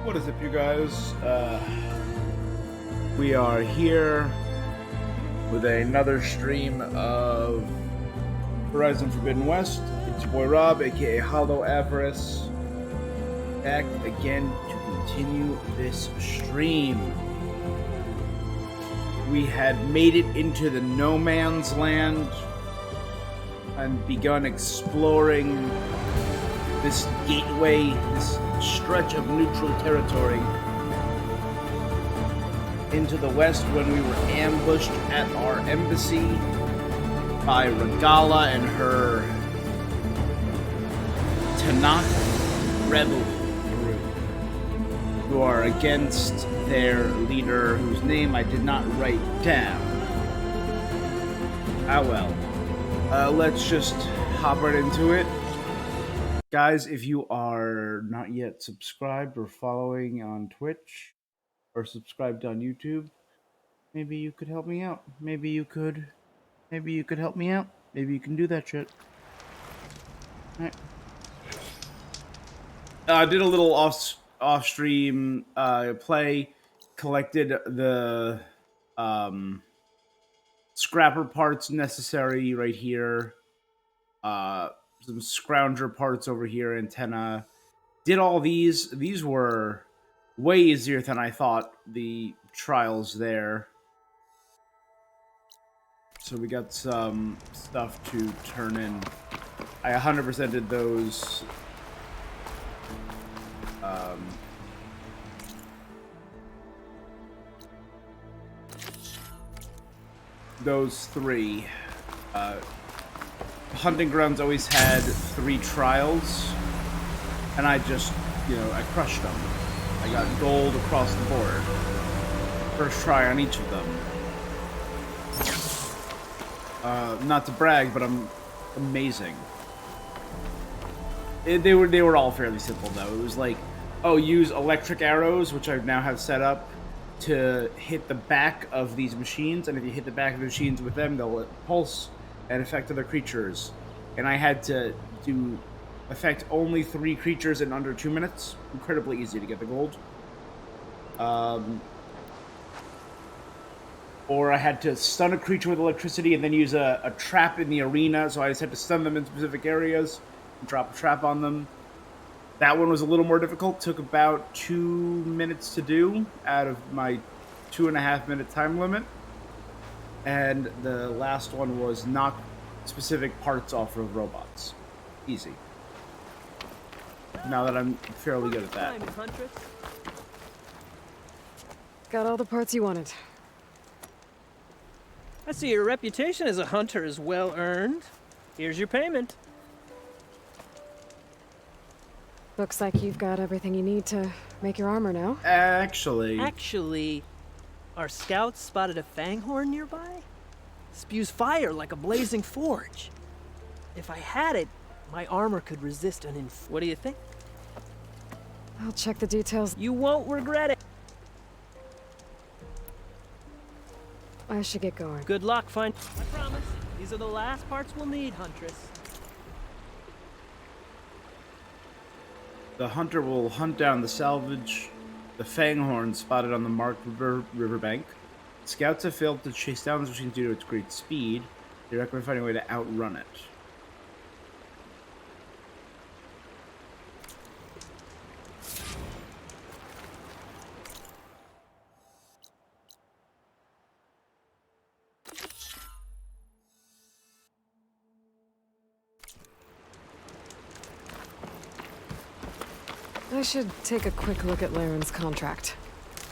What is up, you guys? We are here with another stream of Horizon Forbidden West. It's your boy Rob, aka Hollow Avarice, back again to continue this stream. We had made it into the no man's land and begun exploring this gateway, this stretch of neutral territory into the west when we were ambushed at our embassy by Regala and her Tanakh rebel group, who are against their leader, whose name I did not write down. Ah well. Let's just hop right into it. Guys, if you are not yet subscribed or following on Twitch or subscribed on YouTube, maybe you could help me out. Maybe you could help me out. Maybe you can do that shit. All right. I did a little off stream play, collected the scrapper parts necessary right here. Some scrounger parts over here, antenna. Did all these. These were way easier than I thought, the trials there. So we got some stuff to turn in. I 100% did those. Those three. Hunting Grounds always had 3 trials, and I just, I crushed them. I got gold across the board. First try on each of them. Not to brag, but I'm amazing. They were all fairly simple though. It was like, use electric arrows, which I now have set up to hit the back of these machines, and if you hit the back of the machines with them, they'll pulse and affect other creatures. And I had to affect only 3 creatures in under 2 minutes. Incredibly easy to get the gold. Or I had to stun a creature with electricity and then use a trap in the arena, so I just had to stun them in specific areas and drop a trap on them. That one was a little more difficult. Took about 2 minutes to do out of my 2.5 minute time limit. And the last one was knock specific parts off of robots. Easy. Now that I'm fairly good at that. Got all the parts you wanted. I see your reputation as a hunter is well earned. Here's your payment. Looks like you've got everything you need to make your armor now. Actually, our scouts spotted a fanghorn nearby. Spews fire like a blazing forge. If I had it, my armor could resist an What do you think? I'll check the details. You won't regret it. I should get going. Good luck, I promise. These are the last parts we'll need, Huntress. The hunter will hunt down the salvage, the fanghorn spotted on the marked riverbank. Scouts have failed to chase down this machine due to its great speed. They recommend finding a way to outrun it. I should take a quick look at Laren's contract.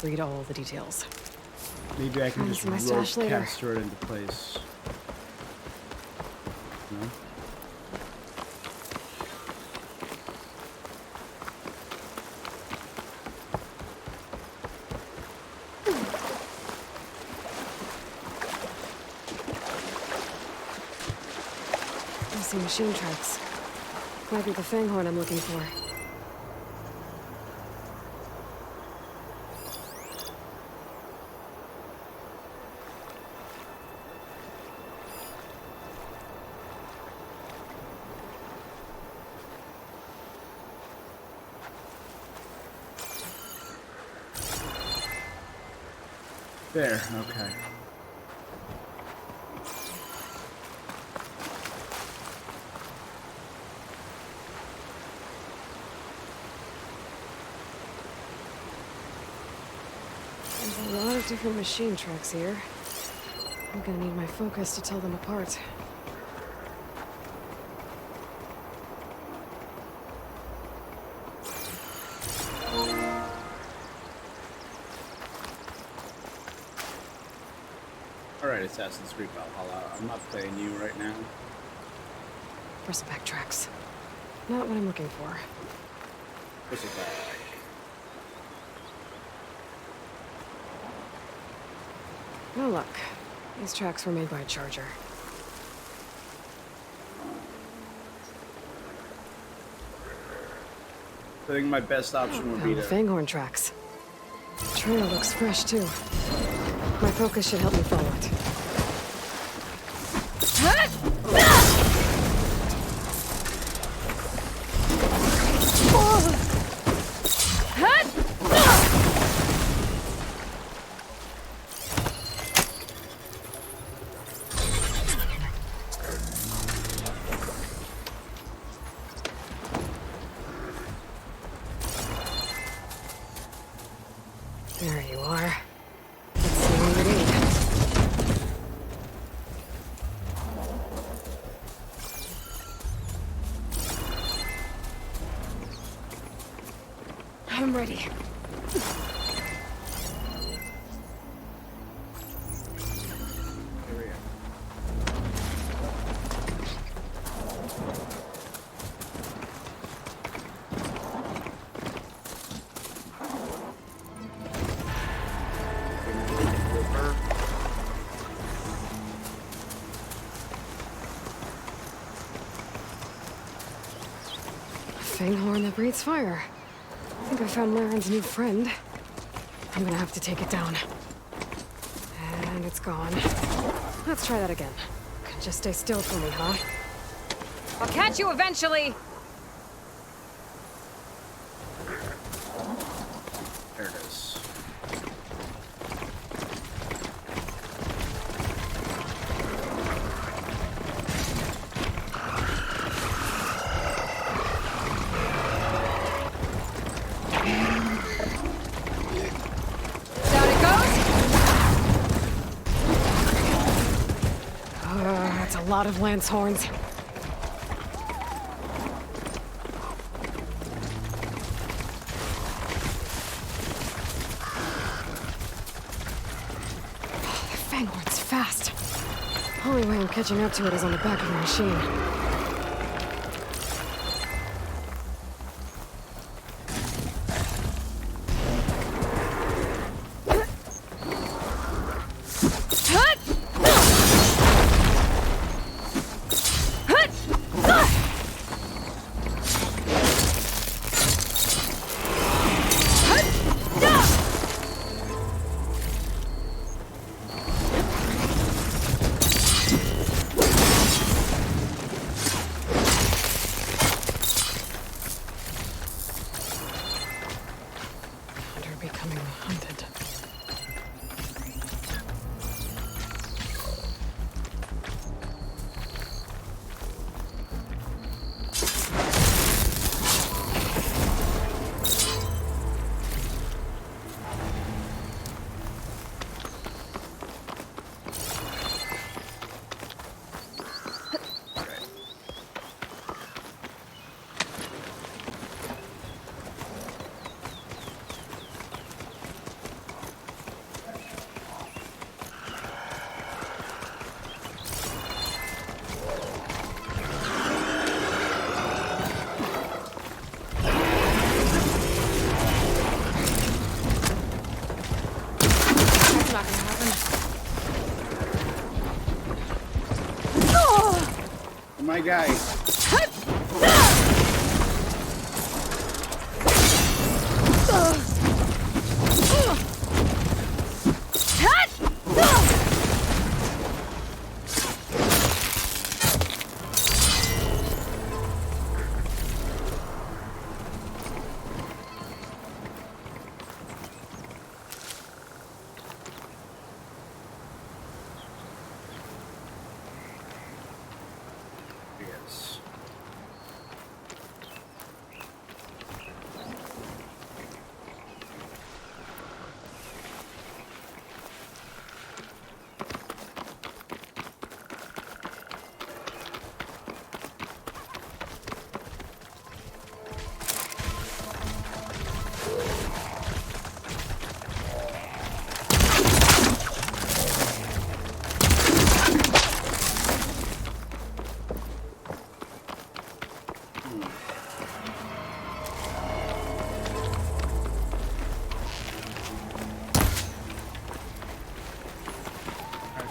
Read all the details. Maybe I can just cast her into place. No? I see machine tracks. Might be the fanghorn I'm looking for. There, okay. There's a lot of different machine tracks here. I'm gonna need my focus to tell them apart. Alright, Assassin's Creed Valhalla. I'm not playing you right now. Press back tracks. Not what I'm looking for. Push it back. Oh look, these tracks were made by a charger. I think my best option would be Found the to... Fanghorn tracks. The trail looks fresh too. My focus should help me follow it. There you are. Let's see what you need. I'm ready. Here we go. A Fanghorn that breathes fire. I think I found Laren's new friend. I'm gonna have to take it down. And it's gone. Let's try that again. Can just stay still for me, huh? I'll catch you eventually! There it is. Down it goes! That's a lot of lance horns. The Fanghorn's fast. Only way I'm catching up to it is on the back of the machine. They're becoming hunted. That's not gonna happen. Oh, my guy.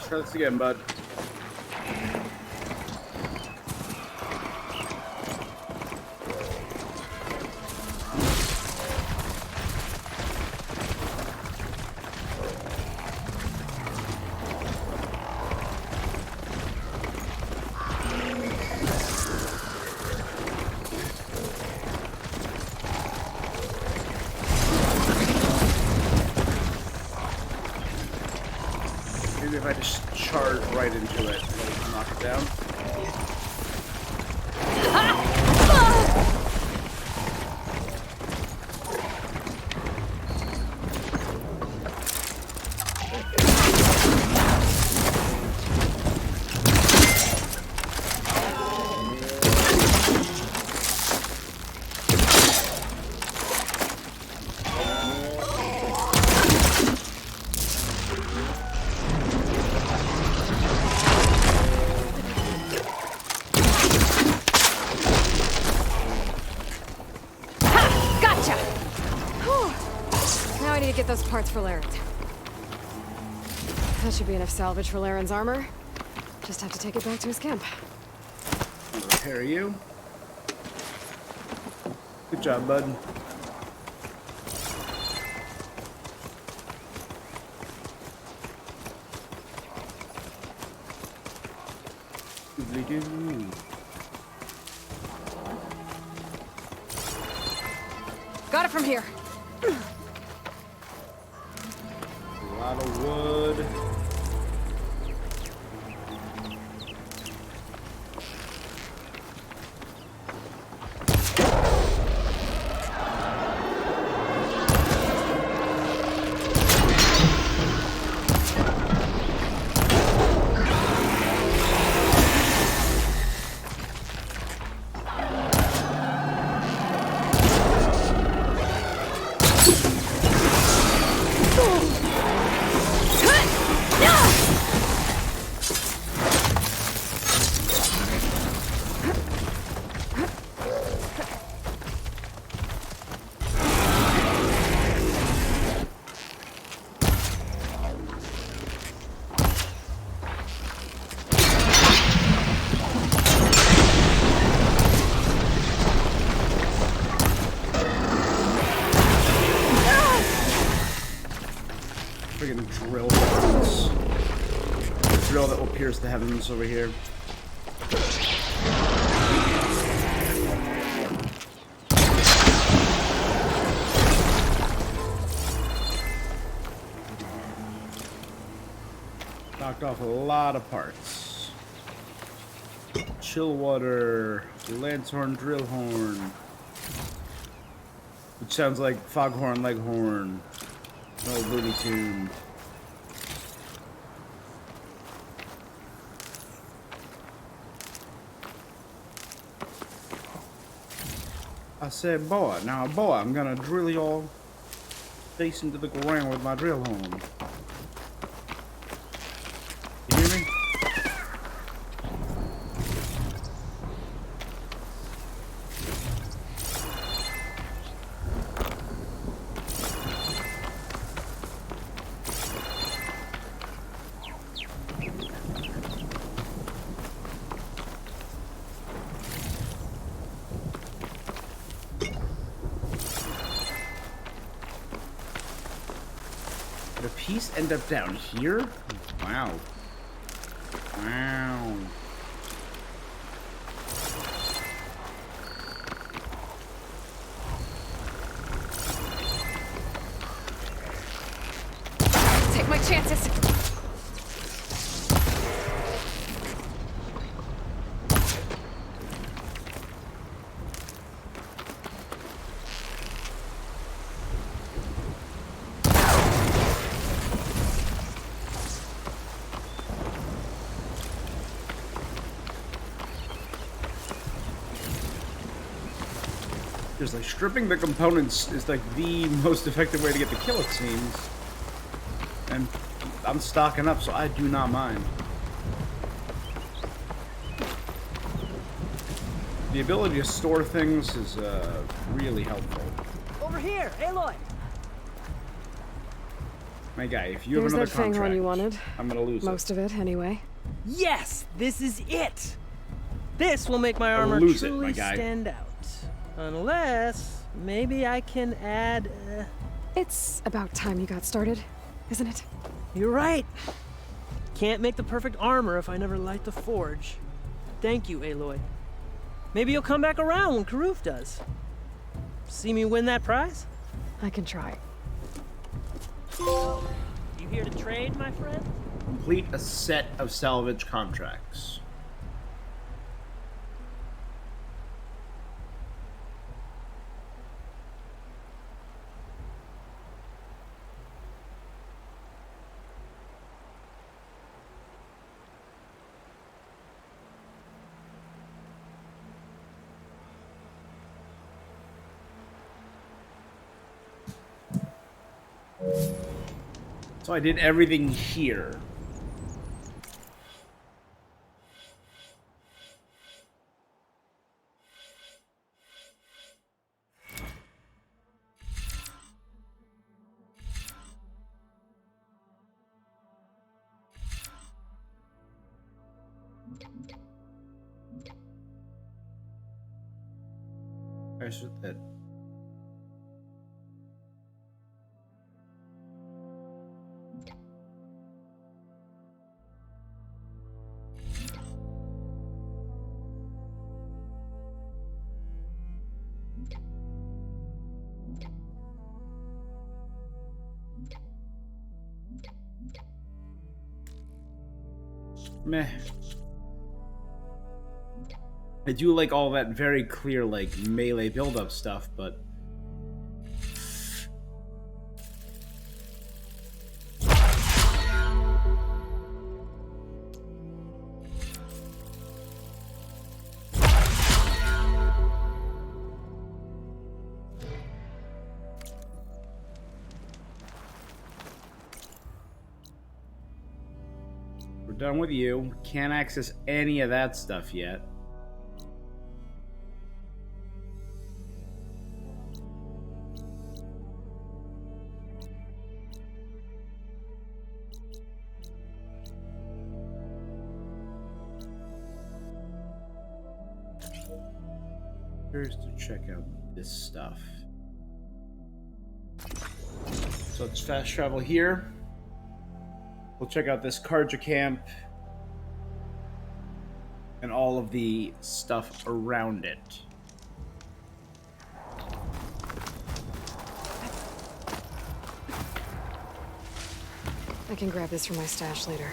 Try this again, bud. Maybe if I just charge right into it, it'll knock it down. Gotcha! Now I need to get those parts for Laren. That should be enough salvage for Laren's armor. Just have to take it back to his camp. I'll repair you. Good job, bud. Doobly-doo. Got it from here. A lot of wood. Friggin' drill guns. The drill that will pierce the heavens over here. Knocked off a lot of parts. Chillwater, Lancehorn, Drillhorn, which sounds like Foghorn Leghorn. No Looney Tune. I said, boy, I'm gonna drill your face into the ground with my drill horn. You hear me? Did a piece end up down here? Wow. Wow. Take my chances. There's like stripping the components is like the most effective way to get the kill, it seems. And I'm stocking up, so I do not mind. The ability to store things is really helpful. Over here, Aloy. My guy, if you have Here's another that fanghorn contract, you wanted. I'm gonna lose Most of it, anyway. Yes, this is it. This will make my I'll armor lose it, truly my guy. stand out. Unless maybe I can add. It's about time you got started, isn't it? You're right. Can't make the perfect armor if I never light the forge. Thank you, Aloy. Maybe you'll come back around when Karuf does. See me win that prize? I can try. You here to trade, my friend? Complete a set of salvage contracts. So I did everything here. I should that. Meh. I do like all that very clear, like, melee build-up stuff, but... We're done with you. Can't access any of that stuff yet. Here's to check out this stuff. So let's fast travel here. We'll check out this Karja camp and all of the stuff around it. I can grab this from my stash later.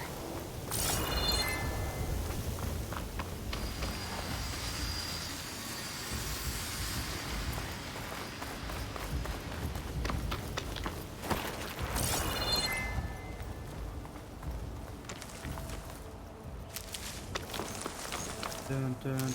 Dun, dun, dun.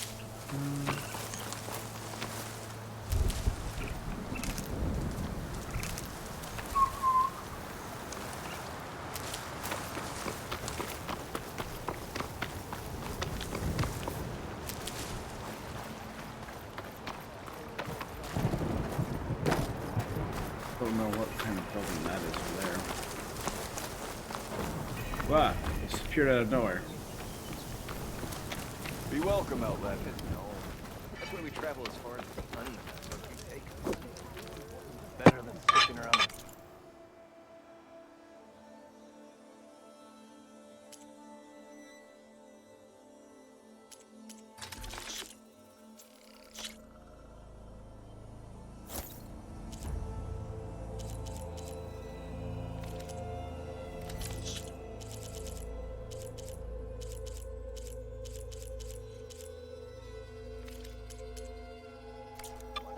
Don't know what kind of building that is over there. Wow, it's appeared out of nowhere. Be welcome, Outlander. No, that's when we travel as far as the sun. That's what we take. Better than sticking around.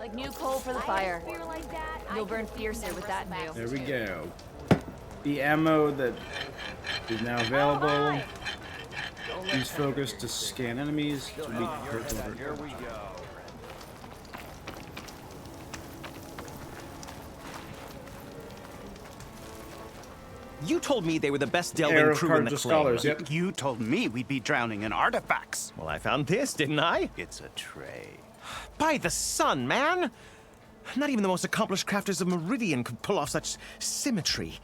Like new coal for the fire. You'll burn fiercer with that new. There we go. The ammo that is now available. Use focus to scan enemies to be Here we go. You told me they were the best Heir delving of crew in the Karja claim. scholars, yep. You told me we'd be drowning in artifacts. Well, I found this, didn't I? It's a tray. By the sun, man! Not even the most accomplished crafters of Meridian could pull off such symmetry.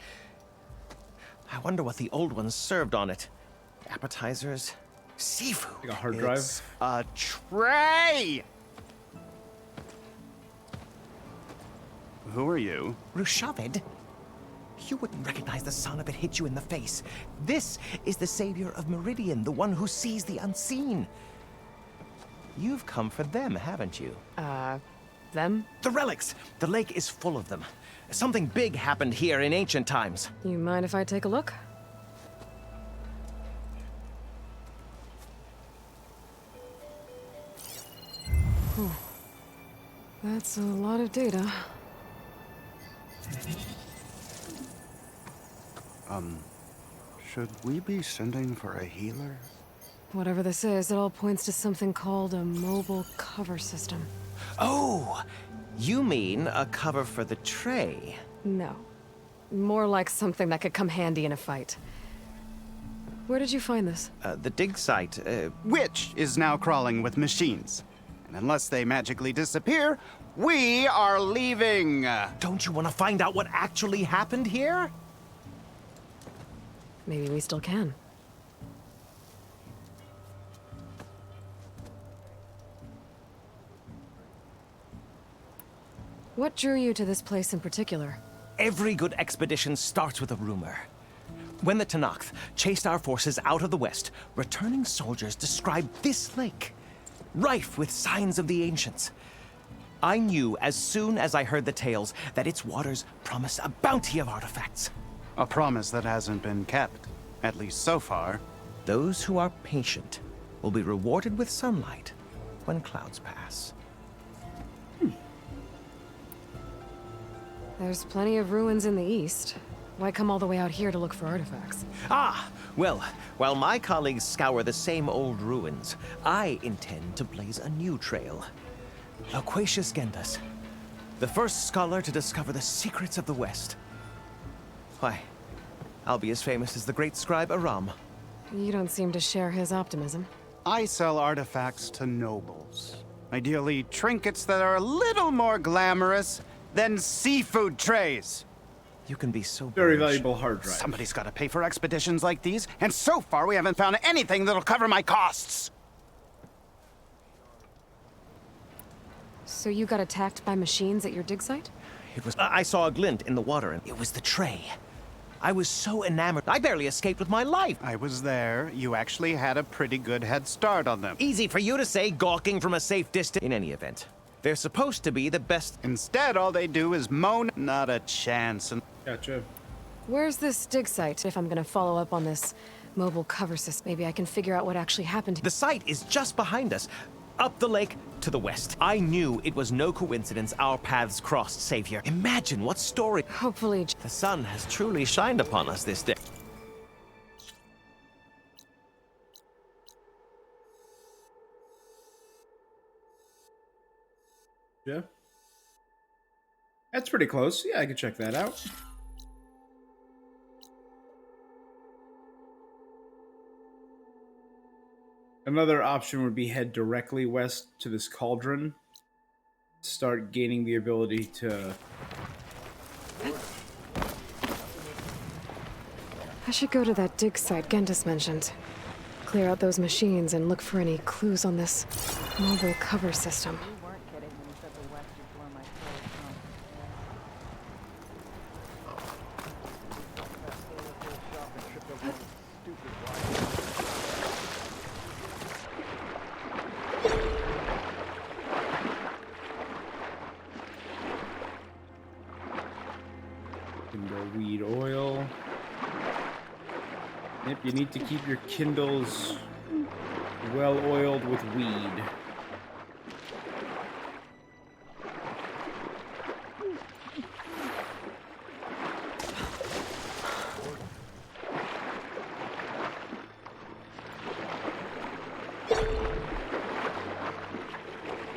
I wonder what the old ones served on it. Appetizers, seafood. Like a hard drive. It's a tray! Who are you? Rushavid? You wouldn't recognize the sun if it hit you in the face. This is the savior of Meridian, the one who sees the unseen. You've come for them, haven't you? Them? The relics! The lake is full of them. Something big happened here in ancient times. You mind if I take a look? Whew. That's a lot of data. Should we be sending for a healer? Whatever this is, it all points to something called a mobile cover system. Oh, you mean a cover for the tray? No. More like something that could come handy in a fight. Where did you find this? The dig site, Which is now crawling with machines. And unless they magically disappear, we are leaving! Don't you want to find out what actually happened here? Maybe we still can. What drew you to this place in particular? Every good expedition starts with a rumor. When the Tenakth chased our forces out of the west, returning soldiers described this lake, rife with signs of the ancients. I knew as soon as I heard the tales that its waters promised a bounty of artifacts. A promise that hasn't been kept, at least so far. Those who are patient will be rewarded with sunlight when clouds pass. There's plenty of ruins in the east. Why come all the way out here to look for artifacts? Ah, well, while my colleagues scour the same old ruins, I intend to blaze a new trail. Loquacious Gendas, the first scholar to discover the secrets of the West. Why, I'll be as famous as the great scribe Aram. You don't seem to share his optimism. I sell artifacts to nobles. Ideally, trinkets that are a little more glamorous than seafood trays. You can be so Very bullish. valuable hard drive. Somebody's got to pay for expeditions like these, and so far we haven't found anything that'll cover my costs. So you got attacked by machines at your dig site? It was. I saw a glint in the water, and it was the tray. I was so enamored, I barely escaped with my life. I was there. You actually had a pretty good head start on them. Easy for you to say, gawking from a safe distance. In any event, they're supposed to be the best. Instead, all they do is moan. Not a chance. And Gotcha. Where's this dig site? If I'm gonna follow up on this mobile cover system, maybe I can figure out what actually happened. The site is just behind us, up the lake to the west. I knew it was no coincidence our paths crossed, Savior. Imagine what story. Hopefully, The sun has truly shined upon us this day. Yeah. That's pretty close. Yeah, I could check that out. Another option would be head directly west to this cauldron. Start gaining the ability to... I should go to that dig site Gentis mentioned. Clear out those machines and look for any clues on this mobile cover system. Kindle weed oil. Yep, you need to keep your Kindles well oiled with weed.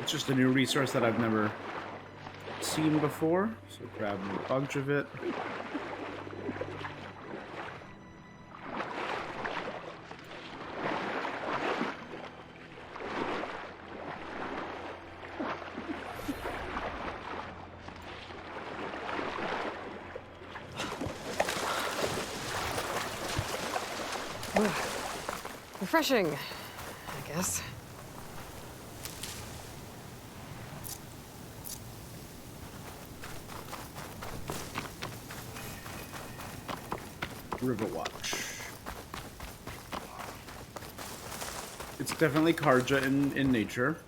It's just a new resource that I've never seen before, so grab a bunch of it. Refreshing, I guess. River Watch. It's definitely Karja in nature.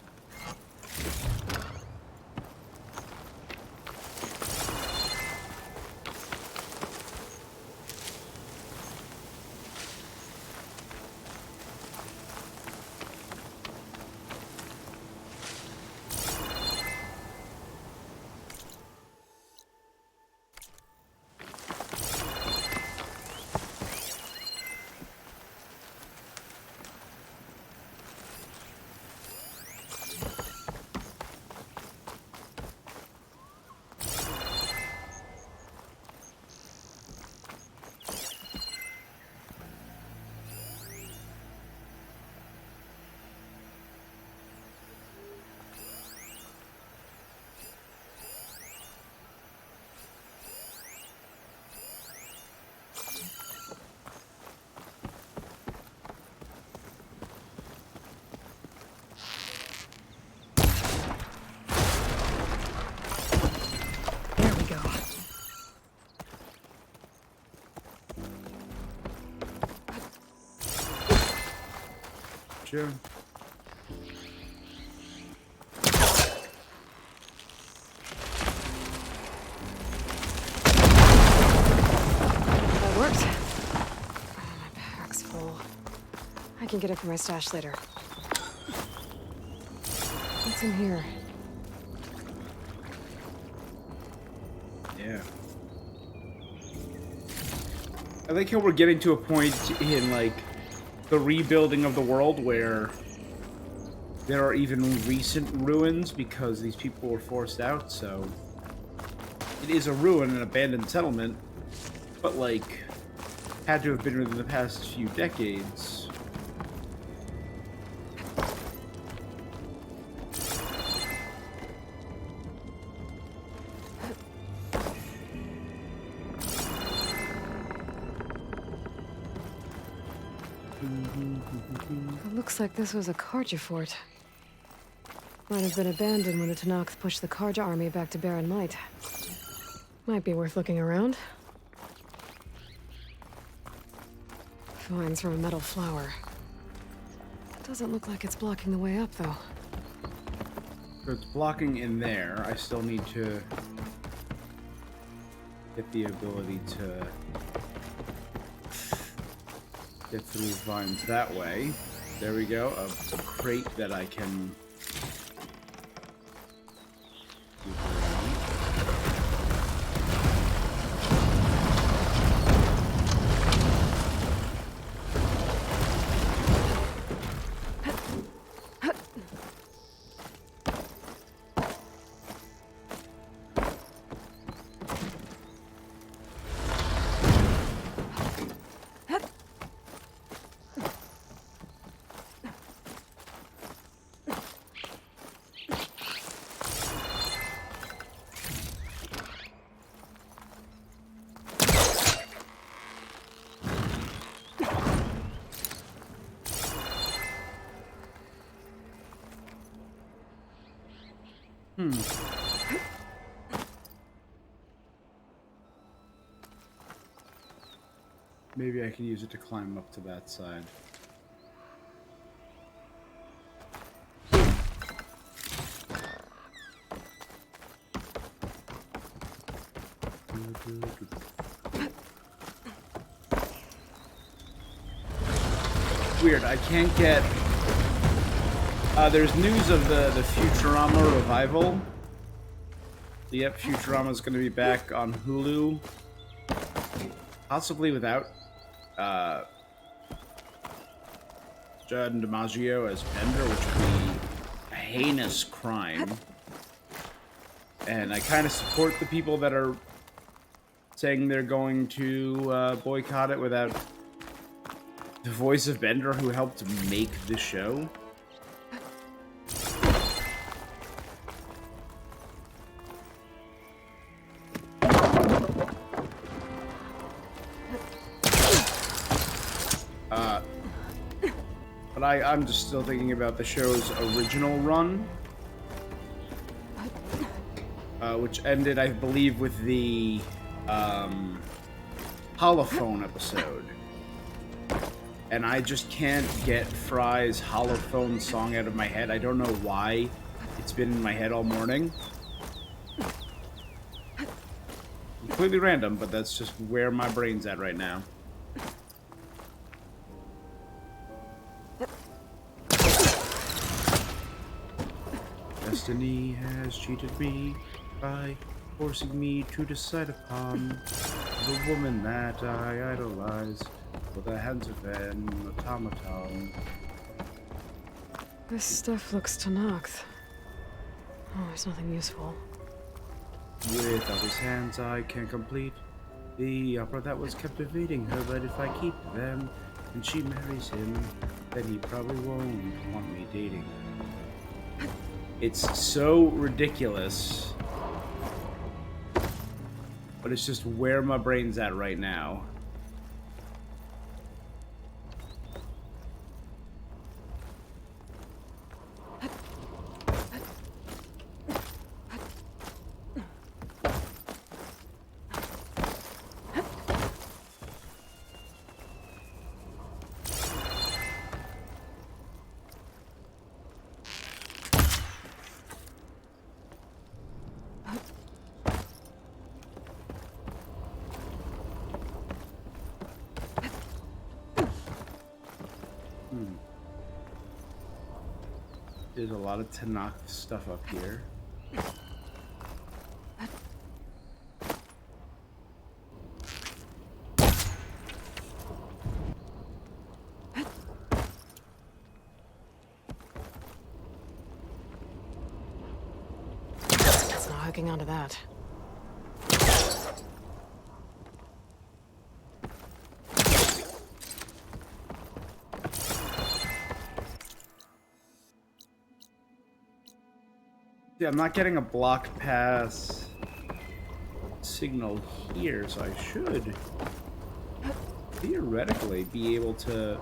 There we go. Sure. That worked. Oh, my pack's full. I can get it from my stash later. What's in here? Yeah. I like how we're getting to a point in, like, the rebuilding of the world where there are even recent ruins because these people were forced out, so it is a ruin, an abandoned settlement, but, like, had to have been within the past few decades. It looks like this was a Karja fort. Might have been abandoned when the Tanakh pushed the Karja army back to Barren Light. Might be worth looking around. Vines from a metal flower. Doesn't look like it's blocking the way up, though. So it's blocking in there. I still need to get the ability to get through vines that way. There we go. A crate that I can... Maybe I can use it to climb up to that side. Weird, I can't get... there's news of the Futurama revival. Yep, Futurama's gonna be back on Hulu. Possibly without Judd and DiMaggio as Bender, which would be a heinous crime. And I kind of support the people that are saying they're going to boycott it without the voice of Bender, who helped make the show. I'm just still thinking about the show's original run, which ended, I believe, with the holophone episode. And I just can't get Fry's holophone song out of my head. I don't know why. It's been in my head all morning. Completely random, but that's just where my brain's at right now. Destiny has cheated me by forcing me to decide upon the woman that I idolize with the hands of an automaton. This stuff looks Tanakh. Oh, there's nothing useful. Without his hands, I can complete the opera that was captivating her, but if I keep them and she marries him, then he probably won't want me dating her. It's so ridiculous, but it's just where my brain's at right now. There's a lot of Tanakh stuff up here. It's not hooking onto that. Yeah, I'm not getting a blocked pass signal here, so I should theoretically be able to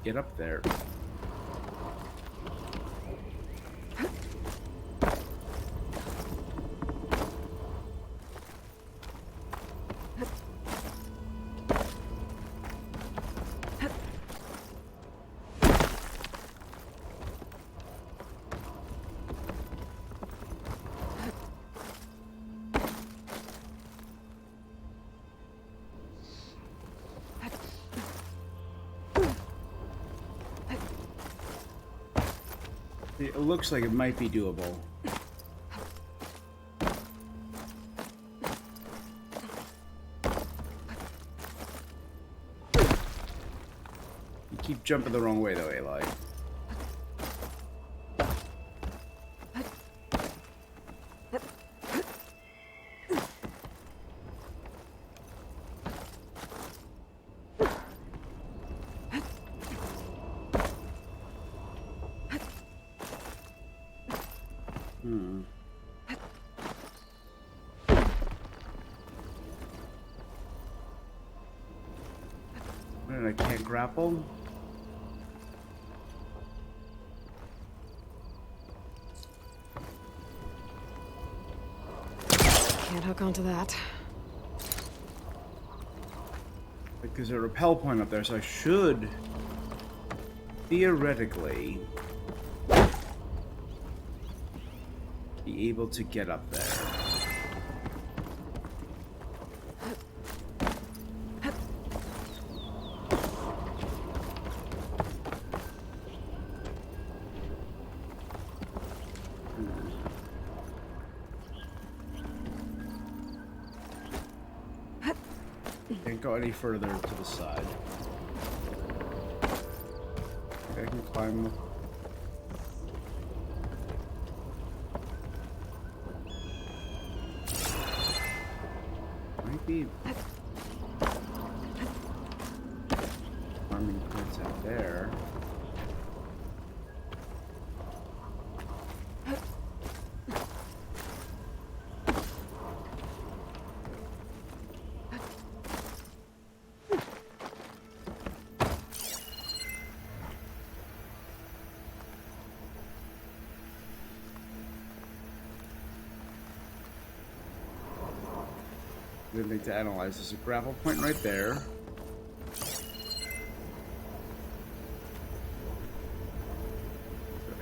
get up there. It looks like it might be doable. You keep jumping the wrong way though, Eli. And I can't grapple. Can't hook onto that. Like, there's a rappel point up there, so I should theoretically be able to get up there. Can't go any further to the side. Okay, I can climb. Might be farming points out there. Good thing to analyze. There's a grapple point right there.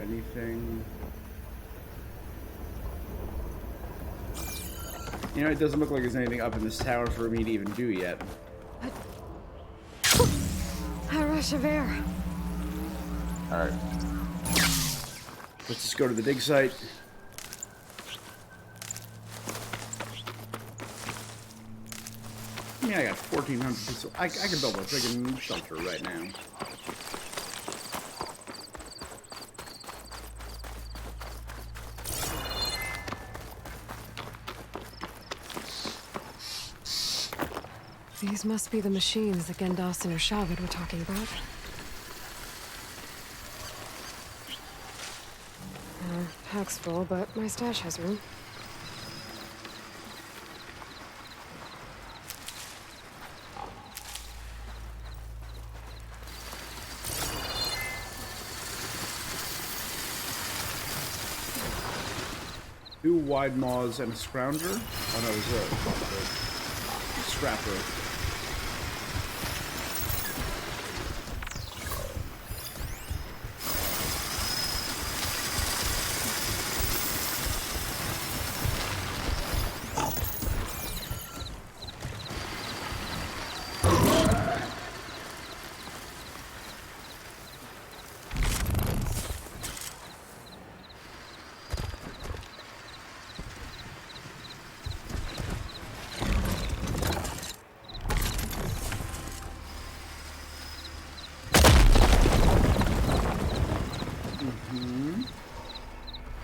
Anything? You know, it doesn't look like there's anything up in this tower for me to even do yet. A rush of air. Alright. Let's just go to the dig site. I mean, I got 1,400 pieces. I can build a friggin' shelter right now. These must be the machines that Gendas and Urshavid were talking about. Pack's full, but my stash has room. Two wide maws and a scrounger? Oh no, it was a scrapper.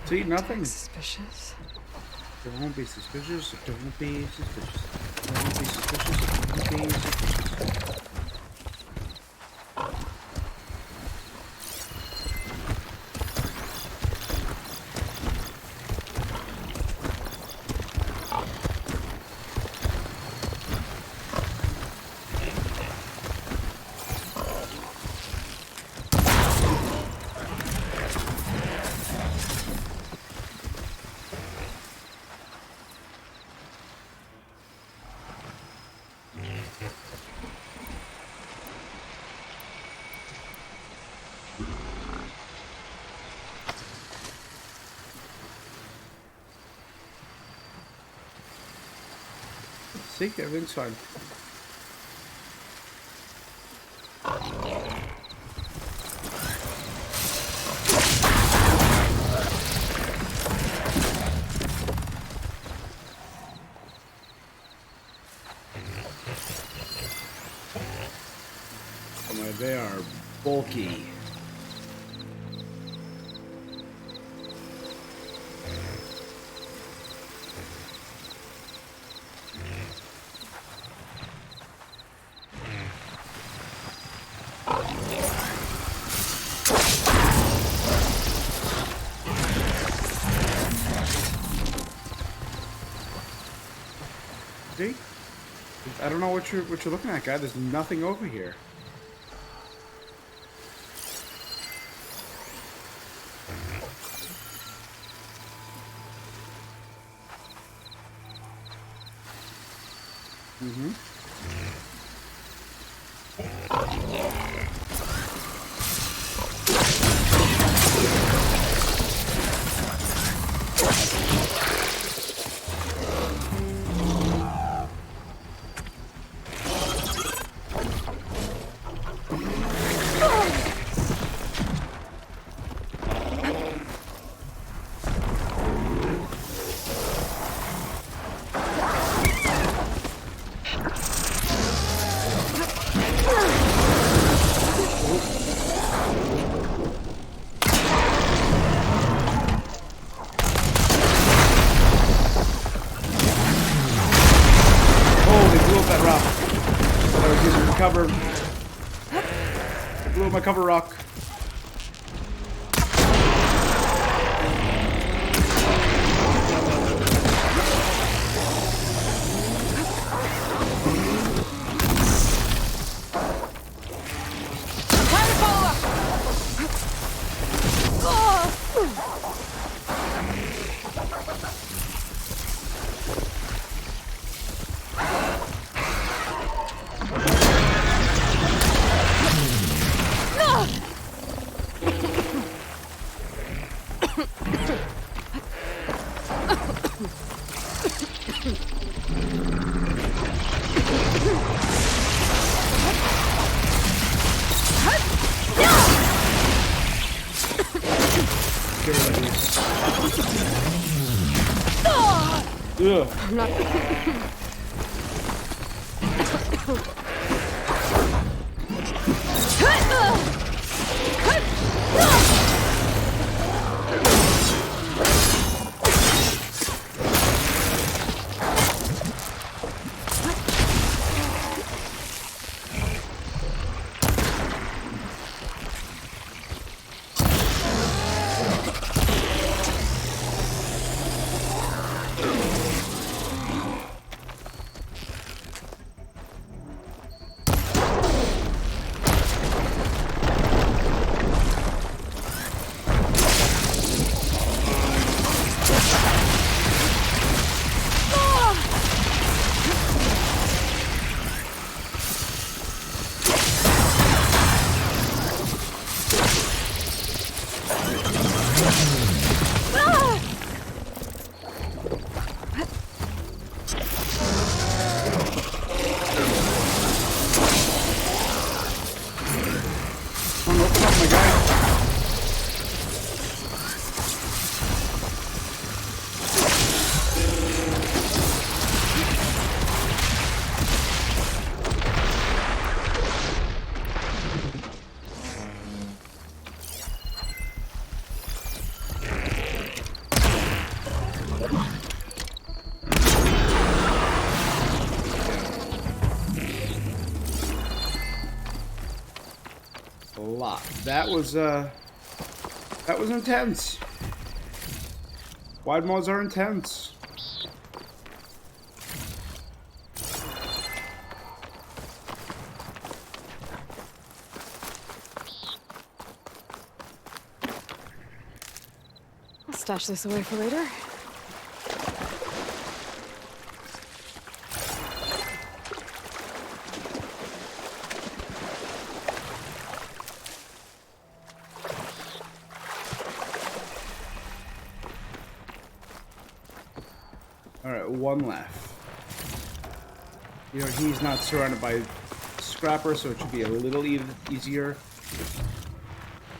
See, nothing. Suspicious. It won't be suspicious. It won't be suspicious. It won't be suspicious. It won't be suspicious. See, everything's fine. Oh, they are bulky. See? I don't know what you're looking at, guy. There's nothing over here. Cover. I blew up my cover rock. Ugh. I'm not. Come on, open up, my guy. A lot. That was intense. Wide mods are intense. I'll stash this away for later. Alright, one left. You know, he's not surrounded by scrapper, so it should be a little easier.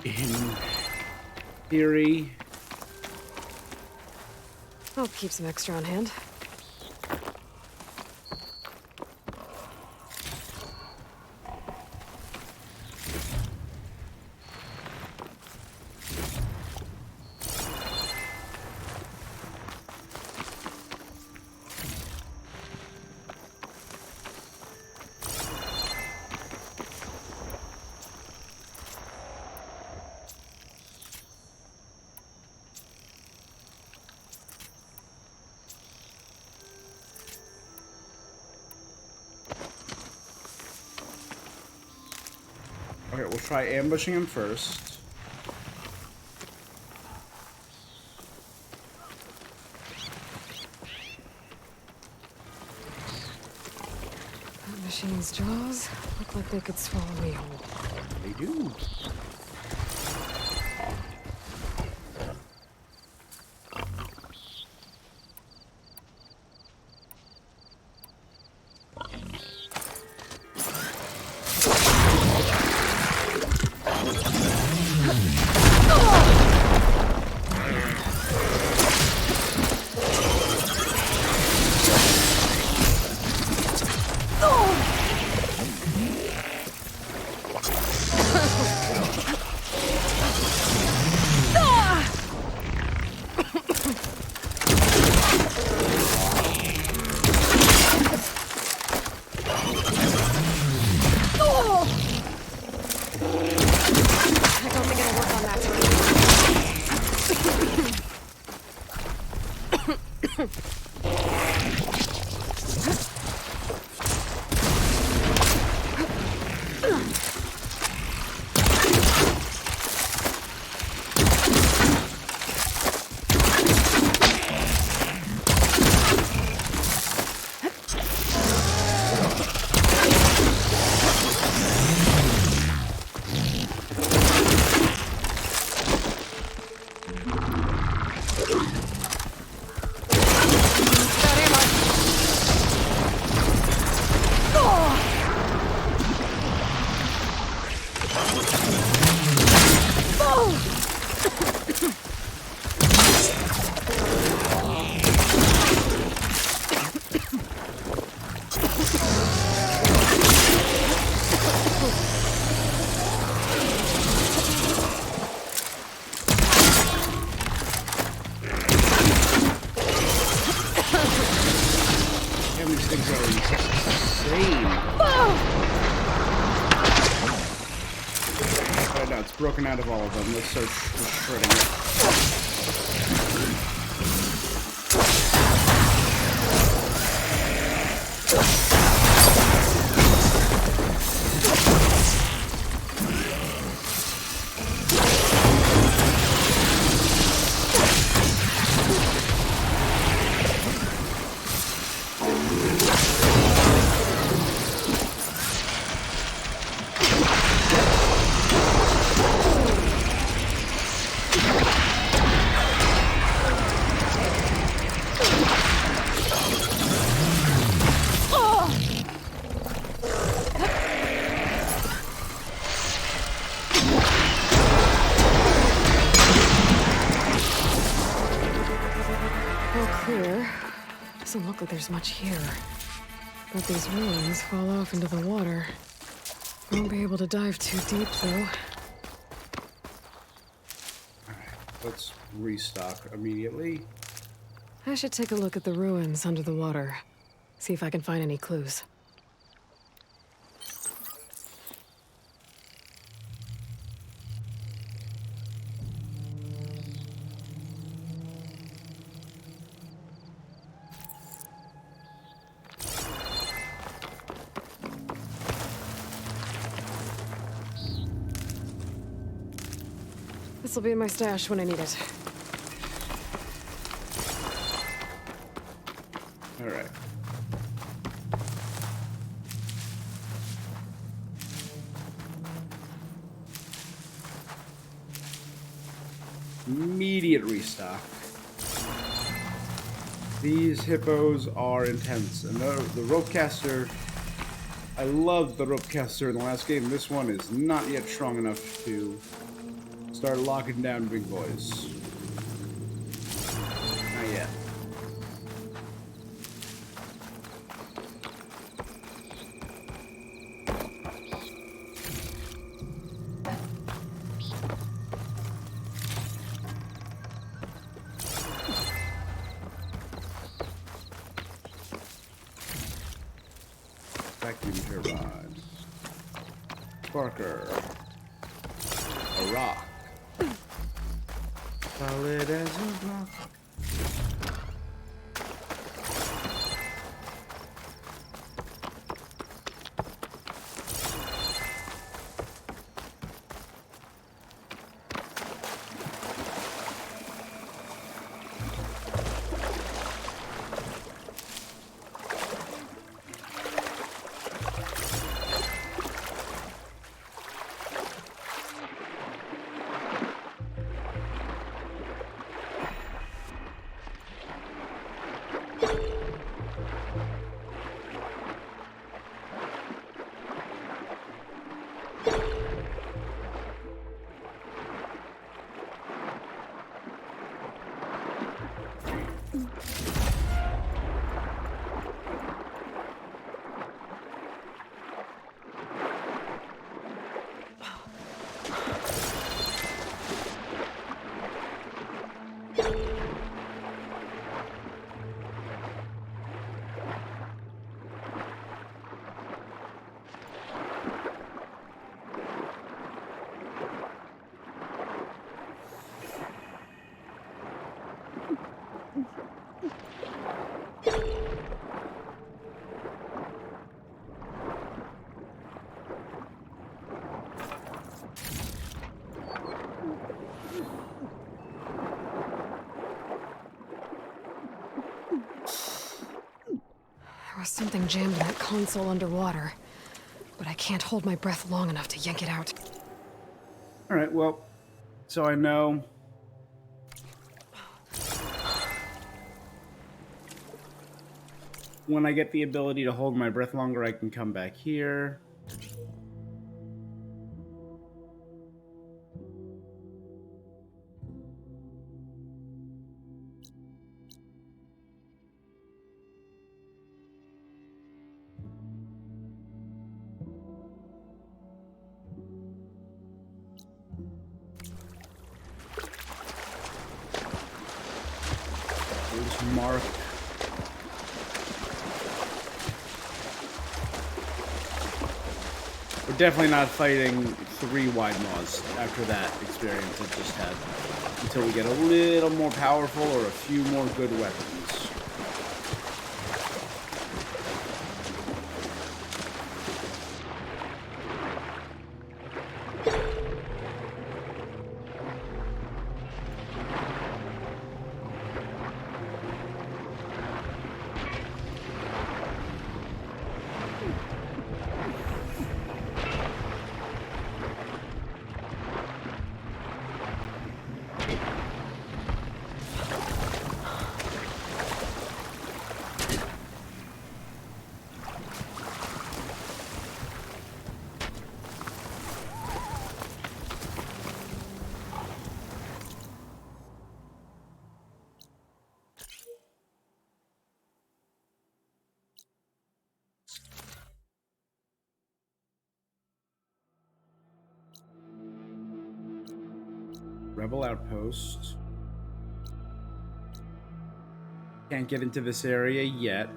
In theory. I'll keep some extra on hand. Okay, we'll try ambushing him first. That machine's jaws look like they could swallow me whole. They do. I don't think it'll work on that turn. things are insane. Right now, it's broken out of all of them. Let's start shredding it. Clear. Doesn't look like there's much here. But these ruins fall off into the water. Won't be able to dive too deep, though. Alright, let's restock immediately. I should take a look at the ruins under the water. See if I can find any clues. This will be in my stash when I need it. All right. Immediate restock. These hippos are intense, and the rope caster. I loved the rope caster in the last game. This one is not yet strong enough to start locking down big boys. Not yet. Vacuum turbine. Sparker. A rock. Solid as a rock. There was something jammed in that console underwater, but I can't hold my breath long enough to yank it out. All right, well, so I know. When I get the ability to hold my breath longer, I can come back here. There's Mark. definitely not fighting 3 wide maws after that experience I just had. Until we get a little more powerful or a few more good weapons. Rebel outpost. Can't get into this area yet.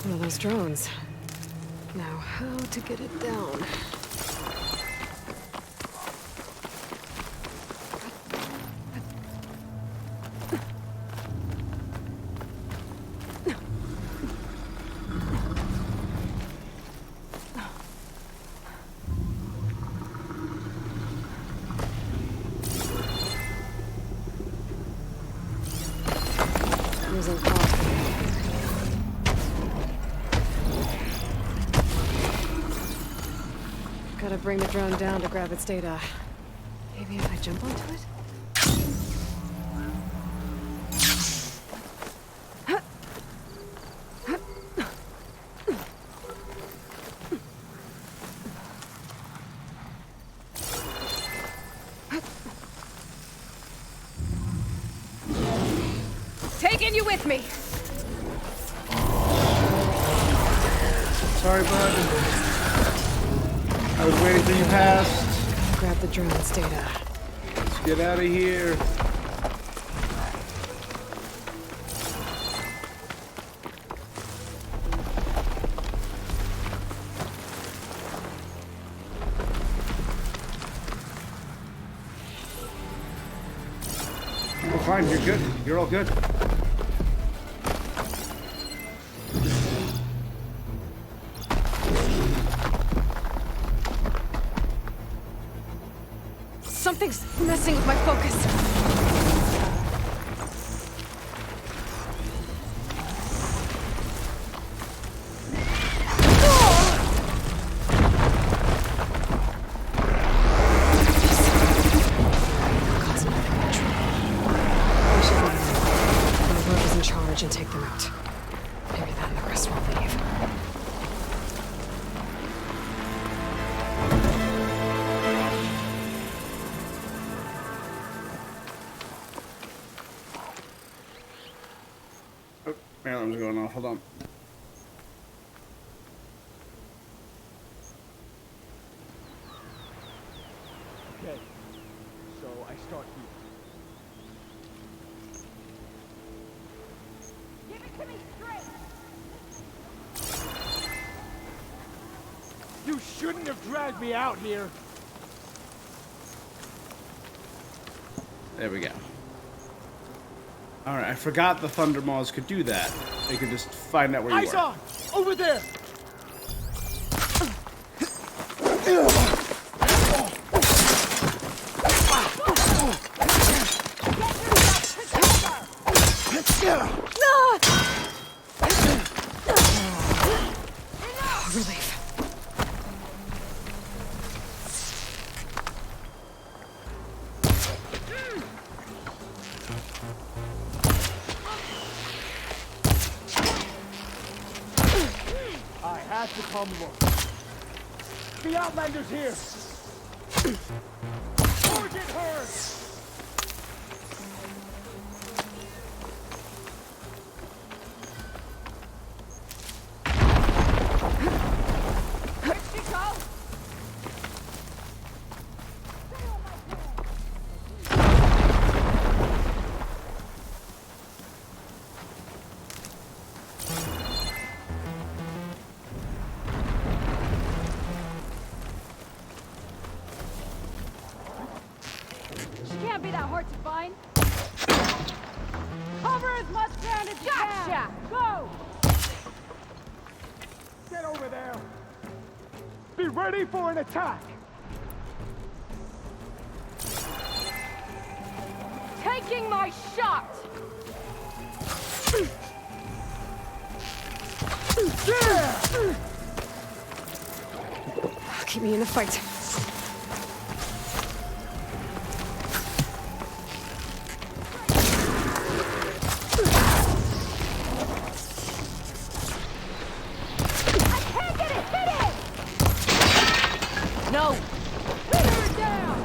One of those drones. Now, how to get it down? Using coffee. Gotta bring the drone down to grab its data. Maybe if I jump onto it? Taking you with me! Sorry, bud. I was waiting till you passed. Grab the drone's data. Let's get out of here. Oh, fine, you're good. You're all good. Something's messing with my focus. Whoever's in charge and take them out. Maybe that and the rest will leave. Oh, my alarm's going off. Hold on. Okay, so I start here. Give it to me straight! You shouldn't have dragged me out here. There we go. Alright, I forgot the Thunder Maws could do that. They could just find out where you Eyes are. on! Over there! Relief. I have to come look. The Outlander's here! Origin turn! Where'd she go? She can't be that hard to find. Cover as much ground as you can. Go! Get over there! Be ready for an attack! Taking my shot! Keep me in the fight. I can't get it! Hit it! No! Hit her down!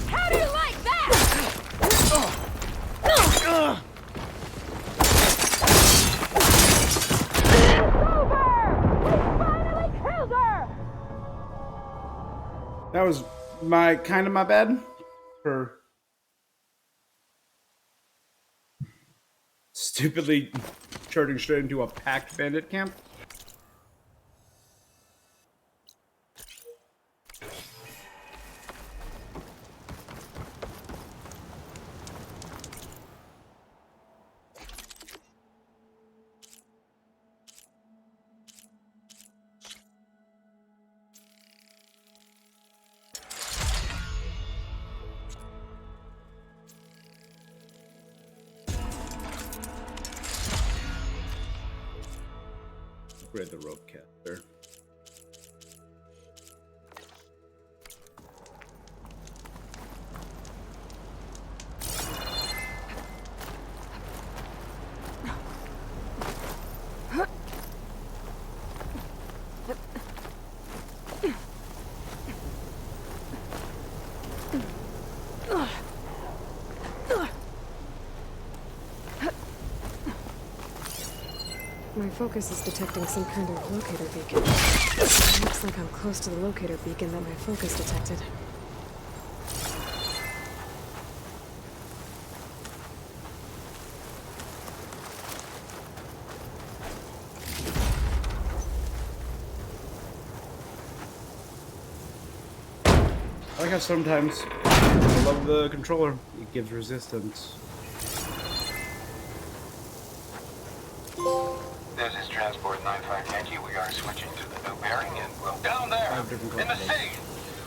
How do you like that? It's over! We finally killed her! That was my bad for stupidly charging straight into a packed bandit camp. Upgrade the rope caster. My focus is detecting some kind of locator beacon. Looks like I'm close to the locator beacon that my focus detected. I like how sometimes I love the controller. It gives resistance. This is Transport 95 Yankee. We are switching to the new bearing and we'll down there in the sea.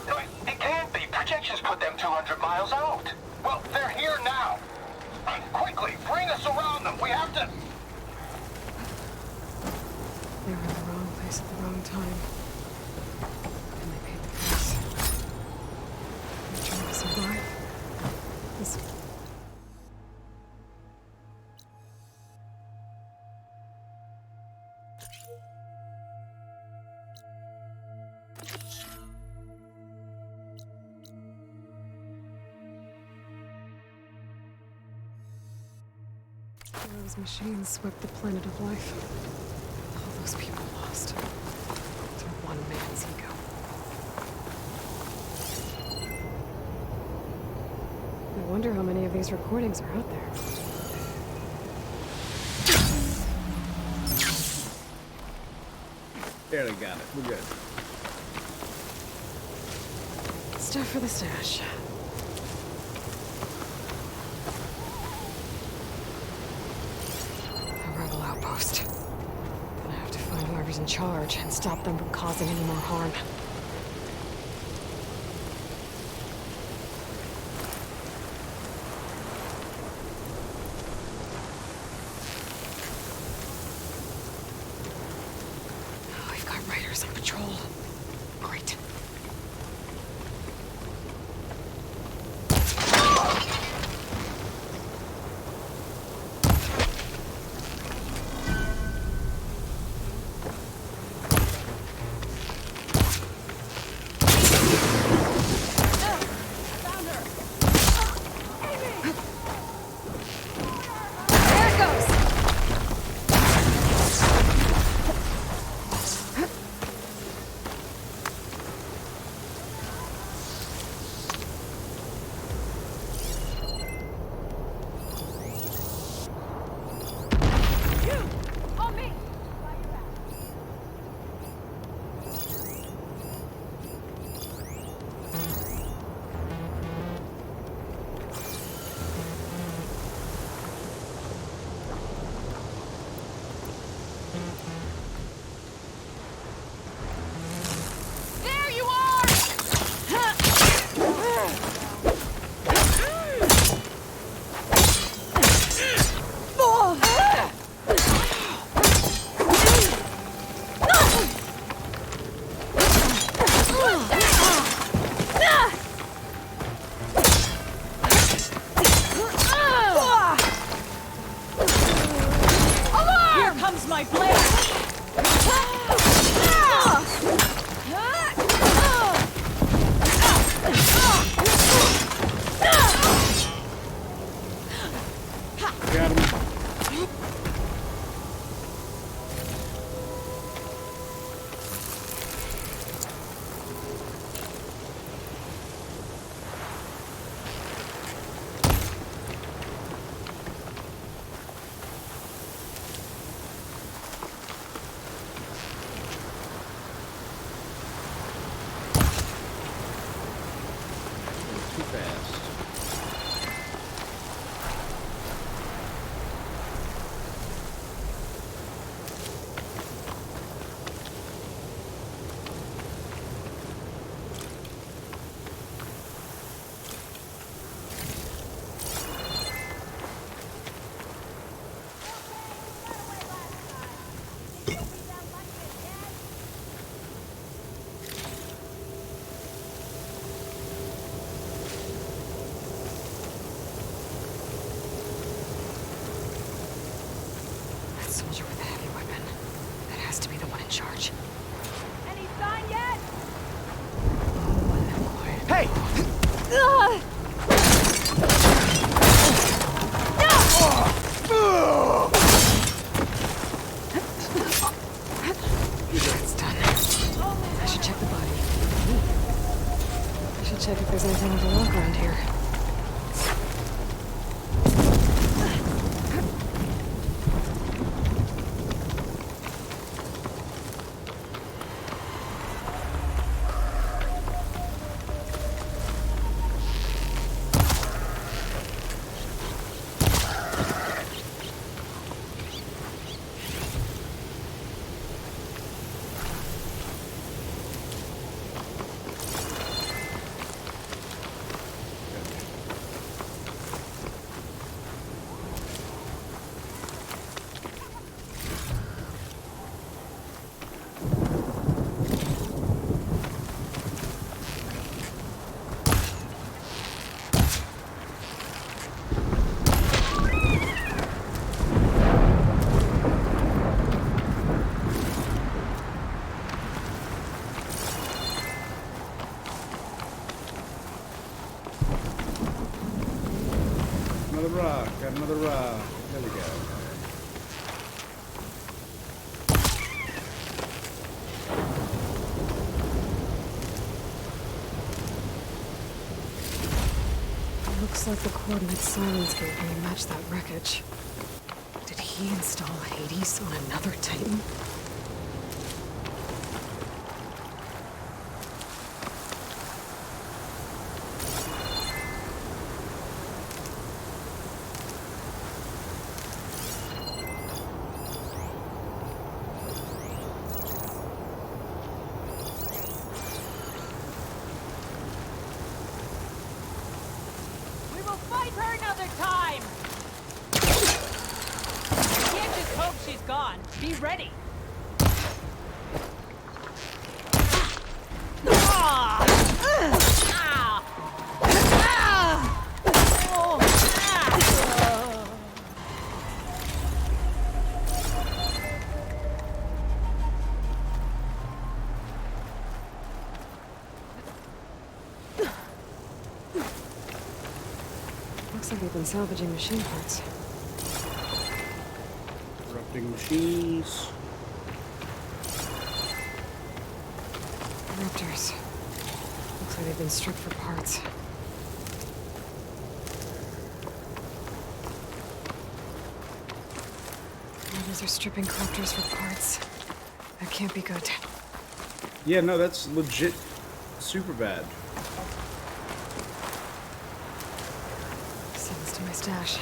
No, it can't be. Projections put them 200 miles out. Well, they're here now. Quickly, bring us around them. We have to. They were in the wrong place at the wrong time. And they paid the price. They're trying to survive. This... Those machines swept the planet of life. All those people lost to one man's ego. I wonder how many of these recordings are out there. Barely got it. We're good. Stuff for the stash. A rebel outpost. Gonna have to find whoever's in charge and stop them from causing any more harm. Oh, we've got raiders on patrol. Great. Got him. Too fast. That soldier with the heavy weapon. That has to be the one in charge. Any sign yet? Hey! It's done. I should check the body. I should check if there's anything to walk around here. Another rock. Got another rock. There we go. It looks like the coordinates Silence gave me match that wreckage. Did he install Hades on another Titan? We will fight her another time! You can't just hope she's gone. Be ready. Looks like they've been salvaging machine parts. Corrupting machines. Raptors. Looks like they've been struck for parts. Others are stripping crafters for parts. That can't be good. Yeah, no, that's legit super bad. Sends to my stash.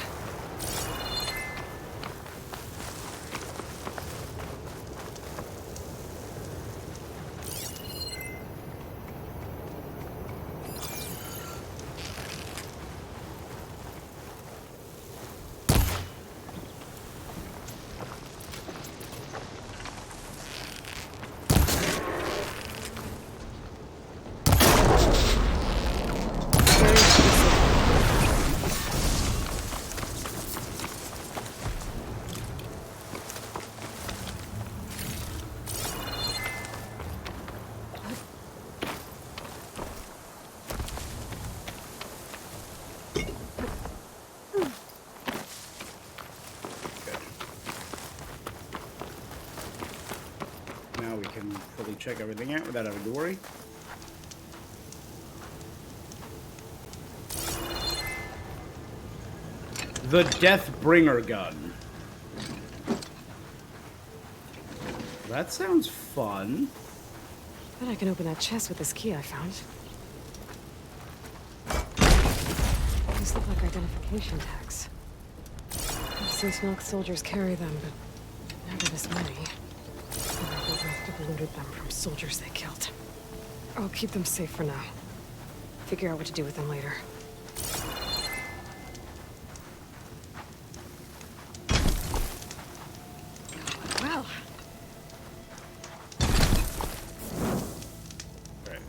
can fully check everything out without having to worry. The Deathbringer gun. That sounds fun. Bet I can open that chest with this key I found. These look like identification tags. Since Nox soldiers carry them, but never this many. The rebels must have looted them from soldiers they killed. I'll keep them safe for now. Figure out what to do with them later. Well. Right.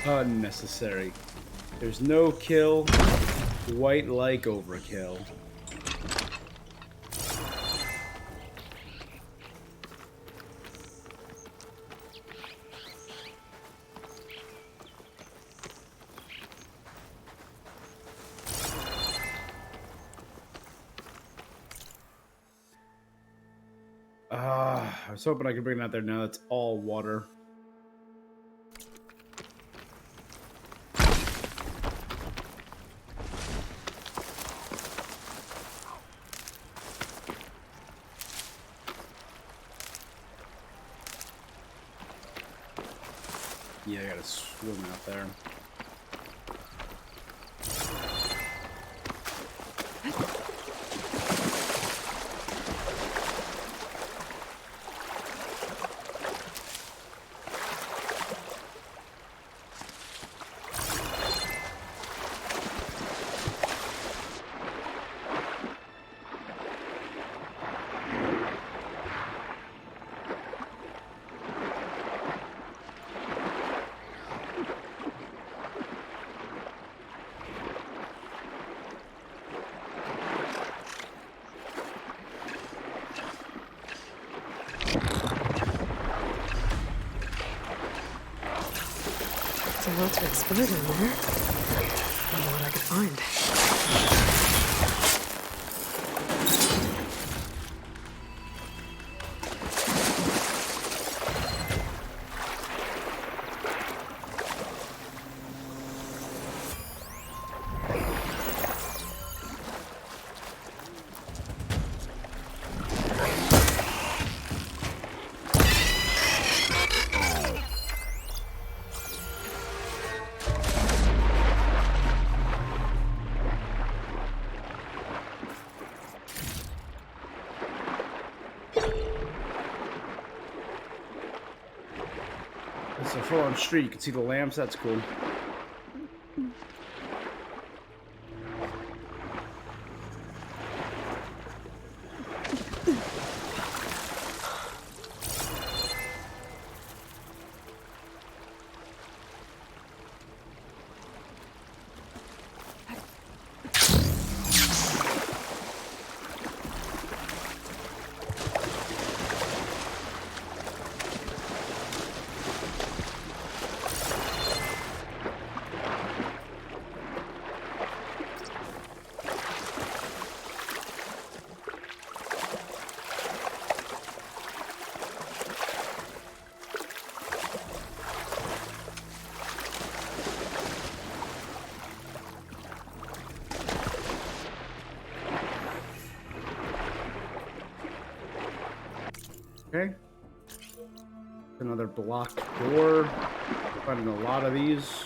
Unnecessary. There's no kill. White like overkill. I was hoping I could bring that there. Now it's all water. Yeah, I gotta swim out there. There's a lot to explore down there. I don't know what I could find. It's a full-on street. You can see the lamps. That's cool. Okay. Another blocked door. Finding a lot of these.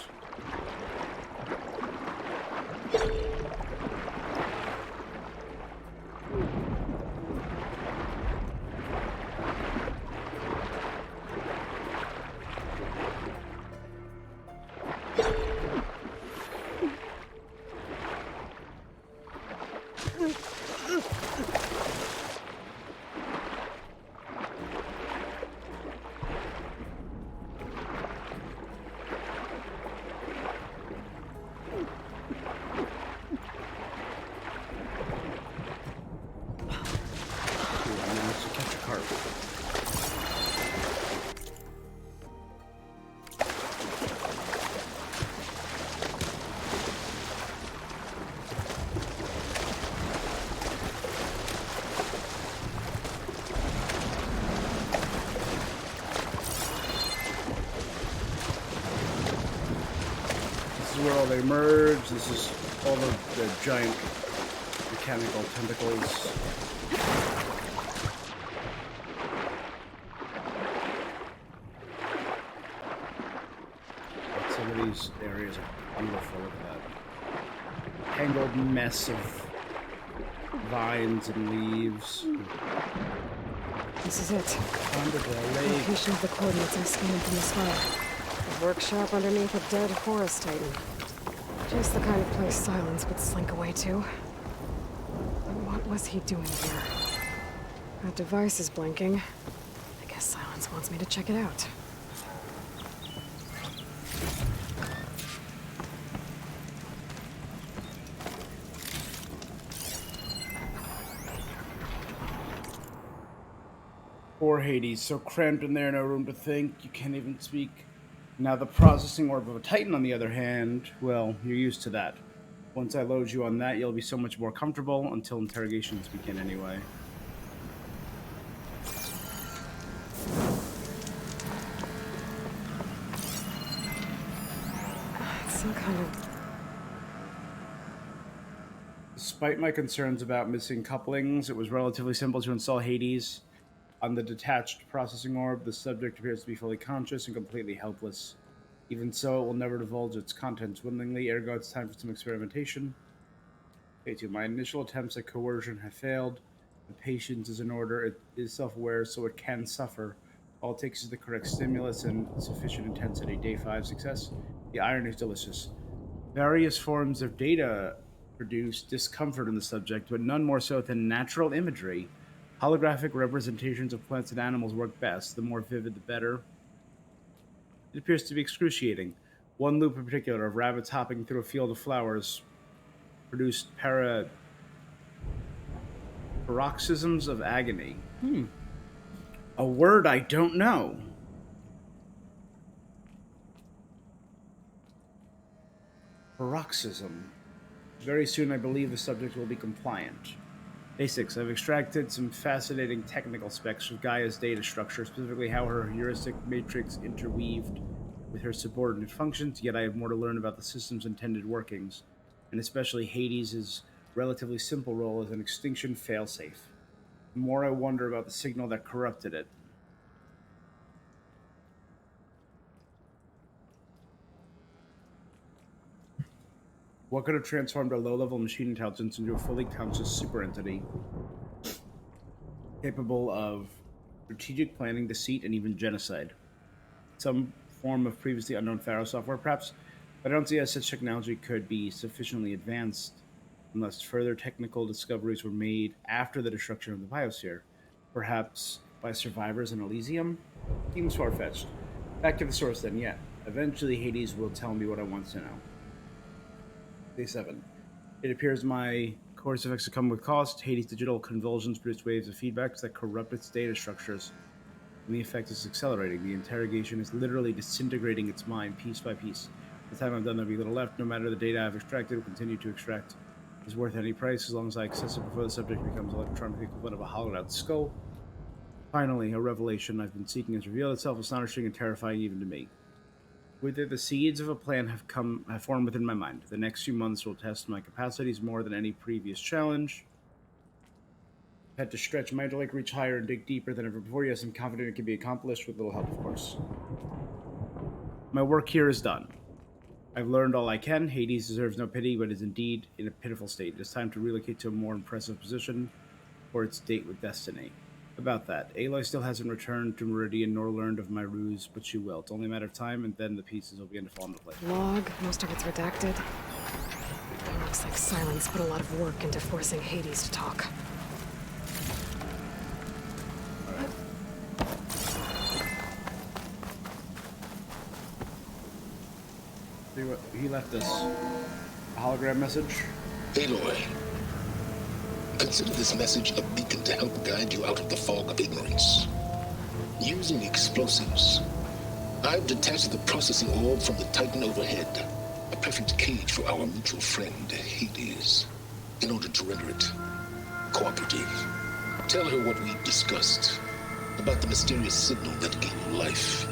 Where all they merge. This is all the giant mechanical tentacles. But some of these areas are beautiful. Look at that tangled mess of vines and leaves. This is it. Location of the coordinates I scanned from the sky. A workshop underneath a dead forest titan. Just the kind of place Silence would slink away to. And what was he doing here? That device is blinking. I guess Silence wants me to check it out. Poor Hades, so cramped in there, no room to think, you can't even speak. Now the processing orb of a Titan, on the other hand, well, you're used to that. Once I load you on that, you'll be so much more comfortable until interrogations begin anyway. Some kind of... Despite my concerns about missing couplings, it was relatively simple to install Hades. On the detached processing orb, the subject appears to be fully conscious and completely helpless. Even so, it will never divulge its contents willingly, ergo it's time for some experimentation. Okay, my initial attempts at coercion have failed. The patience is in order, it is self-aware, so it can suffer. All it takes is the correct stimulus and sufficient intensity. Day 5 success. The iron is delicious. Various forms of data produce discomfort in the subject, but none more so than natural imagery. Holographic representations of plants and animals work best. The more vivid, the better. It appears to be excruciating. One loop in particular of rabbits hopping through a field of flowers produced paroxysms of agony. A word I don't know. Paroxysm. Very soon I believe the subject will be compliant. Day 6. I've extracted some fascinating technical specs of Gaia's data structure, specifically how her heuristic matrix interweaved with her subordinate functions, yet I have more to learn about the system's intended workings, and especially Hades' relatively simple role as an extinction failsafe. The more I wonder about the signal that corrupted it. What could have transformed a low-level machine intelligence into a fully conscious super entity, capable of strategic planning, deceit, and even genocide? Some form of previously unknown Pharaoh software, perhaps, but I don't see how such technology could be sufficiently advanced unless further technical discoveries were made after the destruction of the biosphere, perhaps by survivors in Elysium? Seems far-fetched. Back to the source then, yeah. Eventually Hades will tell me what I want to know. Day 7. It appears my course effects have come with cost. Hades' digital convulsions produce waves of feedbacks that corrupt its data structures, and the effect is accelerating. The interrogation is literally disintegrating its mind piece by piece. By the time I'm done, there'll be little left. No matter the data I've extracted, will continue to extract. Is worth any price as long as I access it before the subject becomes electronically equivalent of a hollowed-out skull. Finally, a revelation I've been seeking has revealed itself, astonishing and terrifying even to me. With it, the seeds of a plan have formed within my mind. The next few months will test my capacities more than any previous challenge. had to stretch my intellect, reach higher, and dig deeper than ever before. Yes, I'm confident it can be accomplished with little help, of course. My work here is done. I've learned all I can. Hades deserves no pity, but is indeed in a pitiful state. It is time to relocate to a more impressive position for its date with destiny. About that, Aloy still hasn't returned to Meridian nor learned of my ruse, but she will. It's only a matter of time, and then the pieces will begin to fall into place. Log, most of it's redacted. It looks like Silence put a lot of work into forcing Hades to talk. See what he left us? A hologram message? Aloy, consider this message a beacon to help guide you out of the fog of ignorance. Using explosives, I've detached the processing orb from the Titan overhead, a perfect cage for our mutual friend, Hades, in order to render it cooperative. Tell her what we've discussed about the mysterious signal that gave you life.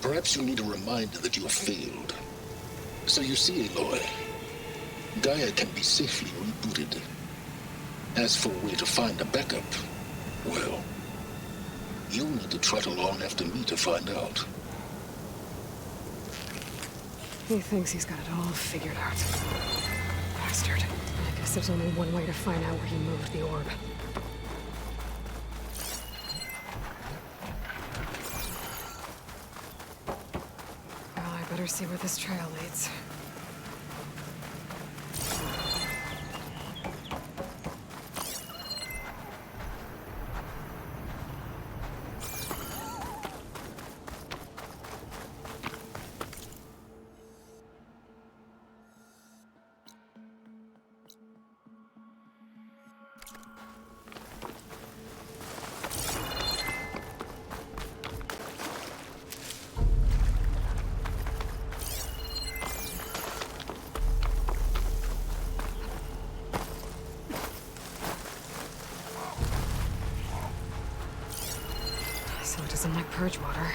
Perhaps you need a reminder that you have failed. So you see, Aloy, Gaia can be safely rebooted. As for a way to find a backup, well, you'll need to trot along after me to find out. He thinks he's got it all figured out. Bastard. I guess there's only one way to find out where he moved the orb. Better see where this trail leads. So it doesn't like purge water.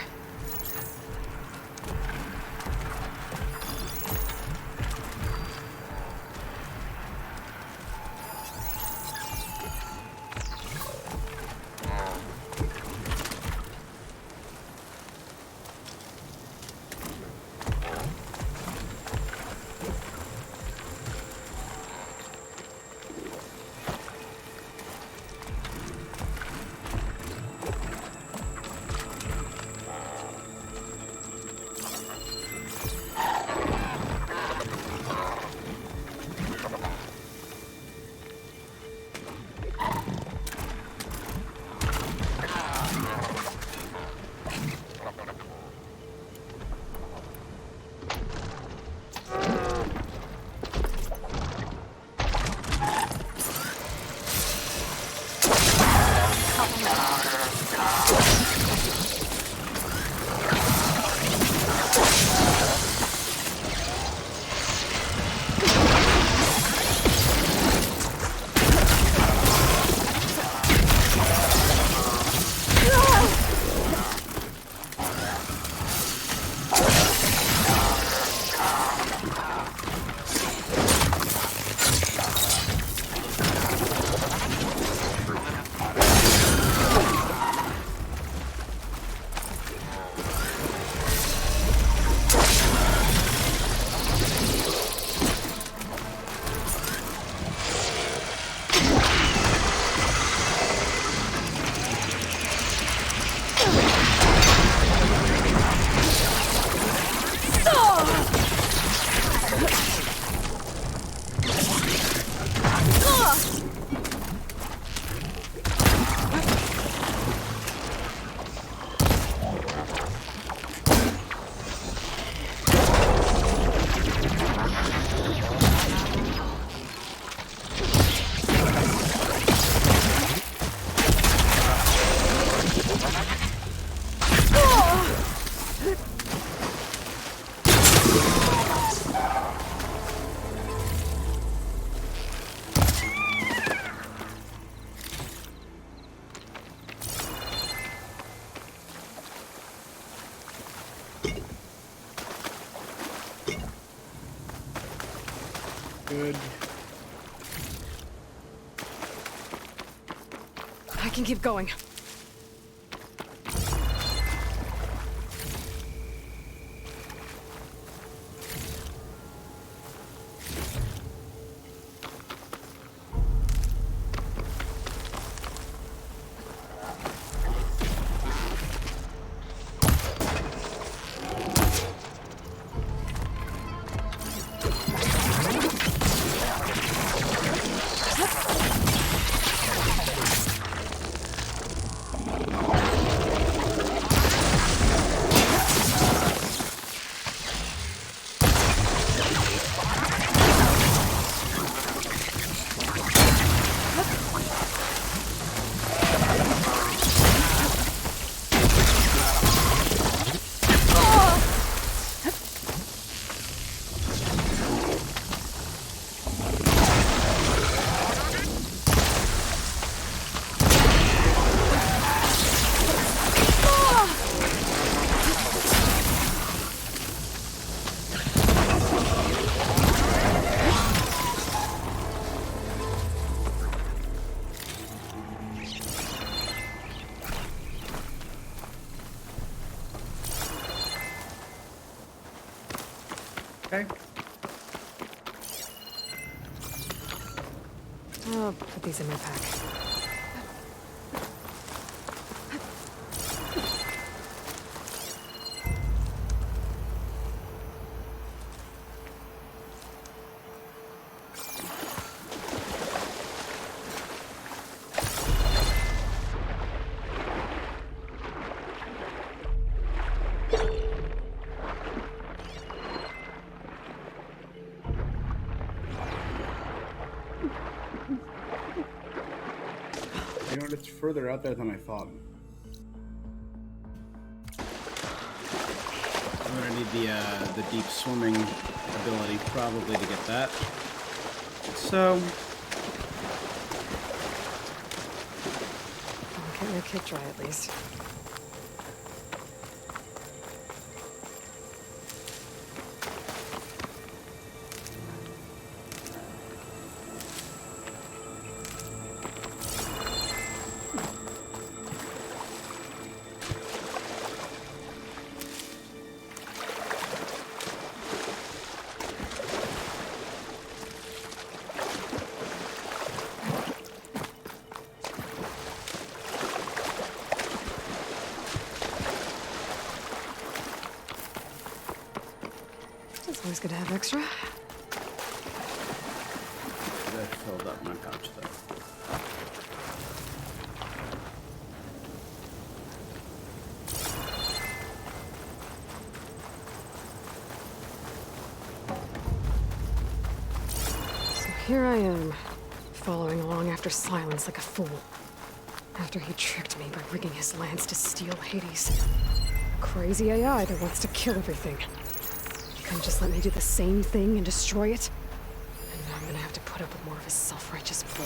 good. I can keep going. Okay. I'll put these in my pack. You know what? It's further out there than I thought. I'm gonna need the deep swimming ability probably to get that. So I'll get your kit dry at least. It's always good to have extra. that filled up my pouch though. Here I am, following along after Silence like a fool. After he tricked me by rigging his lance to steal Hades. Crazy AI that wants to kill everything. He couldn't just let me do the same thing and destroy it? And now I'm gonna have to put up with more of his self-righteous bull.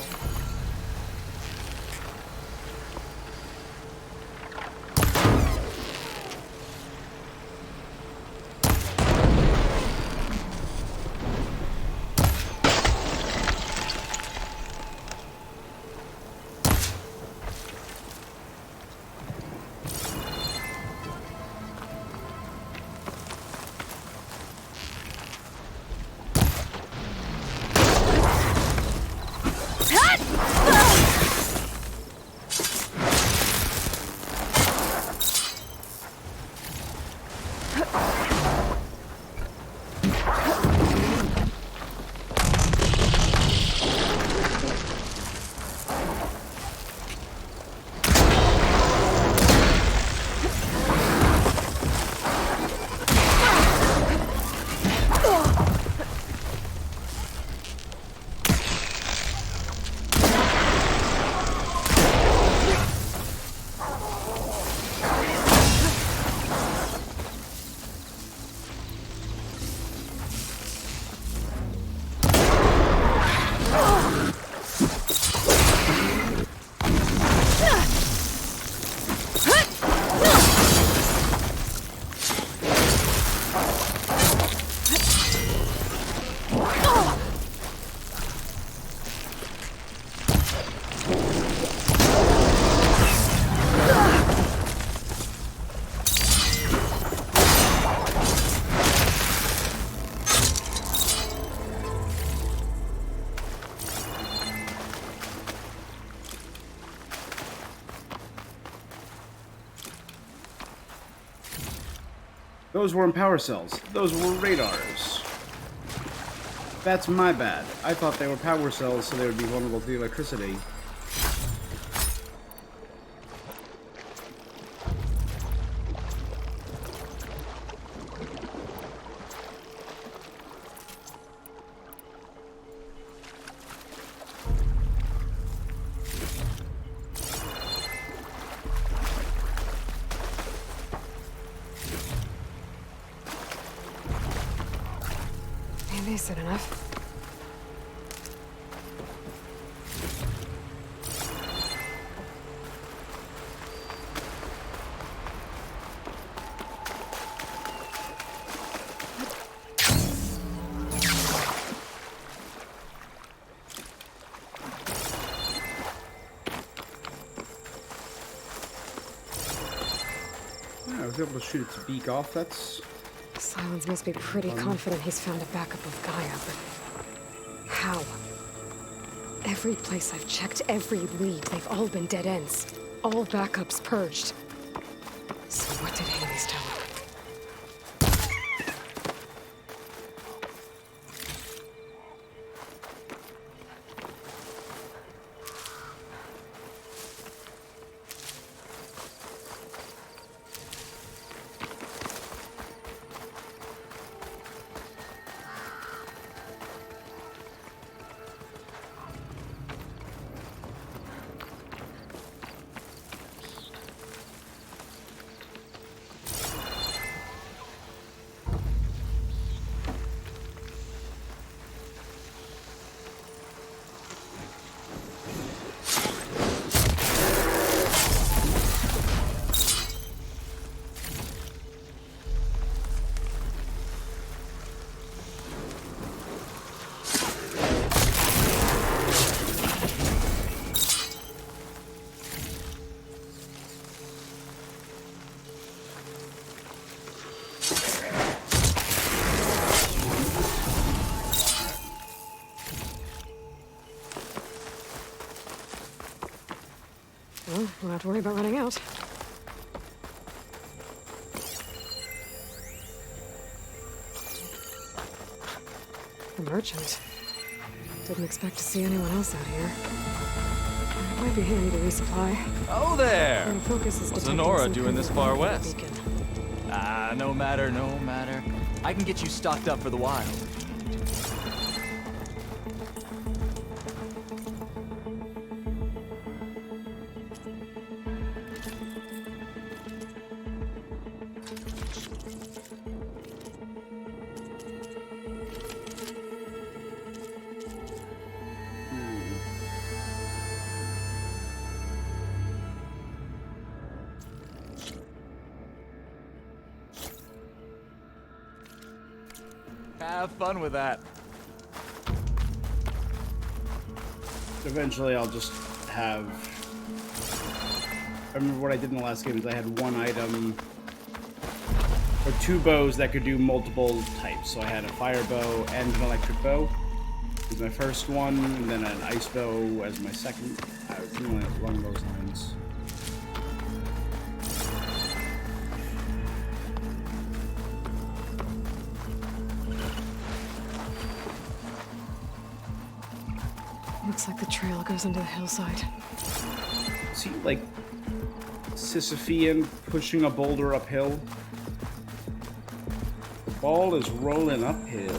Those weren't power cells. Those were radars. That's my bad. I thought they were power cells, so they would be vulnerable to the electricity. Maybe is it enough? Yeah, I was able to shoot its beak off. That's... Silence must be pretty confident he's found a backup of Gaia, but how? Every place I've checked, every lead, they've all been dead ends. All backups purged. So what did Hades tell him? Well, we'll have to worry about running out. The merchant. Didn't expect to see anyone else out here. It might be handy to resupply. Oh there! Our focus is What's detecting Sonora some doing kind this of far radio west? beacon. Ah, no matter, no matter. I can get you stocked up for the wild. Have fun with that. Eventually I'll just have... I remember what I did in the last game is I had one item or two bows that could do multiple types. So I had a fire bow and an electric bow as my first one, and then an ice bow as my second. Something along those lines. Looks like the trail goes into the hillside. See, like, Sisyphean pushing a boulder uphill. The ball is rolling uphill.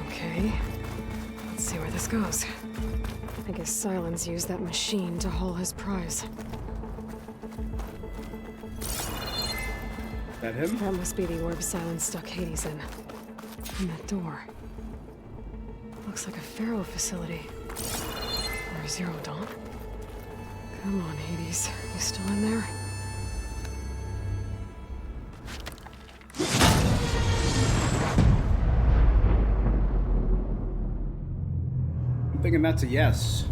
Okay. Let's see where this goes. I guess Silence used that machine to haul his prize. That him? That must be the orb Silence stuck Hades in. And that door. Looks like a Pharaoh facility. Or a Zero Dawn. Come on, Hades. You still in there? I'm thinking that's a yes.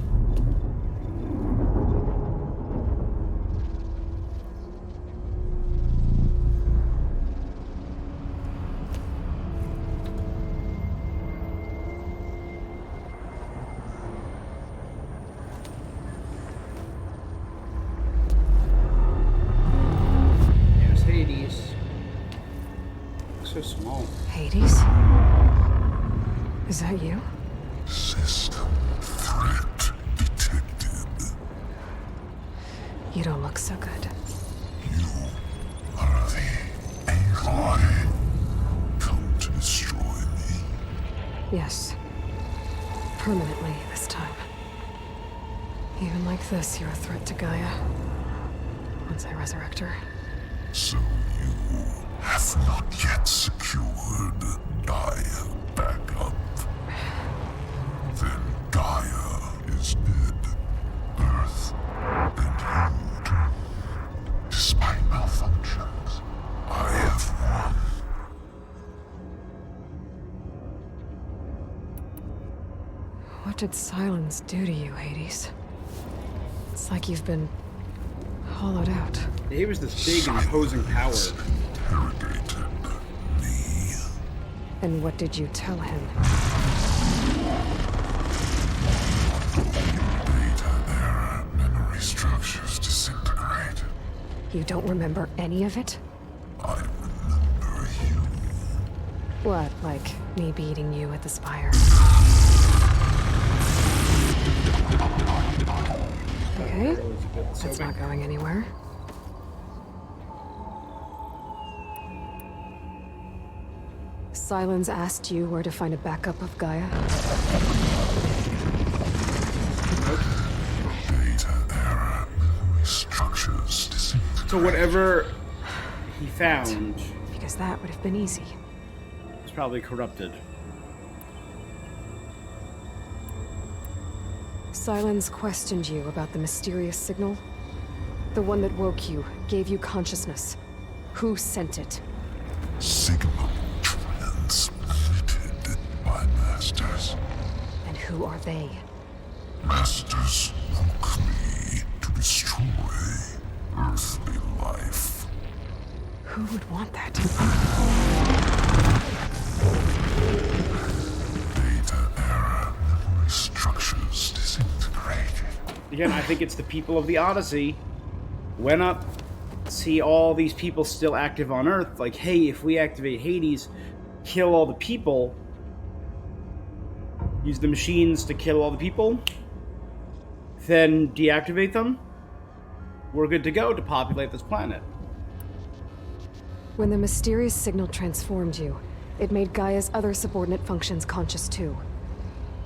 Hades? Is that you? System threat detected. You don't look so good. You are the Aloy. Come to destroy me. Yes. Permanently this time. Even like this, you're a threat to Gaia. Once I resurrect her. So you have not yet secured Gaia backup. Then Gaia is dead. Earth and you. Despite malfunctions, I have won. What did silence do to you, Hades? It's like you've been hollowed out. He was this big and imposing power. Interrogated me. And what did you tell him? Data era memory structures disintegrate. You don't remember any of it? I remember you. What, like me beating you at the spire? Okay, that's not going anywhere. Silence asked you where to find a backup of Gaia? Data era memory structures disintegrate. So whatever he found Because that would have been easy. was probably corrupted. Silence questioned you about the mysterious signal? The one that woke you, gave you consciousness. Who sent it? Signal transmitted by masters. And who are they? Masters woke me to destroy earthly life. Who would want that? Data era memory structures disintegrated. Again, I think it's the people of the Odyssey went up, see all these people still active on Earth, like, hey, if we activate Hades, kill all the people, use the machines to kill all the people, then deactivate them, we're good to go to populate this planet. When the mysterious signal transformed you, it made Gaia's other subordinate functions conscious too.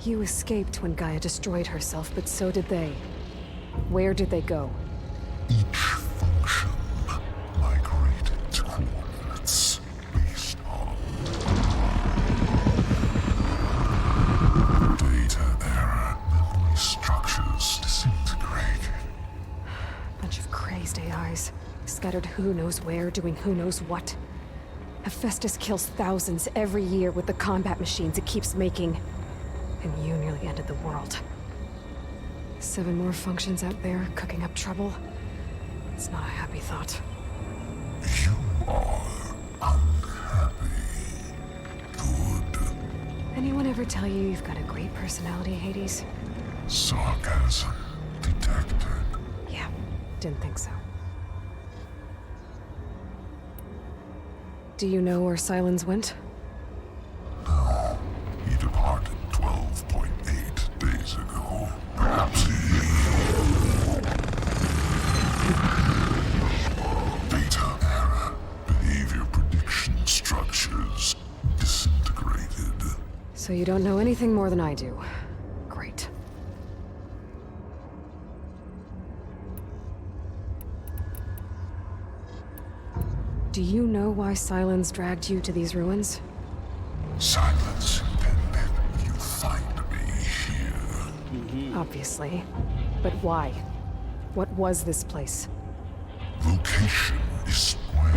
You escaped when Gaia destroyed herself, but so did they. Where did they go? Each function migrated to coordinates based on data era memory structures disintegrated. Bunch of crazed AIs, scattered who knows where, doing who knows what. Hephaestus kills thousands every year with the combat machines it keeps making. And you nearly ended the world. 7 more functions out there, cooking up trouble. It's not a happy thought. You are unhappy. Good. Anyone ever tell you you've got a great personality, Hades? Sarcasm detected. Yeah, didn't think so. Do you know where Silence went? No. He departed 12.8 days ago. Perhaps he... Data era behavior prediction structures disintegrated. So you don't know anything more than I do. Great. Do you know why Silence dragged you to these ruins? Silence intended you find me here. Obviously. But why? What was this place? Location is square.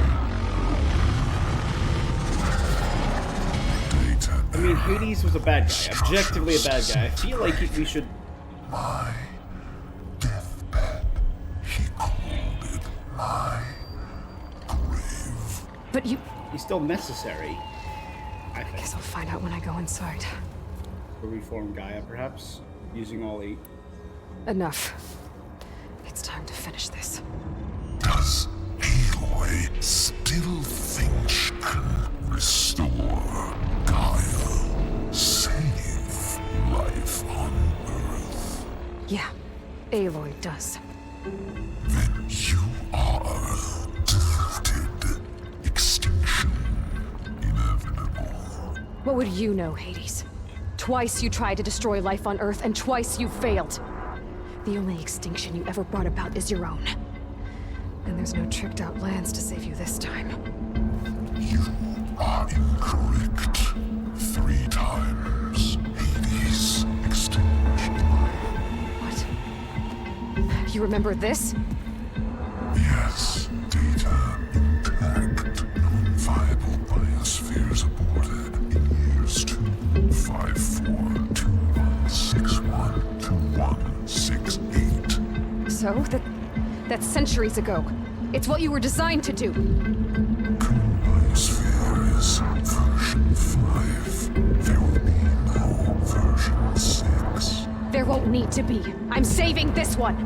Data. I mean, Hades was a bad guy, objectively a bad guy. I feel like we should... My deathbed. He called it my grave. But you... He's still necessary, I I think. guess I'll find out when I go inside. To reform Gaia, perhaps? Using all 8. Enough. It's time to finish this. Does Aloy still think she can restore Aloy does. Then you are deluded. Extinction inevitable. What would you know, Hades? Twice you tried to destroy life on Earth, and twice you failed. The only extinction you ever brought about is your own. And there's no tricked-out lands to save you this time. You are incorrect. 3 times. Hades extinction. What? You remember this? Yes, data intact. Non-viable biospheres aborted in years 254, 2161, 2168. So, that's centuries ago. It's what you were designed to do. Current biosphere is version 5. There will be no version 6. There won't need to be. I'm saving this one!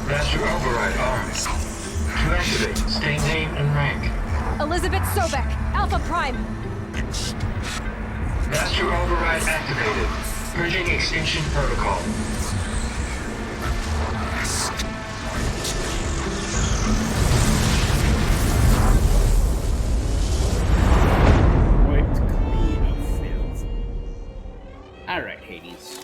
Master override arms. To activate, state name and rank. Elizabeth Sobek, Alpha Prime! Master override activated. Purging extinction protocol. Wiped clean of filth. Alright, Hades.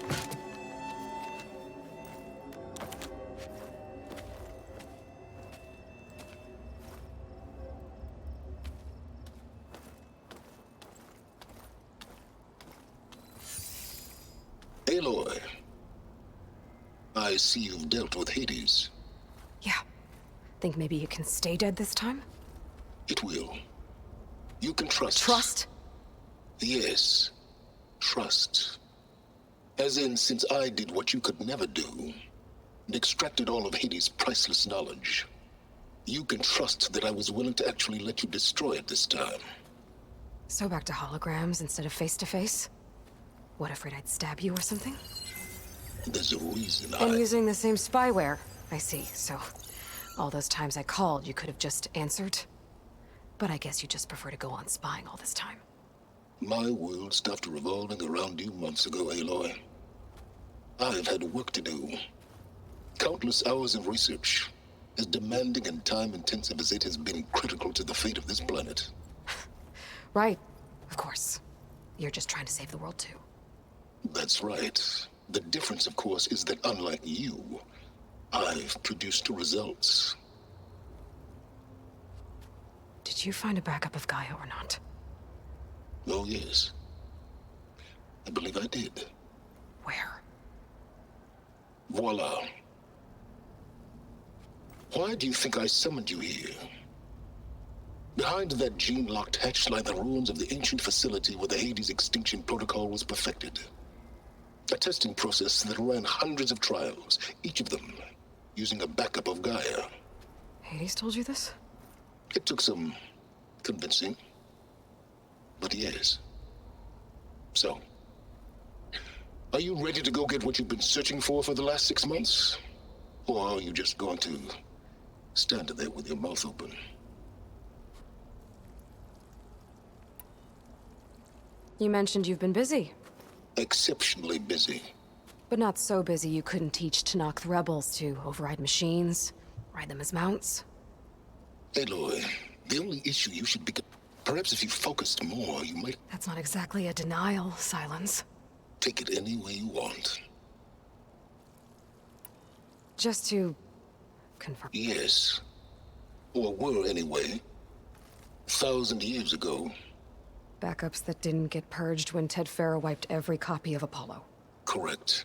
Aloy, I see you've dealt with Hades. Yeah. Think maybe you can stay dead this time? It will. You can trust. Trust? Yes. Trust. As in, since I did what you could never do, and extracted all of Hades' priceless knowledge, you can trust that I was willing to actually let you destroy it this time. So back to holograms instead of face-to-face? What, afraid I'd stab you or something? There's a reason And using the same spyware. I see, so... all those times I called, you could have just answered? But I guess you just prefer to go on spying all this time. My world stopped revolving around you months ago, Aloy. I've had work to do. Countless hours of research, as demanding and time-intensive as it has been critical to the fate of this planet. Right, of course. You're just trying to save the world too. That's right. The difference, of course, is that unlike you, I've produced results. Did you find a backup of Gaia or not? Oh, yes. I believe I did. Where? Voila. Why do you think I summoned you here? Behind that gene-locked hatch lie the ruins of the ancient facility where the Hades extinction protocol was perfected. A testing process that ran hundreds of trials, each of them using a backup of Gaia. Hades told you this? It took some convincing, but yes. So, are you ready to go get what you've been searching for the last 6 months? Or are you just going to stand there with your mouth open? You mentioned you've been busy. Exceptionally busy. But not so busy you couldn't teach Tanakh rebels to override machines, ride them as mounts. Aloy, the only issue you should be... Perhaps if you focused more, you might... That's not exactly a denial, Silence. Take it any way you want. Just to... confirm. Yes. Or were anyway. 1,000 years ago. Backups that didn't get purged when Ted Farrow wiped every copy of Apollo. Correct.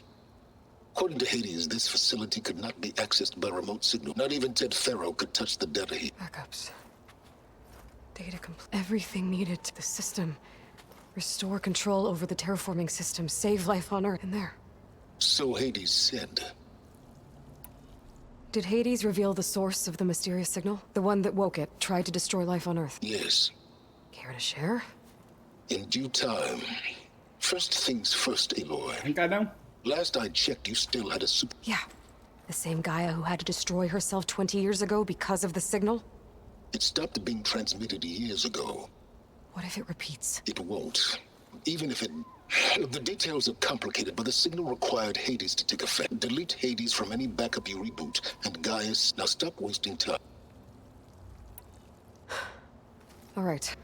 According to Hades, this facility could not be accessed by remote signal. Not even Ted Farrow could touch the data he... Backups. Data everything needed to the system. Restore control over the terraforming system. Save life on Earth. In there. So Hades said. Did Hades reveal the source of the mysterious signal? The one that woke it, tried to destroy life on Earth? Yes. Care to share? In due time. First things first, Aloy. I think I know. Last I checked, you still had a super... Yeah. The same Gaia who had to destroy herself 20 years ago because of the signal? It stopped being transmitted years ago. What if it repeats? It won't. Even if it... The details are complicated, but the signal required Hades to take effect. Delete Hades from any backup you reboot, and Gaius... Now stop wasting time. All right.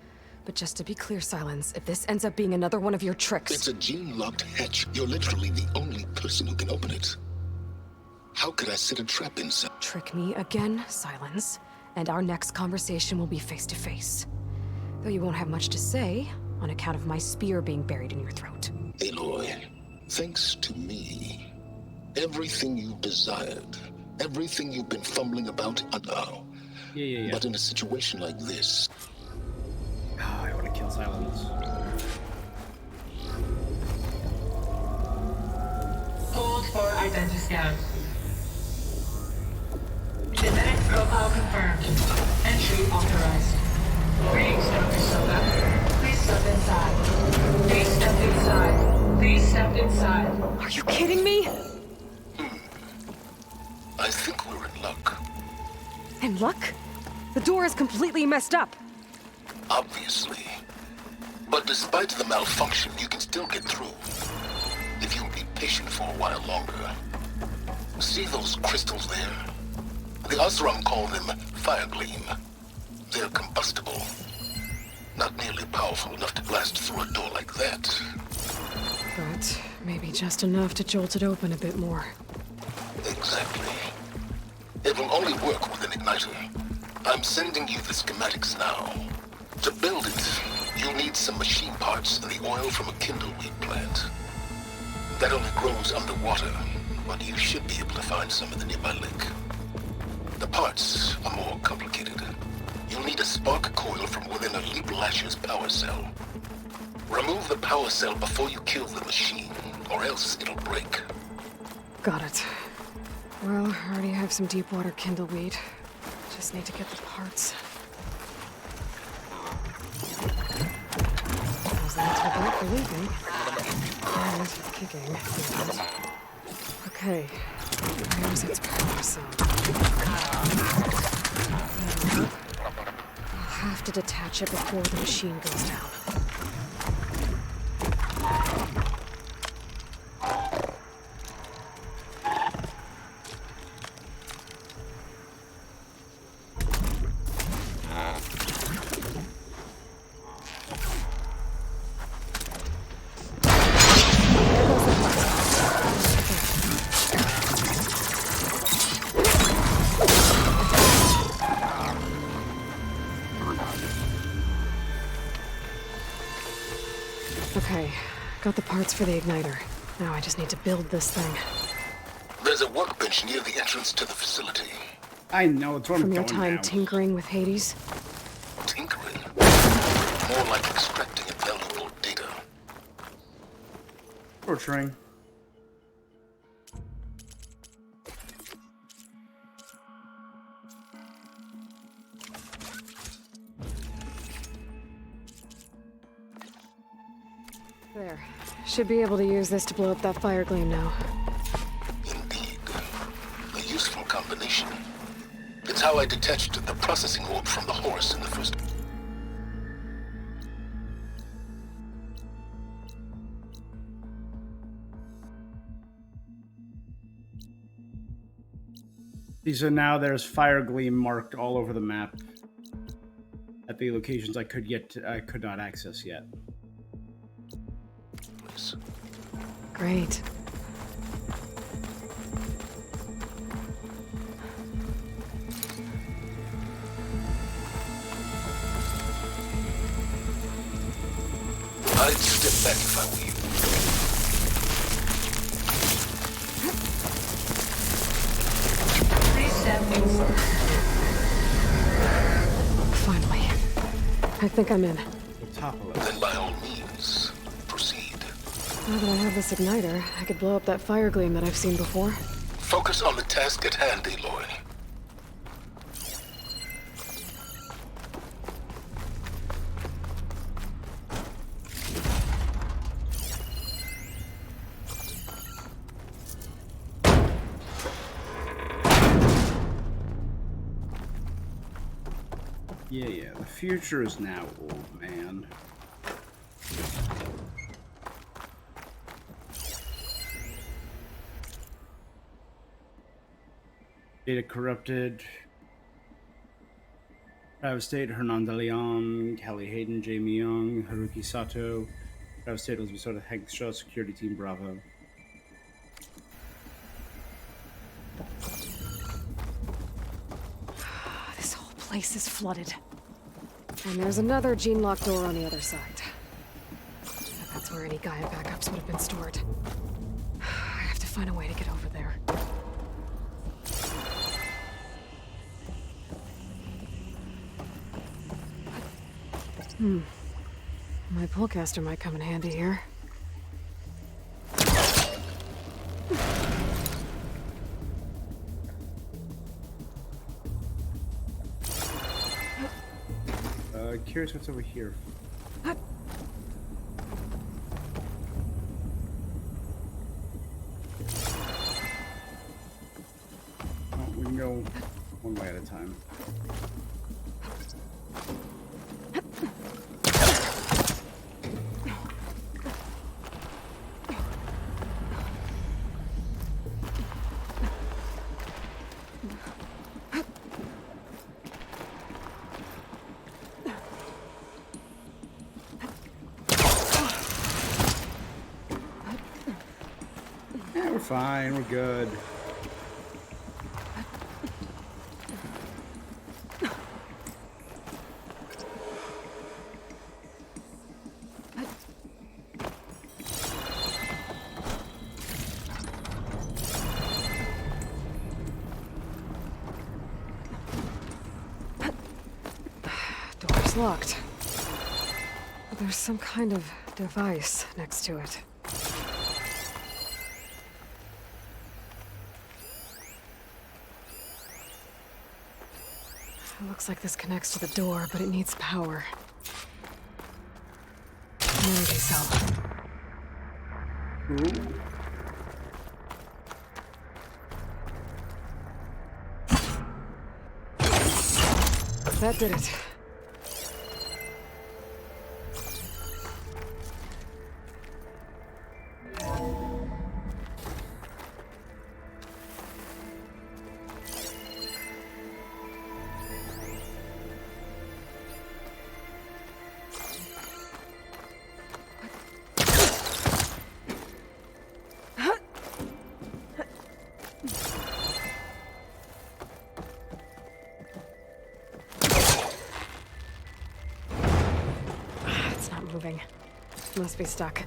But just to be clear, Silence, if this ends up being another one of your tricks... It's a gene-locked hatch. You're literally the only person who can open it. How could I set a trap inside? Trick me again, Silence, and our next conversation will be face-to-face. Though you won't have much to say, on account of my spear being buried in your throat. Aloy, thanks to me, everything you've desired, everything you've been fumbling about are now. Yeah. But in a situation like this... Oh, I want to kill Silence. Hold for identity scan. Genetic profile confirmed. Entry authorized. Greetings, Dr. Soda. Please step inside. Please step inside. Please step inside. Are you kidding me? I think we're in luck. In luck? The door is completely messed up. Obviously. But despite the malfunction, you can still get through. If you'll be patient for a while longer. See those crystals there? The Osram call them fire gleam. They're combustible. Not nearly powerful enough to blast through a door like that. But maybe just enough to jolt it open a bit more. Exactly. It will only work with an igniter. I'm sending you the schematics now. To build it, you'll need some machine parts and the oil from a kindleweed plant. That only grows underwater, but you should be able to find some in the nearby lake. The parts are more complicated. You'll need a spark coil from within a Leap Lasher's power cell. Remove the power cell before you kill the machine, or else it'll break. Got it. Well, I already have some deep water kindleweed. Just need to get the parts. How's that to break for leaving? And kicking. Okay. Here's its power cell. I'll have to detach it before the machine goes down. Okay, got the parts for the igniter. Now I just need to build this thing. There's a workbench near the entrance to the facility. I know, it's where I'm From your going time now. tinkering with Hades? Tinkering? More like extracting invaluable data. Torturing. There. Should be able to use this to blow up that fire gleam now. Indeed. A useful combination. It's how I detached the processing orb from the horse in the first... So now there's fire gleam marked all over the map at the locations I could not access yet. Great. I'd step back if I were you. Please step inside. Finally. I think I'm in. Then by all means, proceed. Now that I have this igniter, I could blow up that fire gleam that I've seen before. Focus on the task at hand, Aloy. Yeah, the future is now, old man. Data corrupted. Travis State, Hernan De Leon, Kelly Hayden, Jamie Young, Haruki Sato. Travis State, Elizabeth Soto, Hank Shaw, Security Team Bravo. This whole place is flooded. And there's another gene-locked door on the other side. That's where any Gaia backups would have been stored. I have to find a way to get over there. My pullcaster might come in handy here. Curious what's over here. We can go one way at a time. Yeah, we're fine. We're good. Door's locked. But there's some kind of device next to it. It looks like this connects to the door, but it needs power. An energy cell. Ooh. That did it. It's not moving. Must be stuck.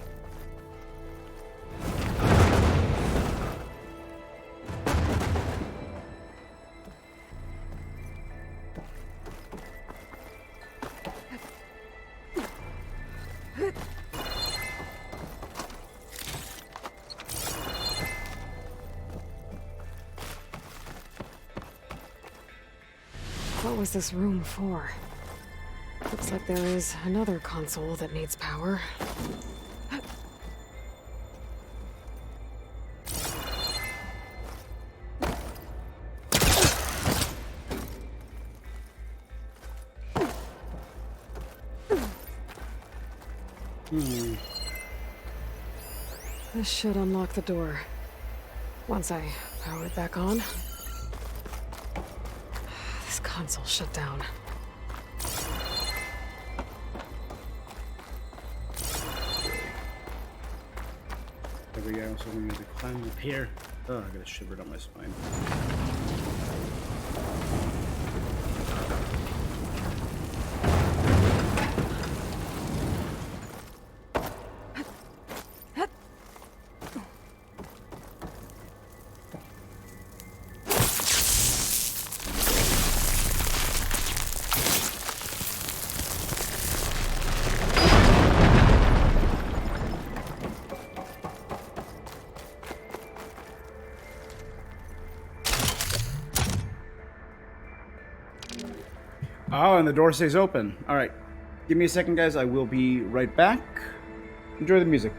What was this room for? Looks like there is another console that needs power. This should unlock the door. Once I power it back on. This console shut down. There we go. So we're going to climb up here. Oh, I got a shiver down my spine. Oh, and the door stays open. All right. Give me a second, guys. I will be right back. Enjoy the music.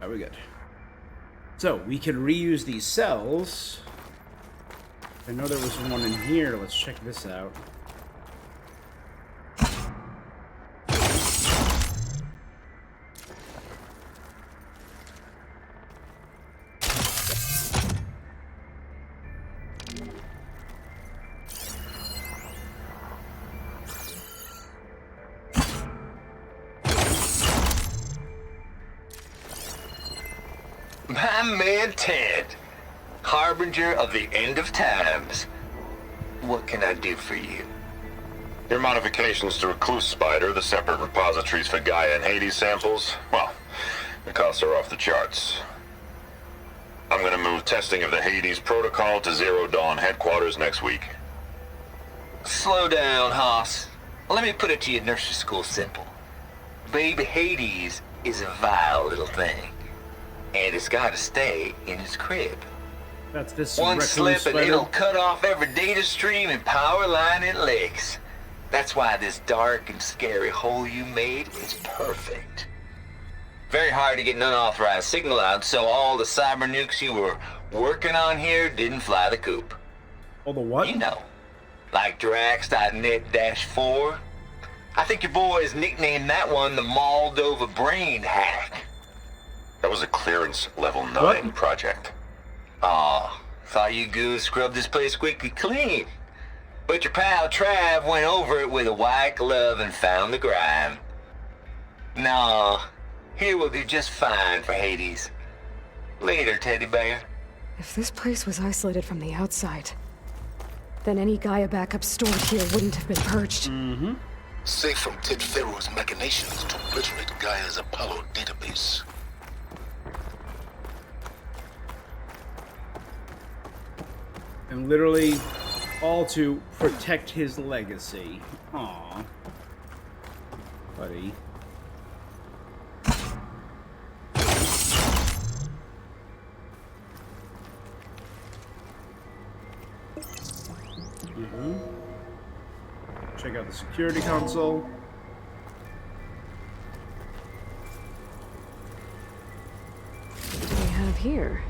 Very good. So, we can reuse these cells. I know there was one in here. Let's check this out. My man Ted, harbinger of the end of times. What can I do for you? Your modifications to Recluse Spider, the separate repositories for Gaia and Hades samples, well, the costs are off the charts. I'm gonna move testing of the Hades protocol to Zero Dawn headquarters next week. Slow down, Hoss. Let me put it to you nursery school simple. Baby Hades is a vile little thing. And it's gotta stay in its crib. That's this one slip and spider. it'll cut off every data stream and power line it licks. That's why this dark and scary hole you made is perfect. Very hard to get an unauthorized signal out, so all the cyber nukes you were working on here didn't fly the coop. Oh, the what? You know, like Drax.net-4. I think your boys nicknamed that one the Moldova Brain Hack. That was a clearance level 9 project. Aw, thought you goons scrubbed this place quickly clean. But your pal Trav went over it with a white glove and found the grime. Nah, here will do just fine for Hades. Later, teddy bear. If this place was isolated from the outside, then any Gaia backup stored here wouldn't have been purged. Mm-hmm. Safe from Ted Pharaoh's machinations to obliterate Gaia's Apollo database. And literally all to protect his legacy. Aww. Buddy. Check out the security console. What do we have here?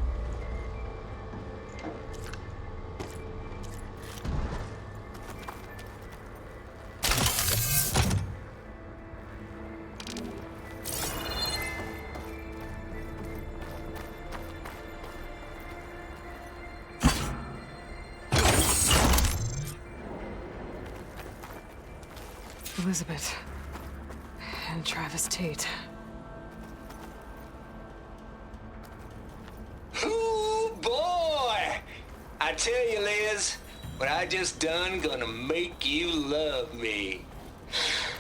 Elizabeth and Travis Tate. Ooh, boy! I tell you, Liz, what I just done gonna make you love me.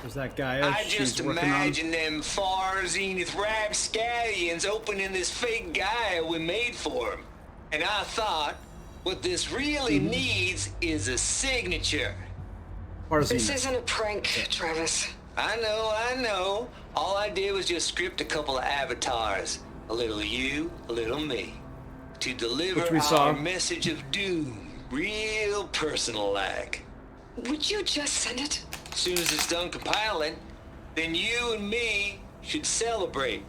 Is that guy I just imagine them far zenith rapscallions opening this fake Gaia we made for them. And I thought, what this really needs is a signature. This isn't a prank, Travis. I know. All I did was just script a couple of avatars. A little you, a little me. To deliver our message of doom. Real personal-like. Would you just send it? As soon as it's done compiling, then you and me should celebrate.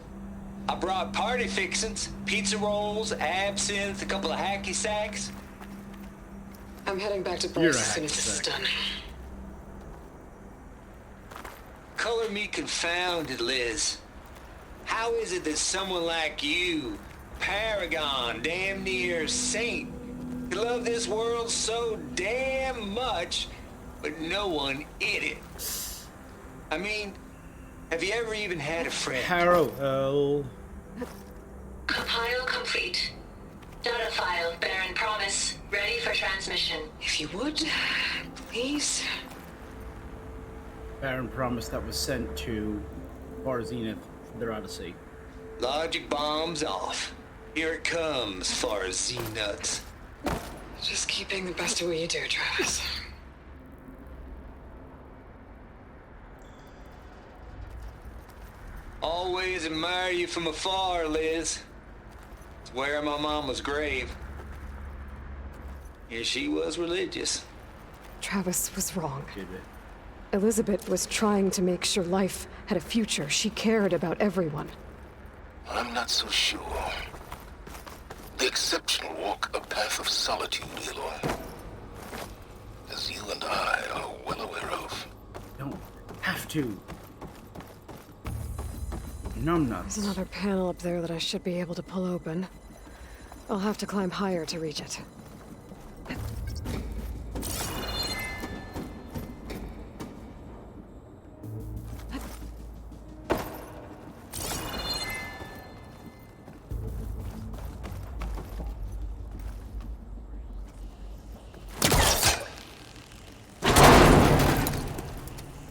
I brought party fixins, pizza rolls, absinthe, a couple of hacky sacks. I'm heading back to Bryce as soon as this is done. Color me confounded, Liz. How is it that someone like you, paragon, damn near saint, can love this world so damn much, but no one in it? I mean, have you ever even had a friend? Parallel. Compile complete. Data file, Baron Promise, ready for transmission. If you would, please. Baron Promise that was sent to Far Zenith for their Odyssey. Logic bombs off. Here it comes, Far Z-Nuts. Just keep being the best at what you do, Travis. Always admire you from afar, Liz. It's where my mama's grave. Yeah, she was religious. Travis was wrong. Elizabeth was trying to make sure life had a future. She cared about everyone. I'm not so sure. The exceptional walk a path of solitude, Aloy. As you and I are well aware of. Don't have to. Numbnuts. There's another panel up there that I should be able to pull open. I'll have to climb higher to reach it.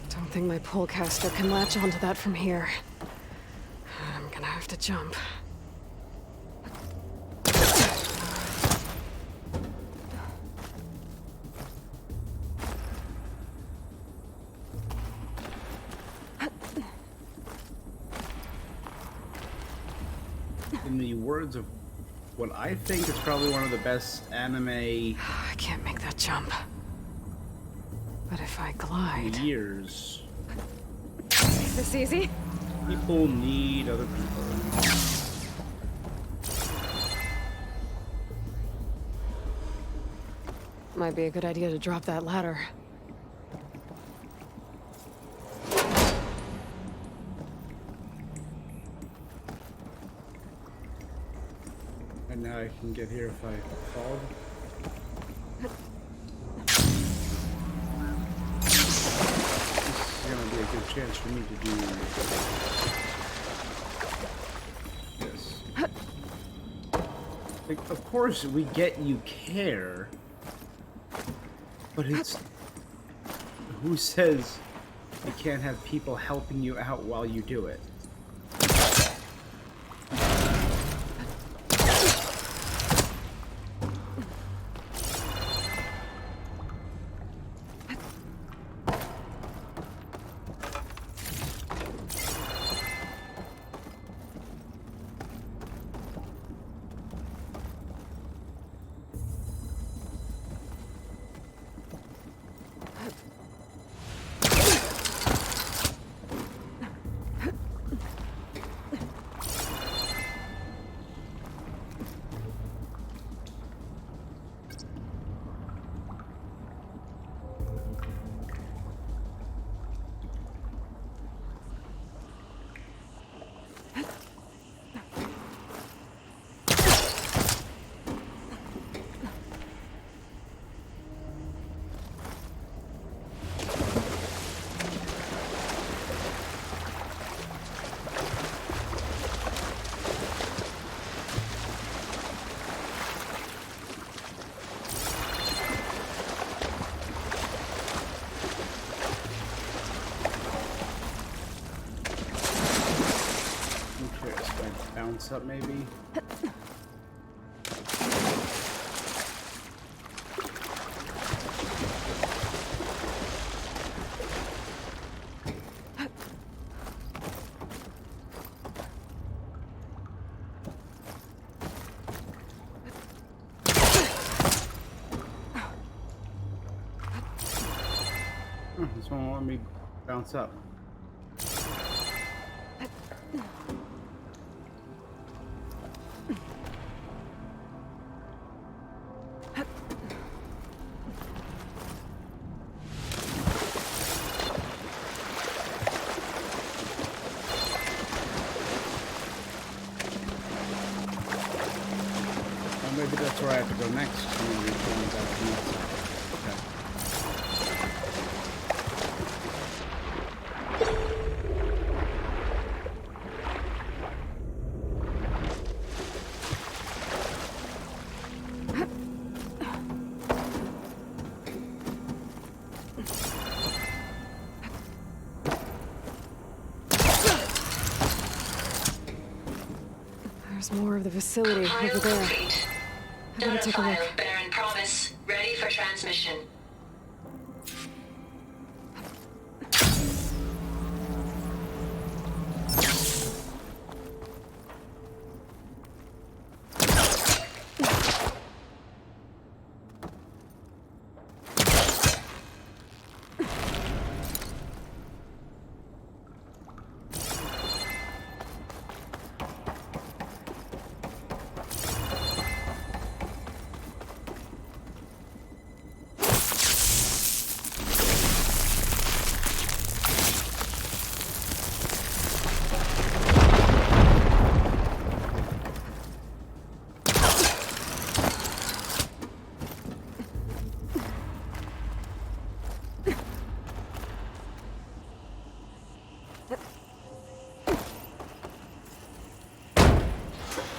Don't think my pullcaster can latch onto that from here. I'm gonna have to jump. In the words of what I think is probably one of the best anime I can't make that jump. But if I glide... years. Is this easy? People need other people. Might be a good idea to drop that ladder. And now I can get here if I fall. This is gonna be a good chance for me to do this. Like, of course, we get you care, but it's who says you can't have people helping you out while you do it? Bounce up, maybe? This one won't let me bounce up. Maybe that's where I have to go next. There's more of the facility over there. I better take a look. Baron Promise, ready for transmission.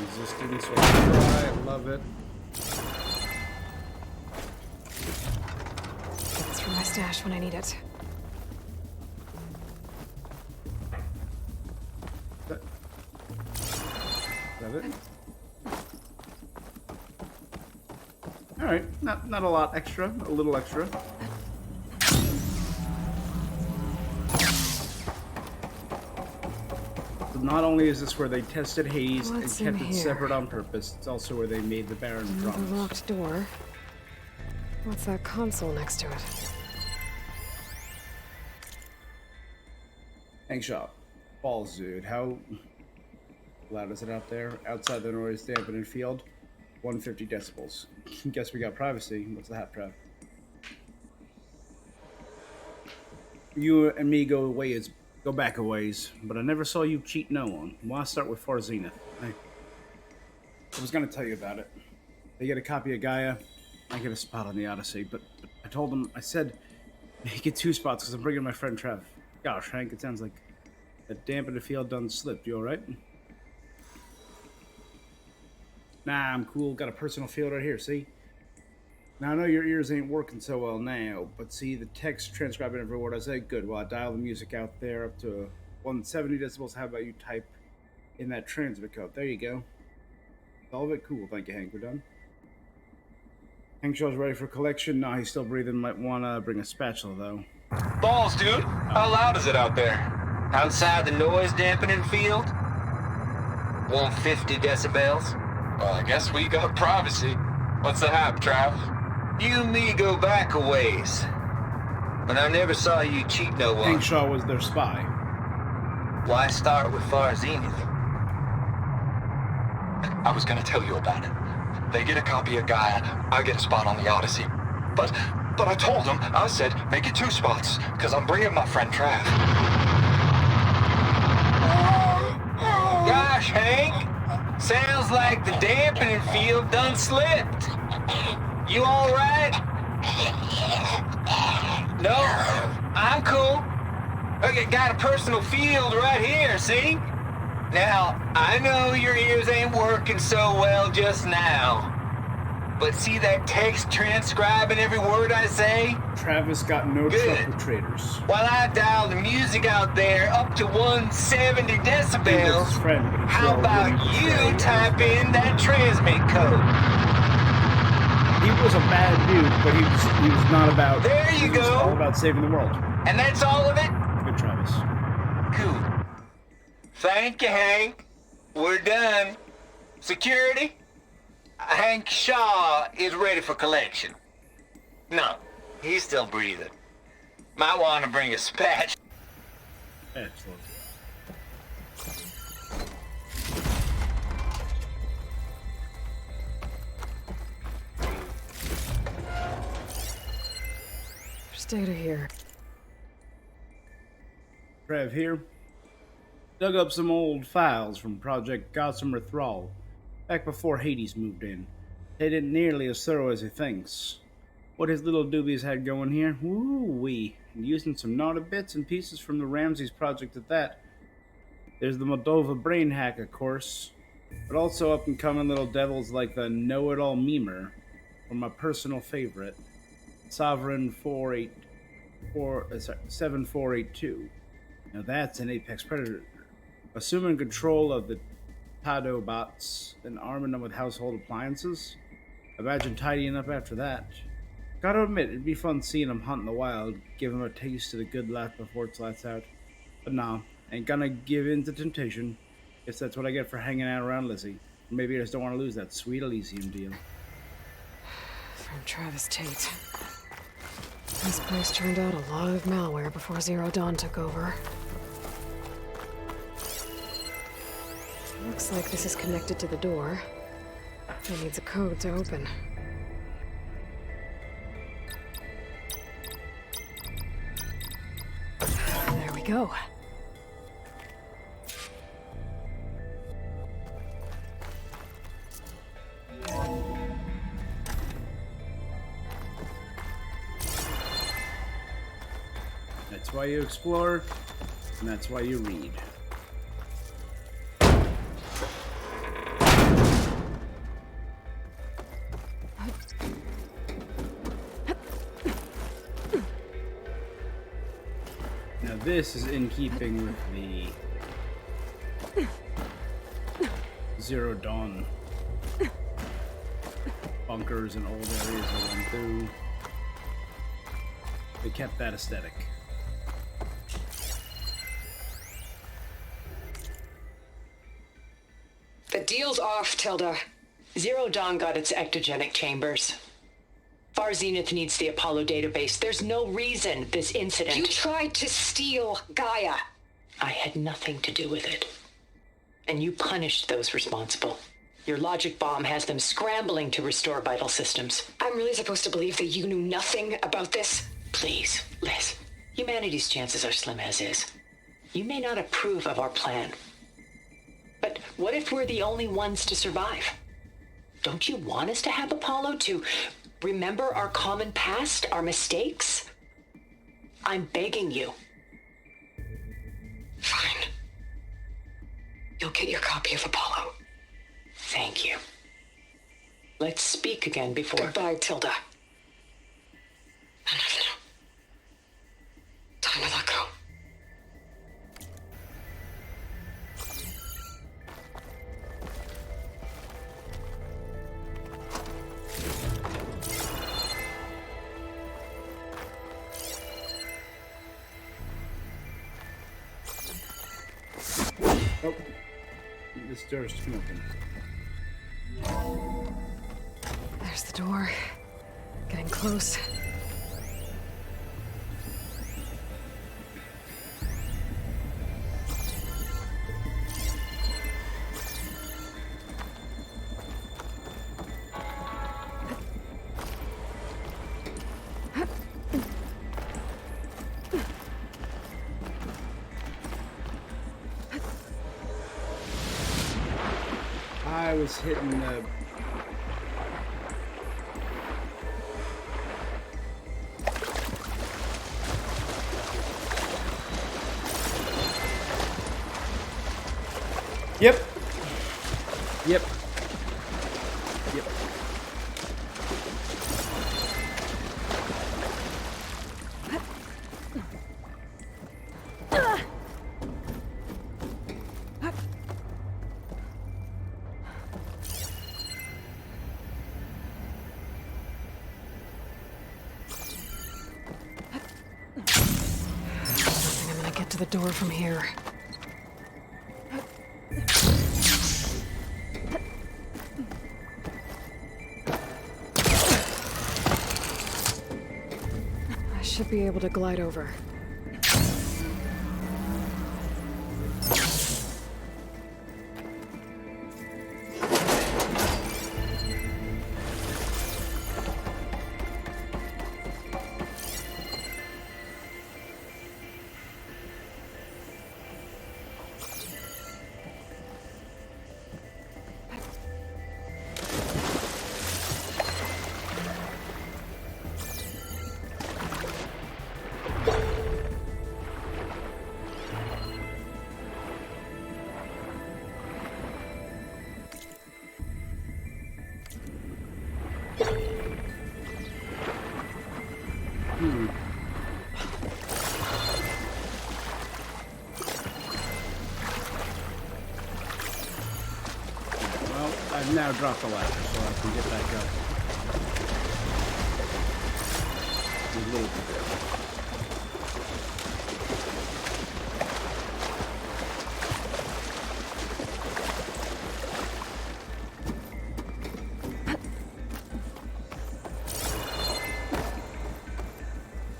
Resistance or try, I love it. Get this from my stash when I need it. Love it. Alright, not a lot extra, a little extra. So not only is this where they tested Hades and kept it separate on purpose, it's also where they made the Baron Another drums. locked door. What's that console next to it? Hank Shaw. Balls, dude. How loud is it out there? Outside the noise dampening field, 150 decibels. Guess we got privacy. What's the hat trap? You and me go back a ways, but I never saw you cheat no one. Why start with Far Zenith? I was gonna tell you about it. They get a copy of Gaia, I get a spot on the Odyssey, but I told them, I said, get 2 spots because I'm bringing my friend Trev. Gosh, Hank, it sounds like that damp in the field done slipped. You alright? Nah, I'm cool. Got a personal field right here, see? Now, I know your ears ain't working so well now, but see the text transcribing every word I say? Good. Well, I dial the music out there up to 170 decibels. How about you type in that transmit code? There you go. All of it? Cool. Thank you, Hank. We're done. Hank Shaw's ready for collection. No, he's still breathing. Might want to bring a spatula, though. Balls, dude. How loud is it out there? Outside the noise dampening field? 150 decibels. Well, I guess we got privacy. What's the hap, Trav? You and me go back a ways. But I never saw you cheat no one. Hank Shaw was their spy. Why start with Far Zenith? I was gonna tell you about it. They get a copy of Gaia, I get a spot on the Odyssey. But I told them, I said, make it 2 spots, because I'm bringing my friend Trav. Gosh, Hank! Sounds like the dampening field done slipped. You all right? No, I'm cool. Okay, got a personal field right here, see? Now, I know your ears ain't working so well just now. But see that text transcribing every word I say? Travis got no trouble with traders. While I dial the music out there up to 170 decibels, how about you type in that transmit code? He was a bad dude, but he was not about... There you go. He was all about saving the world. And that's all of it? Good, Travis. Cool. Thank you, Hank. We're done. Security? Hank Shaw is ready for collection. No, he's still breathing. Might want to bring a spatch. Excellent. There's data here. Trev here. Dug up some old files from Project Gossamer Thrall, back before Hades moved in. They didn't nearly as thorough as he thinks. What his little doobies had going here, woo-wee, and using some naughty bits and pieces from the Ramses project at that. There's the Moldova brain hack, of course, but also up-and-coming little devils like the Know-It-All Memer, or my personal favorite, Sovereign 7482. Now that's an apex predator. Assuming control of the Tado bots and arming them with household appliances. Imagine tidying up after that. Gotta admit, it'd be fun seeing them hunt in the wild, give them a taste of the good life before it's lights out. But nah, ain't gonna give in to temptation. Guess that's what I get for hanging out around Lizzie. Or maybe I just don't want to lose that sweet Elysium deal. From Travis Tate. This place turned out a lot of malware before Zero Dawn took over. Looks like this is connected to the door. It needs a code to open. There we go. That's why you explore, and that's why you read. this is in keeping with the Zero Dawn bunkers and old areas I went through. They kept that aesthetic. The deal's off, Tilda. Zero Dawn got its ectogenic chambers. Far Zenith needs the Apollo database. There's no reason this incident... You tried to steal Gaia. I had nothing to do with it. And you punished those responsible. Your logic bomb has them scrambling to restore vital systems. I'm really supposed to believe that you knew nothing about this? Please, Liz. Humanity's chances are slim as is. You may not approve of our plan. But what if we're the only ones to survive? Don't you want us to have Apollo to remember our common past, our mistakes? I'm begging you. Fine. You'll get your copy of Apollo. Thank you. Let's speak again before... Goodbye, Tilda. Enough now. Time to let go. Oh, this door's too open. There's the door. Getting close. I was hitting the... Yep. Yep. Yep. I'm gonna get to the door from here. I should be able to glide over. Well, I've now dropped the ladder, so I can get back up. A little bit.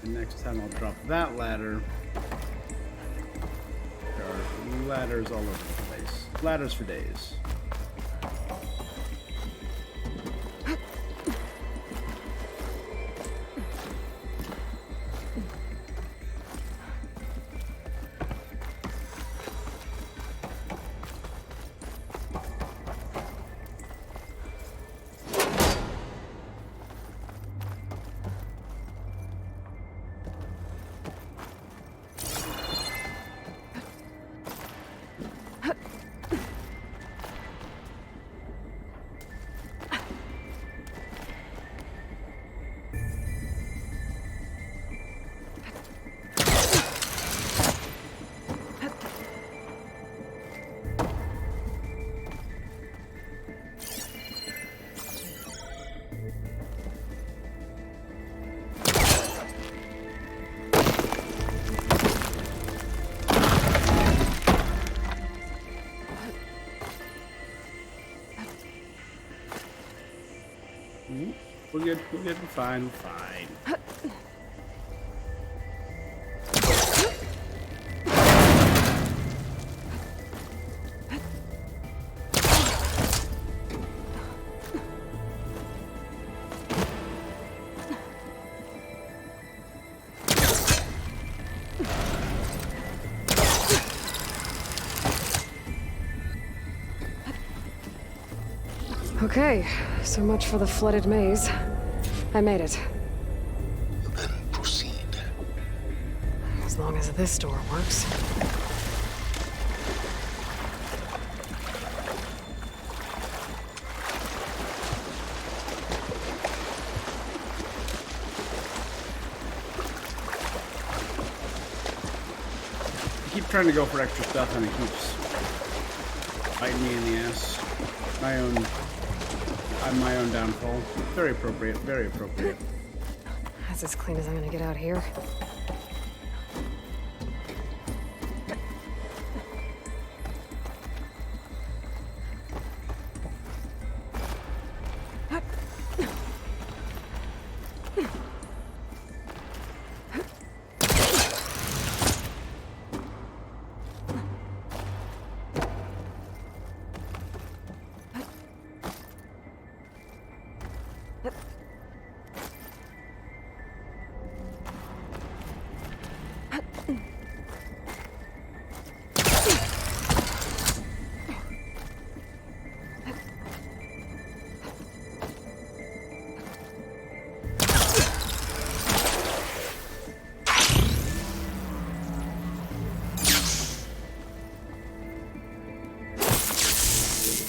And next time I'll drop that ladder. There are ladders all over the place. Ladders for days. We're good. We're good. We're fine. We're fine. Okay, so much for the flooded maze. I made it. Then proceed. As long as this door works. I keep trying to go for extra stuff and it keeps biting me in the ass. I'm my own downfall. Very appropriate, very appropriate. That's as clean as I'm gonna get out here.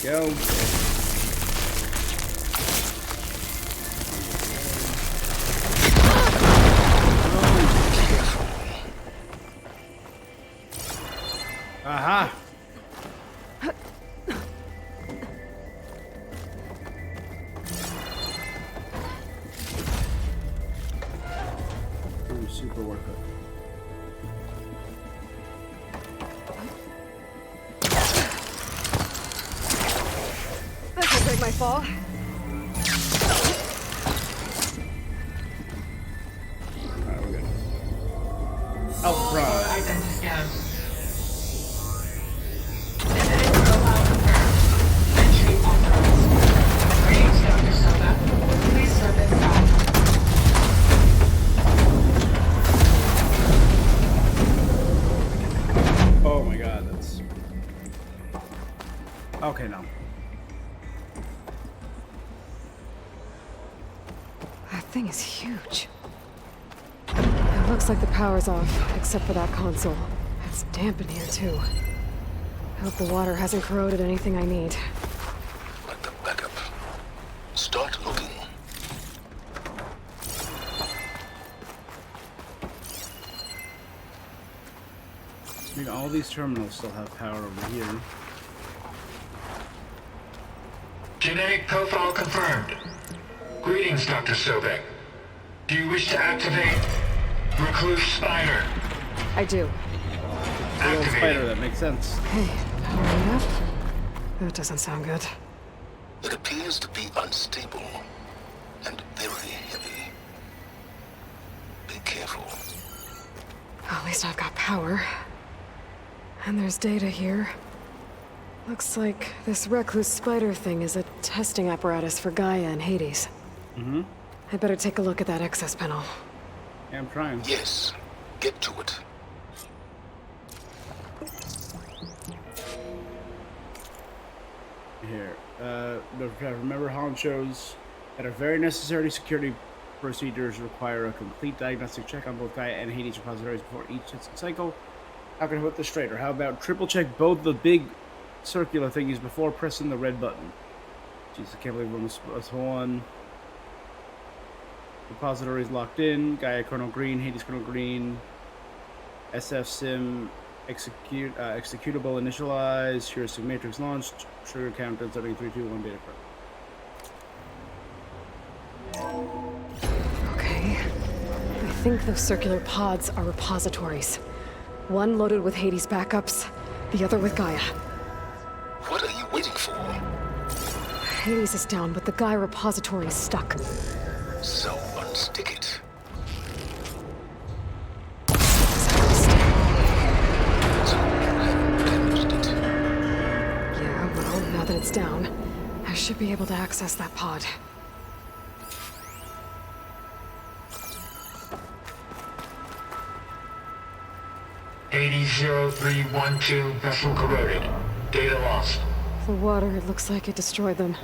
Go. Aha! Super worth it. This'll break my fall. Alright, we're good. Alpha Prime. Identity scan. Identity profile confirmed. Entry authorized. Greetings, Dr. Silva. Please step inside. Oh my god, that's... Okay, no. That thing is huge. It looks like the power's off, except for that console. It's damp in here, too. I hope the water hasn't corroded anything I need. Like the backup. Start looking. I mean, all these terminals still have power over here. Genetic profile confirmed. Greetings, Dr. Sobek. Do you wish to activate Recluse Spider? I do. The old spider, that makes sense. Hey, power enough? That doesn't sound good. It appears to be unstable and very heavy. Be careful. At least I've got power. And there's data here. Looks like this recluse spider thing is a testing apparatus for Gaia and Hades. Mm-hmm. I'd better take a look at that access panel. Yeah, I'm trying. Yes. Get to it. Here. Remember, Holland shows that a very necessary security procedures require a complete diagnostic check on both Gaia and Hades repositories before each testing cycle. How can I put this straight? Or how about triple check both the big circular thingies before pressing the red button? Jeez, I can't believe we're almost one. Repositories locked in. Gaia Kernel Green, Hades Kernel Green. SF Sim executable initialized. Heuristic Matrix launched. Trigger count 73, 2, 1 data prep. Okay. I think those circular pods are repositories. One loaded with Hades backups, the other with Gaia. What are you waiting for? Hades is down, but the Gaia repository is stuck. So unstick it. Yeah, well, now that it's down, I should be able to access that pod. Hades 0312 vessel corroded. Data lost. The water, it looks like it destroyed them.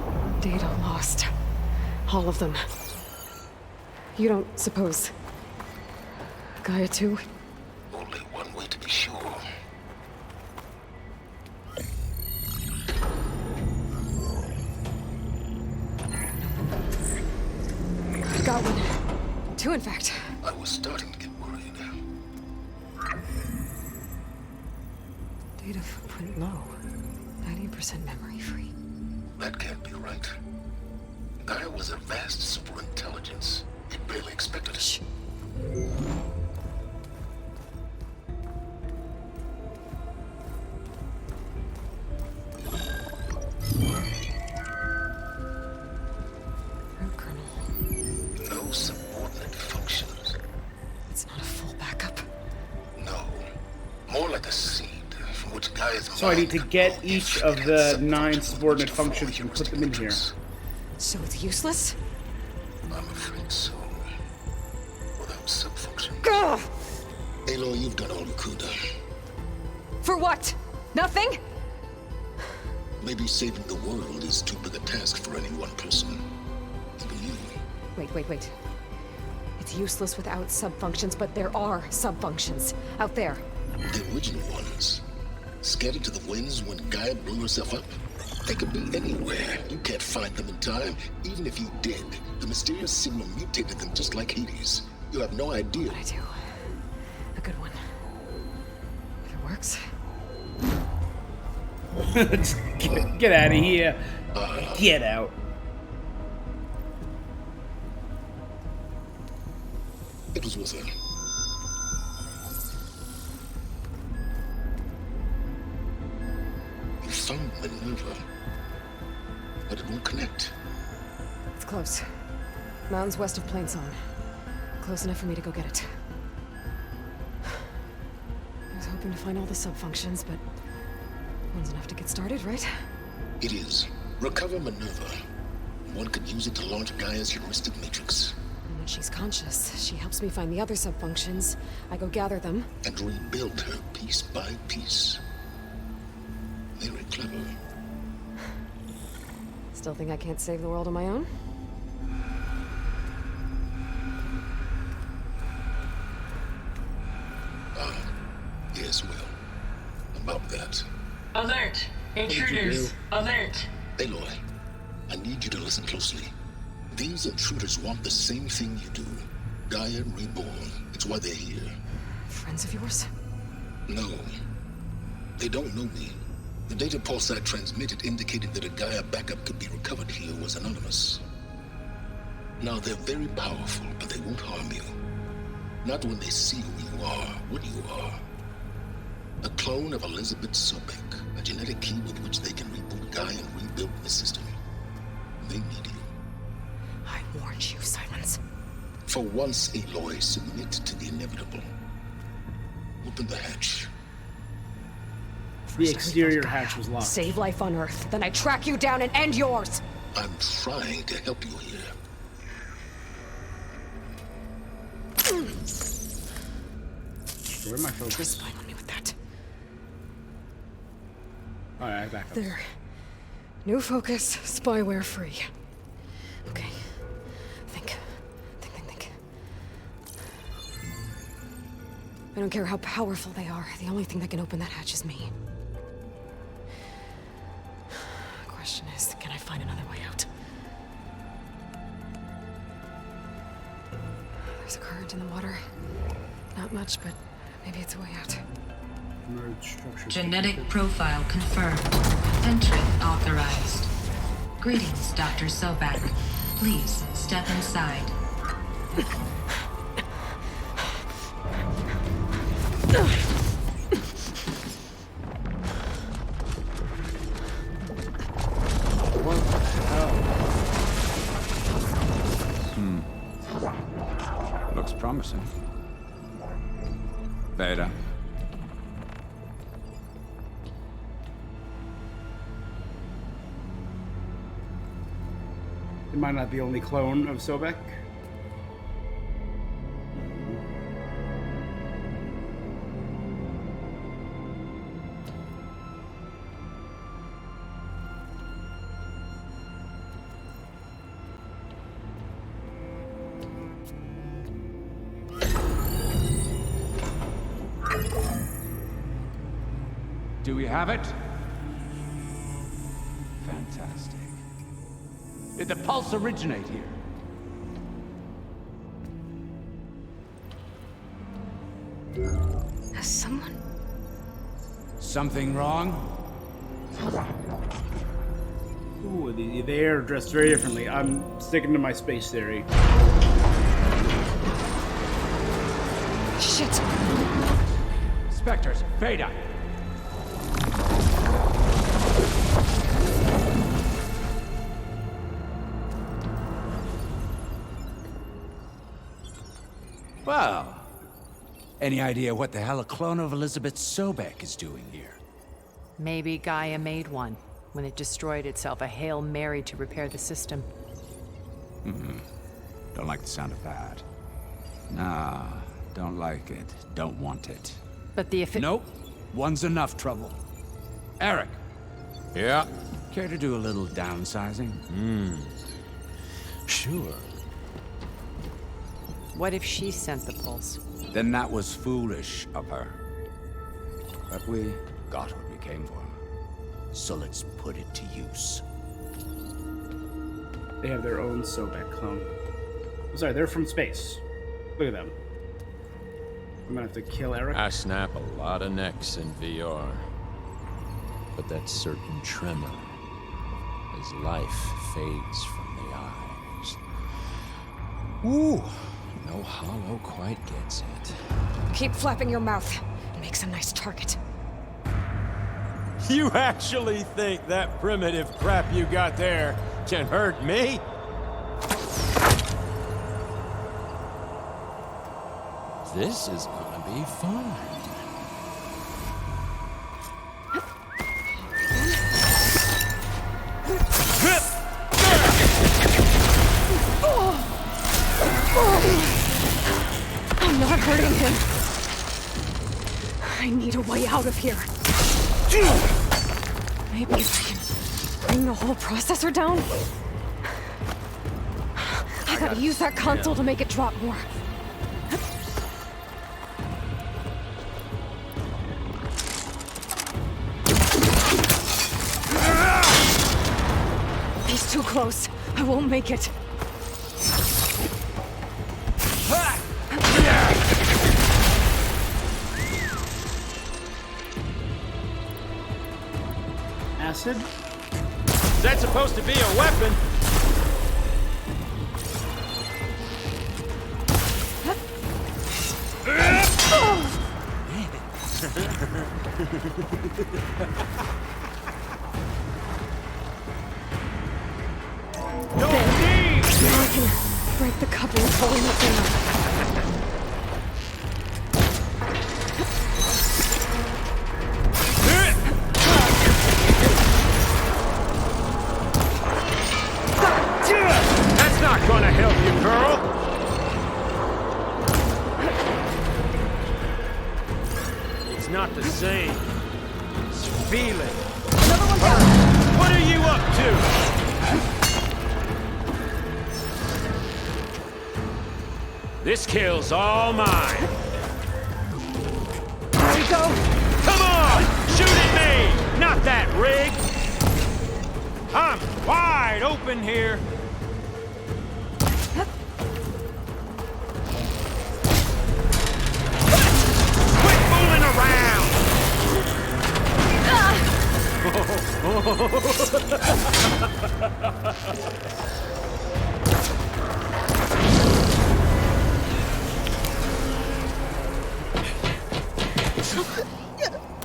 Data lost. All of them. You don't suppose... Gaia too? Only one way to be sure. I've got one. Two, in fact. I was starting to get worried. Data footprint low. 90% memory free. That can't be right. Gaia was a vast superintelligence. It barely expected us. Root kernel. No subordinate functions. It's not a full backup. No. More like a seed from which Gaia's So I need to get each of the 9 subordinate functions and put them in here. So it's useless? I'm afraid so. Without subfunction. Gah! Aloy, you've done all you could. For what? Nothing? Maybe saving the world is too big a task for any one person. Even you. Wait. It's useless without subfunctions, but there are subfunctions out there. The original ones. Scattered to the winds when Gaia blew herself up? They could be anywhere. You can't find them in time. Even if you did, the mysterious signal mutated them just like Hades. You have no idea. But I do. A good one. If it works. Get out of here. Get out. It was with her. You found Minerva, but it won't connect. It's close. Mountains west of Plainsong. Close enough for me to go get it. I was hoping to find all the subfunctions, but one's enough to get started, right? It is. Recover Minerva. One could use it to launch Gaia's heuristic matrix. And when she's conscious, she helps me find the other subfunctions. I go gather them. And rebuild her piece by piece. Very clever. Still think I can't save the world on my own? Yes, well. About that. Alert! Intruders! Alert! Aloy, I need you to listen closely. These intruders want the same thing you do. Gaia reborn. It's why they're here. Friends of yours? No. They don't know me. The data pulse I transmitted indicated that a Gaia backup could be recovered here was anonymous. Now, they're very powerful, but they won't harm you. Not when they see who you are, what you are. A clone of Elizabeth Sobek, a genetic key with which they can reboot Gaia and rebuild the system. They need you. I warned you, Silence. For once, Aloy, submit to the inevitable. Open the hatch. The exterior hatch was locked. Save life on Earth, then I track you down and end yours! I'm trying to help you here. Where am I focused? Just spy on me with that. Alright, back up. There. New focus, spyware free. Okay. Think. I don't care how powerful they are. The only thing that can open that hatch is me. Question is, can I find another way out? There's a current in the water. Not much, but maybe it's a way out. Genetic profile confirmed. Entry authorized. Greetings, Dr. Sobek. Please step inside. What the hell? promising. Beta. Am I not the only clone of Sobek? Do we have it? Fantastic. Did the pulse originate here? Has someone... Something wrong? Ooh, they are dressed very differently. I'm sticking to my space theory. Shit! Spectres, Beta! Well, any idea what the hell a clone of Elizabeth Sobek is doing here? Maybe Gaia made one when it destroyed itself, a Hail Mary to repair the system. Don't like the sound of that. Nah, don't like it. Don't want it. But the Nope. One's enough trouble. Eric. Yeah? Care to do a little downsizing? Sure. What if she sent the pulse? Then that was foolish of her. But we got what we came for. So let's put it to use. They have their own Sobek clone. I'm sorry, they're from space. Look at them. I'm gonna have to kill Eric. I snap a lot of necks in VR. But that certain tremor as life fades from the eyes. Ooh, no hollow quite gets it. Keep flapping your mouth. It makes a nice target. You actually think that primitive crap you got there can hurt me? This is gonna be fun. I'm not hurting him. I need a way out of here. Maybe if I can bring the whole processor down? I gotta use that console to make it drop more. He's too close. I won't make it. Acid? Is that supposed to be a weapon? Now I can break the coupling holding it down. That's not gonna help you, girl! It's not the same. It's feeling. Another one down! What are you up to? This kill's all mine. There we go. Come on! Shoot at me! Not that rig! I'm wide open here. Quit fooling around!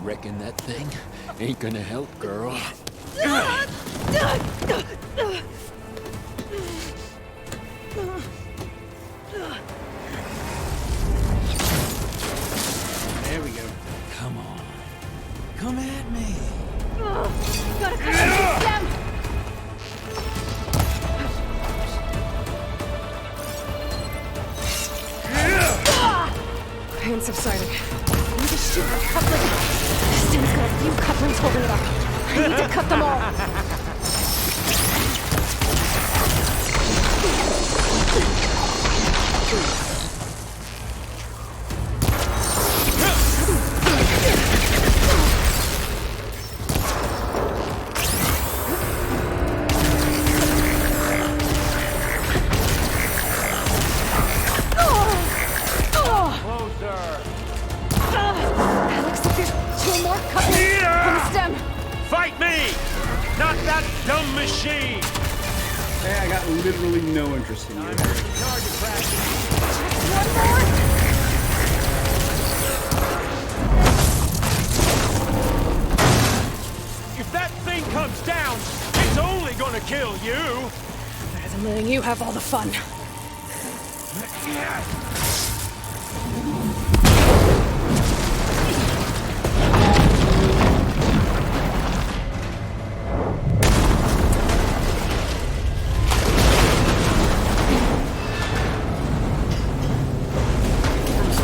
Reckon that thing ain't gonna help, girl. been subsiding. I need to shoot the coupling. This thing's got a few couplings holding it up. I need to cut them all. Fight me! Not that dumb machine! Hey, I got literally no interest in you. If that thing comes down, it's only gonna kill you! Better than letting you have all the fun.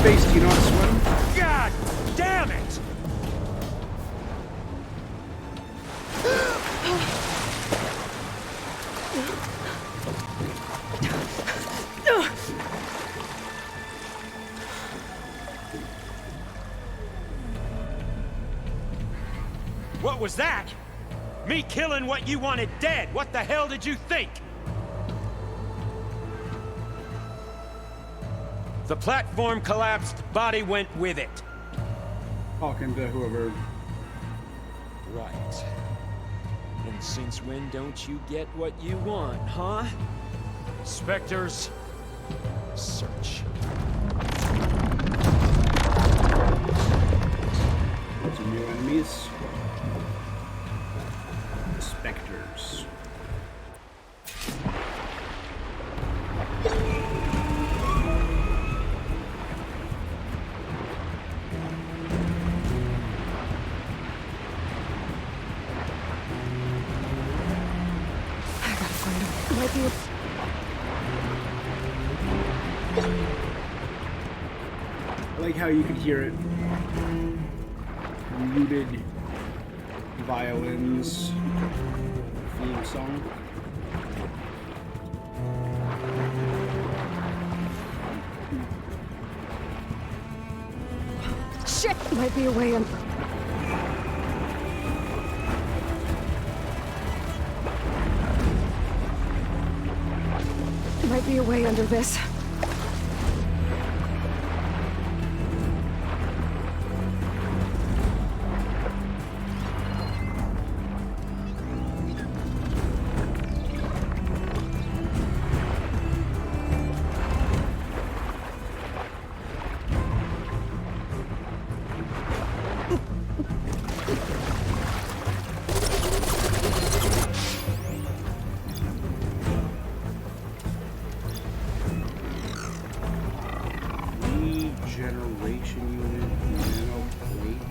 Space, do you know how to swim? God damn it! What was that? Me killing what you wanted dead. What the hell did you think? The platform collapsed, body went with it. Talking to whoever. Right. And since when don't you get what you want, huh? Spectres, search. Some new enemies. Spectres. I like how you could hear it. Muted violins theme song. Shit! Might be a way in. Might be a way under this. Regeneration unit, nano plate.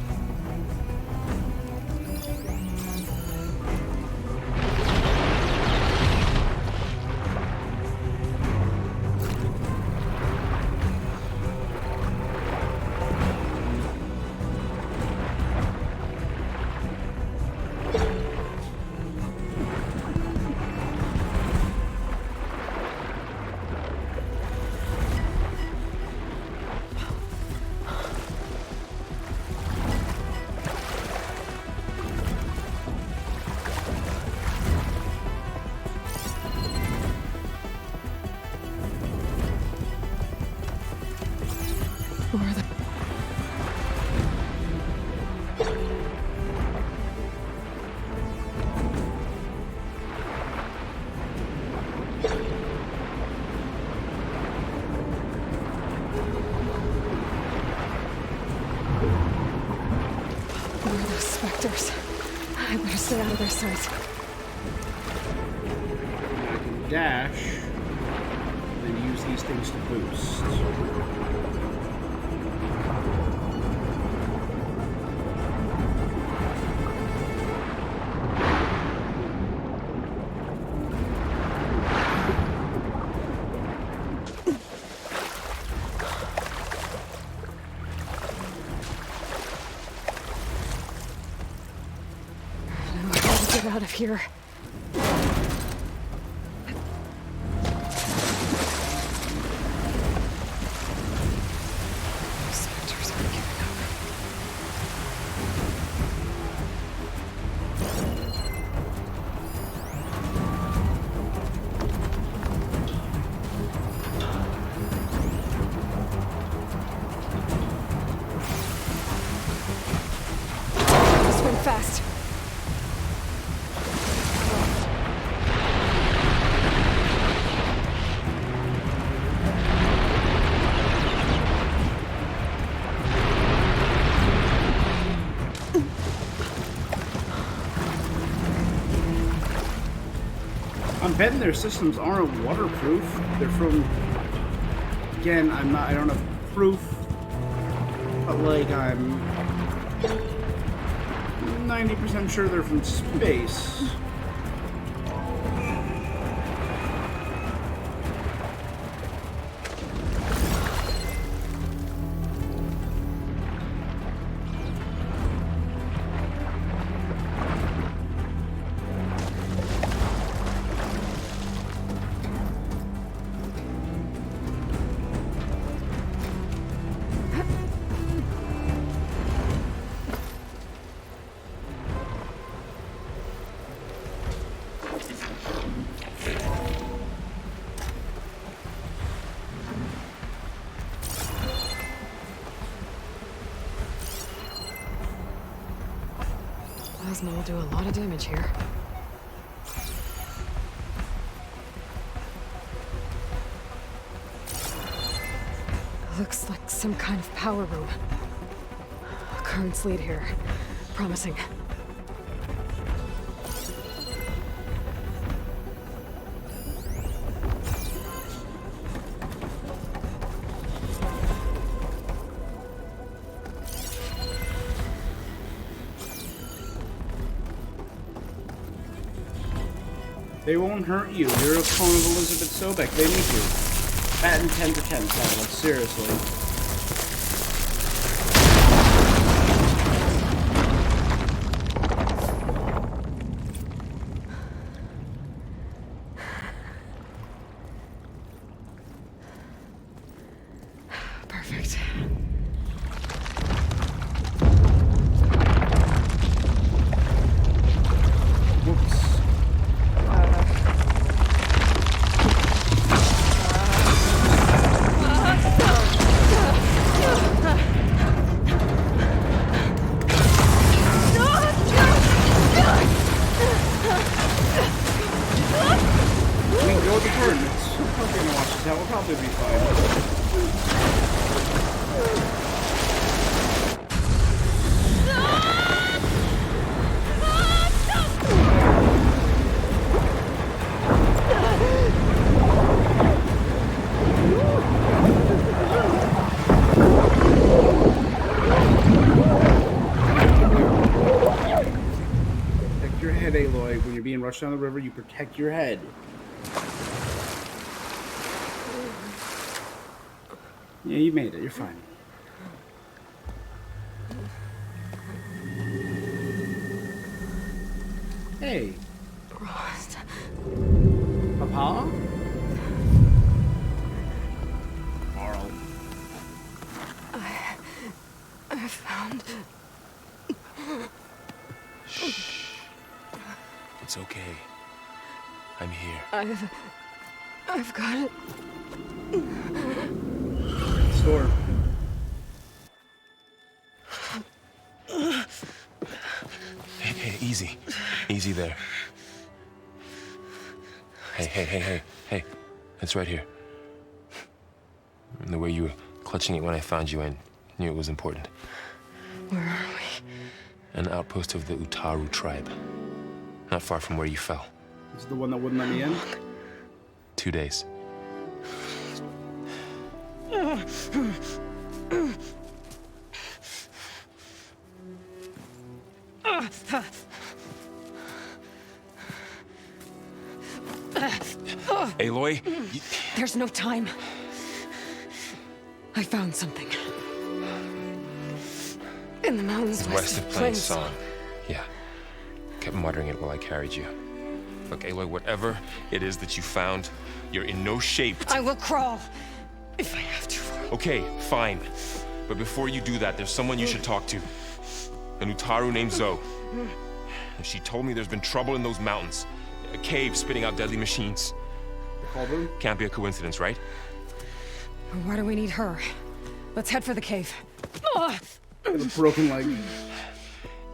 Spectres. I better stay out of their sight. I can dash, and then use these things to boost. of here. Spectres aren't giving up. Swim fast. I'm betting their systems aren't waterproof. They're from, again, I don't have proof, but like I'm 90% sure they're from space. Plasma will do a lot of damage here. Looks like some kind of power room. Currents lead here. Promising. They won't hurt you. You're a clone of Elizabeth Sobek. They need you. That and 10 for 10, Tyler. Seriously. Perfect. Whoops. That will probably be fine. Protect your head, Aloy. When you're being rushed down the river, you protect your head. Yeah, you made it. You're fine. Hey. Rost. Papa? Carl. I found... Shh. It's okay. I'm here. I've got it. Store. Hey, easy. Easy there. Hey. It's right here. And the way you were clutching it when I found you, I knew it was important. Where are we? An outpost of the Utaru tribe. Not far from where you fell. This is the one that wouldn't let me in? 2 days. Aloy? There's no time. I found something. In the mountains West of Plains Song. Yeah. kept muttering it while I carried you. Look, Aloy, whatever it is that you found, you're in no shape to... I will crawl if I have to. Okay, fine. But before you do that, there's someone you should talk to. An Utaru named Zoe. And she told me there's been trouble in those mountains. A cave spitting out deadly machines. Can't be a coincidence, right? Why do we need her? Let's head for the cave. With a broken leg.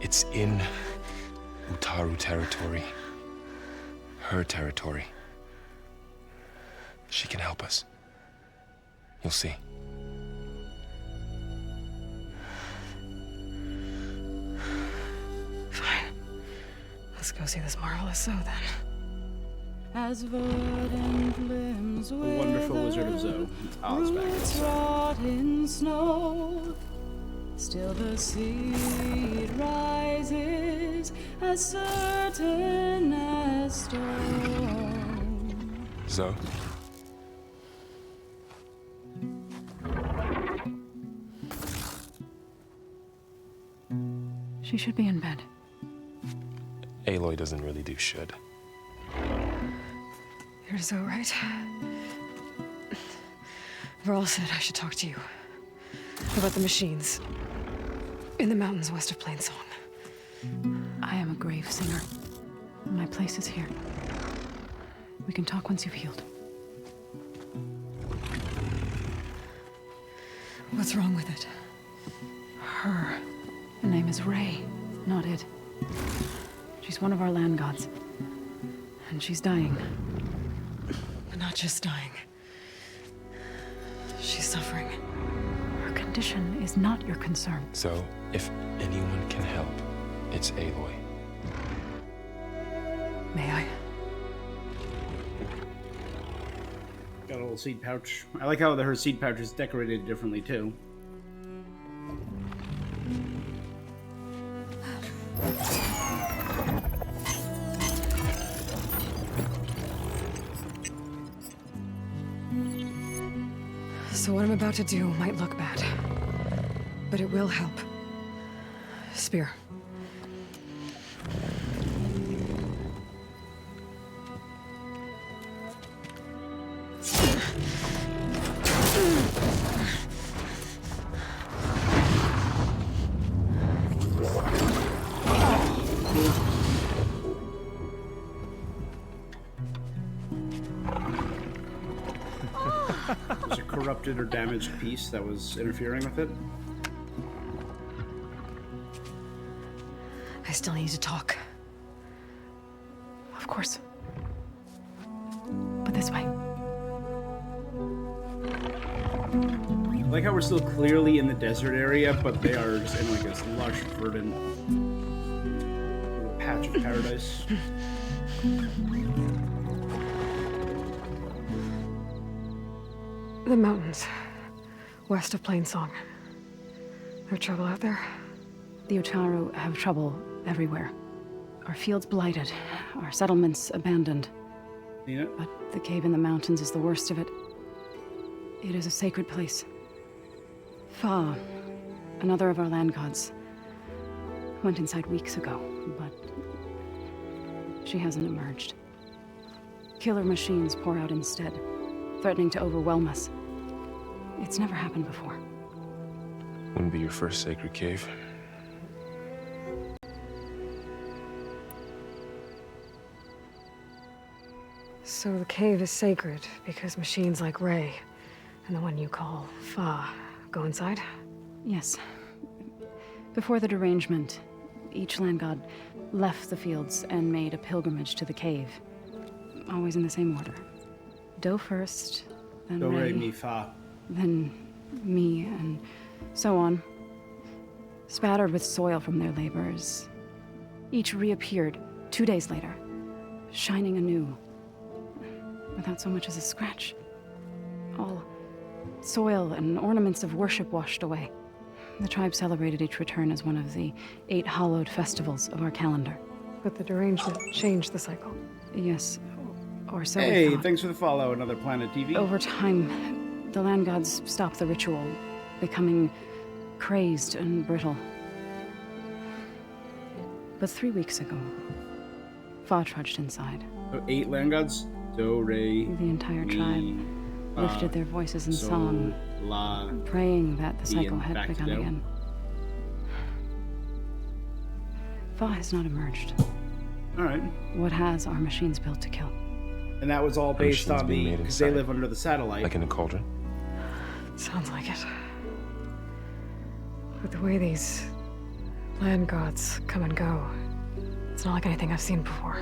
It's in Utaru territory. Her territory. She can help us. You'll see. Fine. Let's go see this marvelous Zoe then. As verdant limbs The Wonderful Wizard of Zoe. roots rot in snow, still the seed rises as certain as stone. Zoe? She should be in bed. Aloy doesn't really do should. You're Zoe, right? Varl said I should talk to you about the machines in the mountains west of Plainsong. I am a grave singer. My place is here. We can talk once you've healed. What's wrong with it? Her. Her name is Ray, not it. She's one of our land gods. And she's dying. But not just dying. She's suffering. Her condition is not your concern. So, if anyone can help, it's Aloy. May I? Got a little seed pouch. I like how her seed pouch is decorated differently, too. So what I'm about to do might look bad, but it will help. Spear. There's a corrupted or damaged piece that was interfering with it. I still need to talk. Of course. But this way. I like how we're still clearly in the desert area, but they are just in like this lush, verdant little patch of paradise. The mountains, west of Plainsong. There's trouble out there? The Utaru have trouble everywhere. Our fields blighted, our settlements abandoned. Yeah. But the cave in the mountains is the worst of it. It is a sacred place. Fa, another of our land gods, went inside weeks ago, but she hasn't emerged. Killer machines pour out instead, threatening to overwhelm us. It's never happened before. Wouldn't be your first sacred cave. So the cave is sacred because machines like Ray and the one you call Fa go inside? Yes. Before the derangement, each land god left the fields and made a pilgrimage to the cave. Always in the same order. Do first, then Do, Ray, re, mi, fa. then me, and so on. Spattered with soil from their labors. Each reappeared 2 days later, shining anew, without so much as a scratch. All soil and ornaments of worship washed away. The tribe celebrated each return as one of the 8 hallowed festivals of our calendar. But the derangement changed the cycle. Yes, or so we Hey, thought. thanks for the follow, Another Planet TV. Over time, the land gods stopped the ritual, becoming crazed and brittle. But 3 weeks ago, Fa trudged inside. So 8 land gods? Do, re, The entire tribe lifted their voices in song, la, praying that the cycle and had back to begun do. again. Fa has not emerged. Alright. What has are machines built to kill. And that was all Are based machines on being the... made Because they inside? live under the satellite. Like in a cauldron? Sounds like it. But the way these land gods come and go, it's not like anything I've seen before.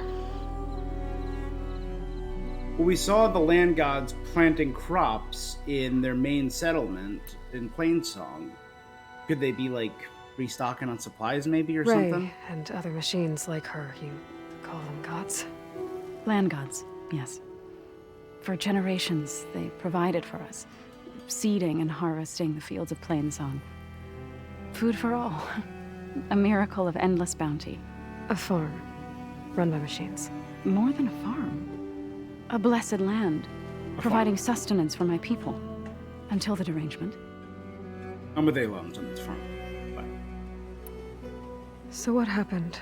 Well, we saw the land gods planting crops in their main settlement in Plainsong. Could they be, like, restocking on supplies, maybe, or Ray something? and other machines like her, you call them gods? Land gods, yes. For generations, they provided for us, seeding and harvesting the fields of Plainsong. Food for all. A miracle of endless bounty. A farm, run by machines. More than a farm. A blessed land, providing sustenance for my people. Until the derangement. I'm with Alon's on this front. But So what happened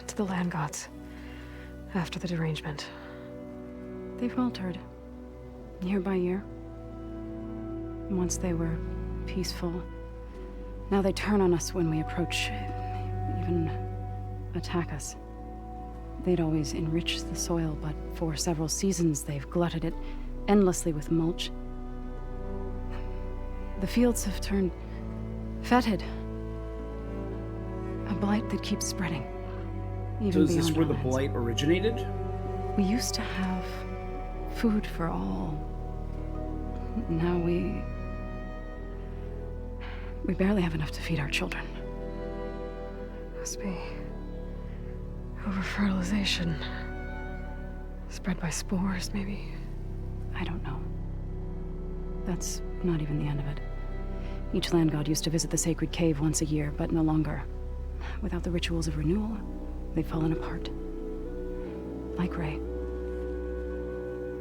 to the land gods after the derangement? They faltered, year by year. Once they were peaceful. Now they turn on us when we approach, even attack us. They'd always enriched the soil, but for several seasons they've glutted it endlessly with mulch. The fields have turned fetid. A blight that keeps spreading. Even so is this beyond where our the lands. blight originated? We used to have food for all. Now we barely have enough to feed our children. Must be over-fertilization. Spread by spores, maybe? I don't know. That's not even the end of it. Each land god used to visit the sacred cave once a year, but no longer. Without the rituals of renewal, they've fallen apart. Like Ray.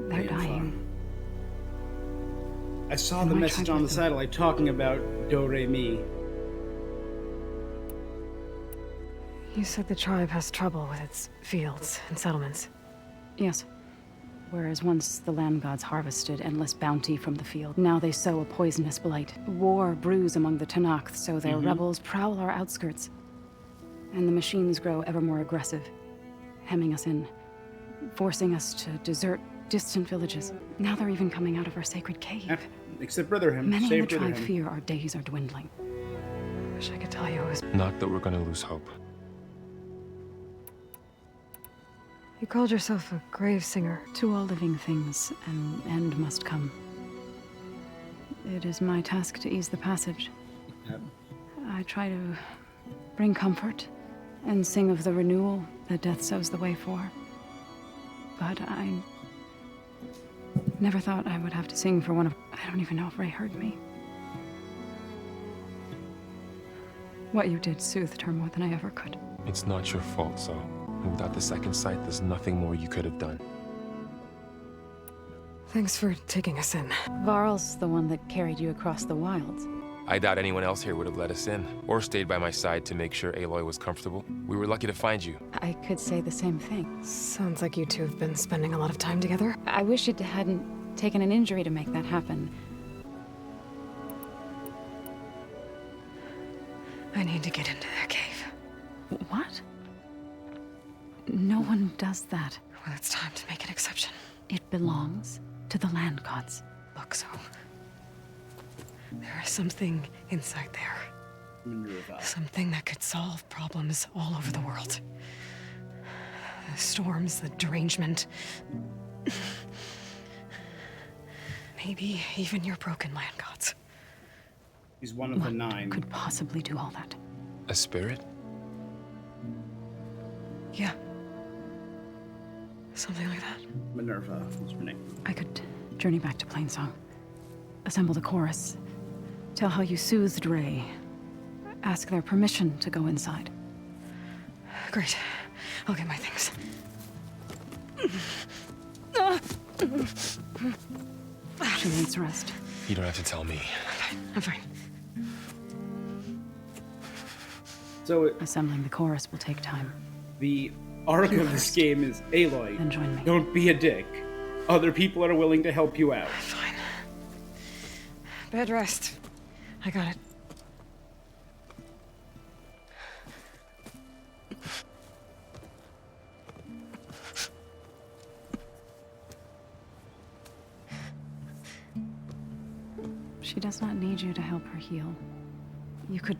They're dying. I saw And the my message tribe on the with them. satellite talking about Do Re Mi. You said the tribe has trouble with its fields and settlements. Yes. Whereas once the land gods harvested endless bounty from the field, now they sow a poisonous blight. War brews among the Tanakh, so their rebels prowl our outskirts. And the machines grow ever more aggressive, hemming us in, forcing us to desert distant villages. Now they're even coming out of our sacred cave. Except Brotherham. Many in Save the tribe Brotherham. fear our days are dwindling. Wish I could tell you it was... Not that we're gonna lose hope. You called yourself a grave singer. To all living things, an end must come. It is my task to ease the passage. Yep. I try to bring comfort and sing of the renewal that death sows the way for. But I never thought I would have to sing for one of... I don't even know if Ray heard me. What you did soothed her more than I ever could. It's not your fault, so. And without the second sight, there's nothing more you could have done. Thanks for taking us in. Varl's the one that carried you across the wilds. I doubt anyone else here would have let us in, or stayed by my side to make sure Aloy was comfortable. We were lucky to find you. I could say the same thing. Sounds like you two have been spending a lot of time together. I wish it hadn't taken an injury to make that happen. I need to get into their cave. What? No one does that. Well, it's time to make an exception. It belongs to the land gods. Look, so... there is something inside there. Something that could solve problems all over the world. The storms, the derangement. Maybe even your broken land gods. He's one of the 9. Could possibly do all that. A spirit? Yeah. Something like that. Minerva was her name. I could journey back to Plainsong. Assemble the chorus. Tell how you soothed Ray. Ask their permission to go inside. Great. I'll get my things. She needs rest. You don't have to tell me. I'm fine. So assembling the chorus will take time. The arc of this game is Aloy. Then join me. Don't be a dick. Other people are willing to help you out. Fine. Bed rest. I got it. She does not need you to help her heal. You could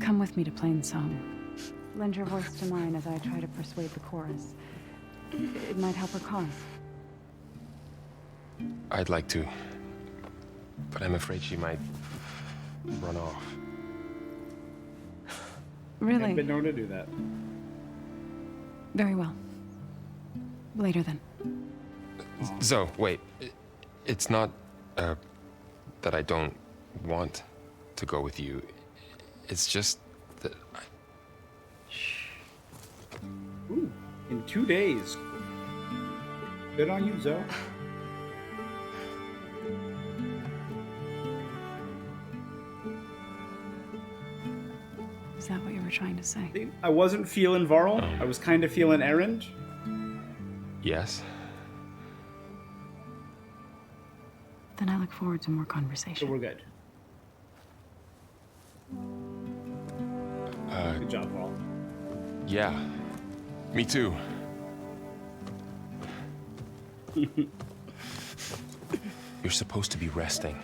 come with me to Plainsong. Lend your voice to mine as I try to persuade the chorus. It might help her cause. I'd like to, but I'm afraid she might run off. Really? I've been known to do that. Very well. Later then. Zoe, wait. It's not, that I don't want to go with you. It's just that I... Ooh, in 2 days. Good on you, Zoe. Is that what you were trying to say? I wasn't feeling Varl. I was kind of feeling Erend. Yes? Then I look forward to more So conversation. we're good. Good job, Varl. Yeah. Me too. You're supposed to be resting.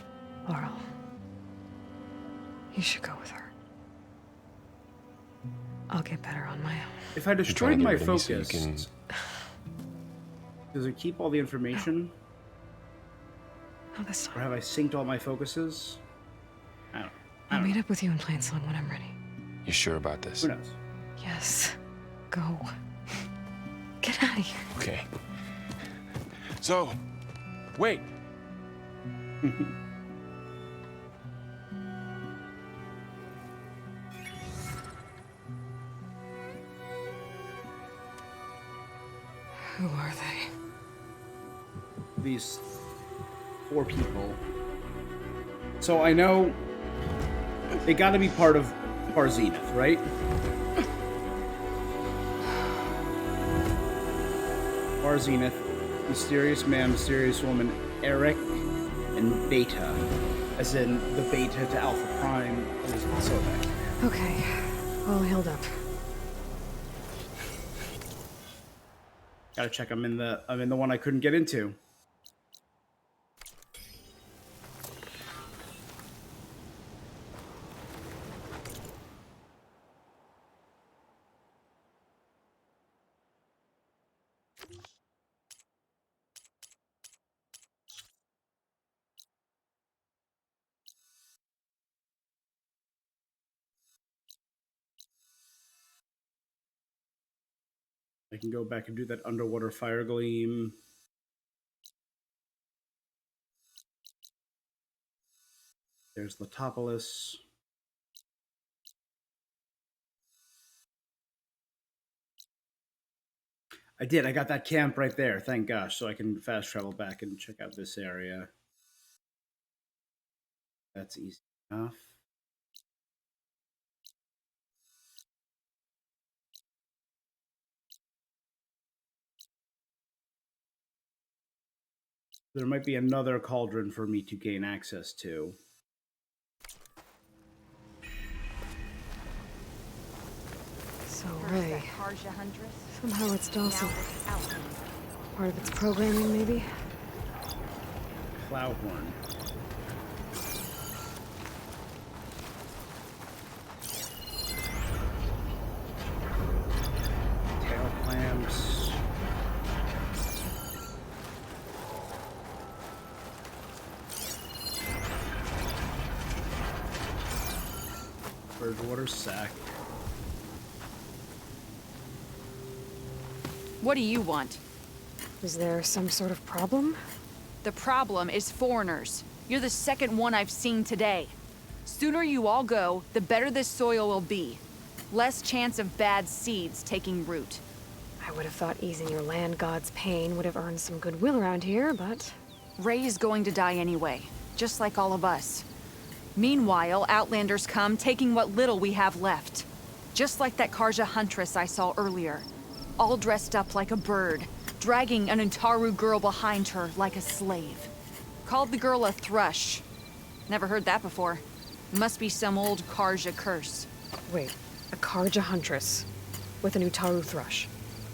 Laurel. You should go with her. I'll get better on my own. If I destroyed my get rid of me so you focus, can- does it keep all the information? Not this time. Or have I synced all my focuses? I don't know. I'll meet up with you in Plainsong when I'm ready. You sure about this? Who knows? Yes. Go. Get out of here. Okay. So, wait. Who are they? These 4 people. So I know they gotta be part of Far Zenith, right? Far Zenith, Mysterious Man, Mysterious Woman, Eric, and Beta. As in the Beta to Alpha Prime, Elizabeth Sobek. Okay. All healed up. Gotta check. I'm in the one I couldn't get into. I can go back and do that underwater fire gleam. There's Latopolis. I did. I got that camp right there. Thank gosh. So I can fast travel back and check out this area. That's easy enough. There might be another cauldron for me to gain access to. So, Ray. Somehow it's docile. Part of its programming, maybe? Cloudhorn. Tail clamps. Birdwater sack. What do you want? Is there some sort of problem? The problem is foreigners. You're the second one I've seen today. Sooner you all go, the better this soil will be. Less chance of bad seeds taking root. I would have thought easing your land god's pain would have earned some goodwill around here, but... Ray is going to die anyway, just like all of us. Meanwhile, Outlanders come, taking what little we have left. Just like that Karja Huntress I saw earlier. all dressed up like a bird, dragging an Utaru girl behind her like a slave. Called the girl a thrush. Never heard that before. Must be some old Karja curse. Wait, a Karja huntress with an Utaru thrush.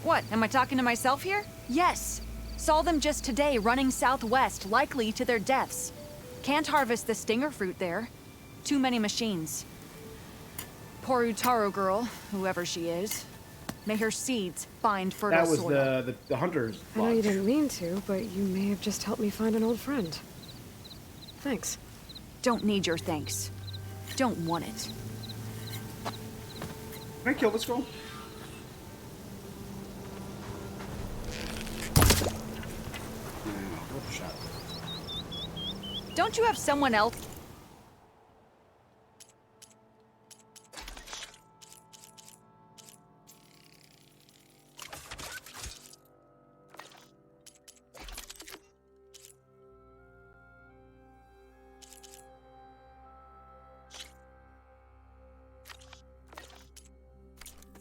What, am I talking to myself here? Yes. Saw them just today running southwest, likely to their deaths. Can't harvest the stinger fruit there. Too many machines. Poor Utaru girl, whoever she is. May her seeds find fertile soil. That was the hunter's lodge. I know you didn't mean to, but you may have just helped me find an old friend. Thanks. Don't need your thanks. Don't want it. Can I kill this girl? Shot. Don't you have someone else?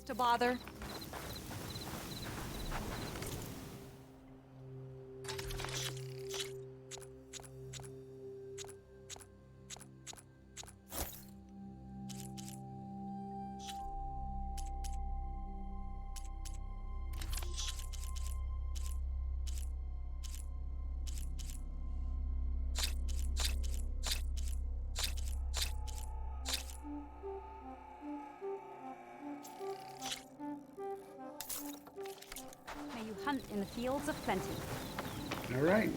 To bother. May you hunt in the fields of plenty. All right.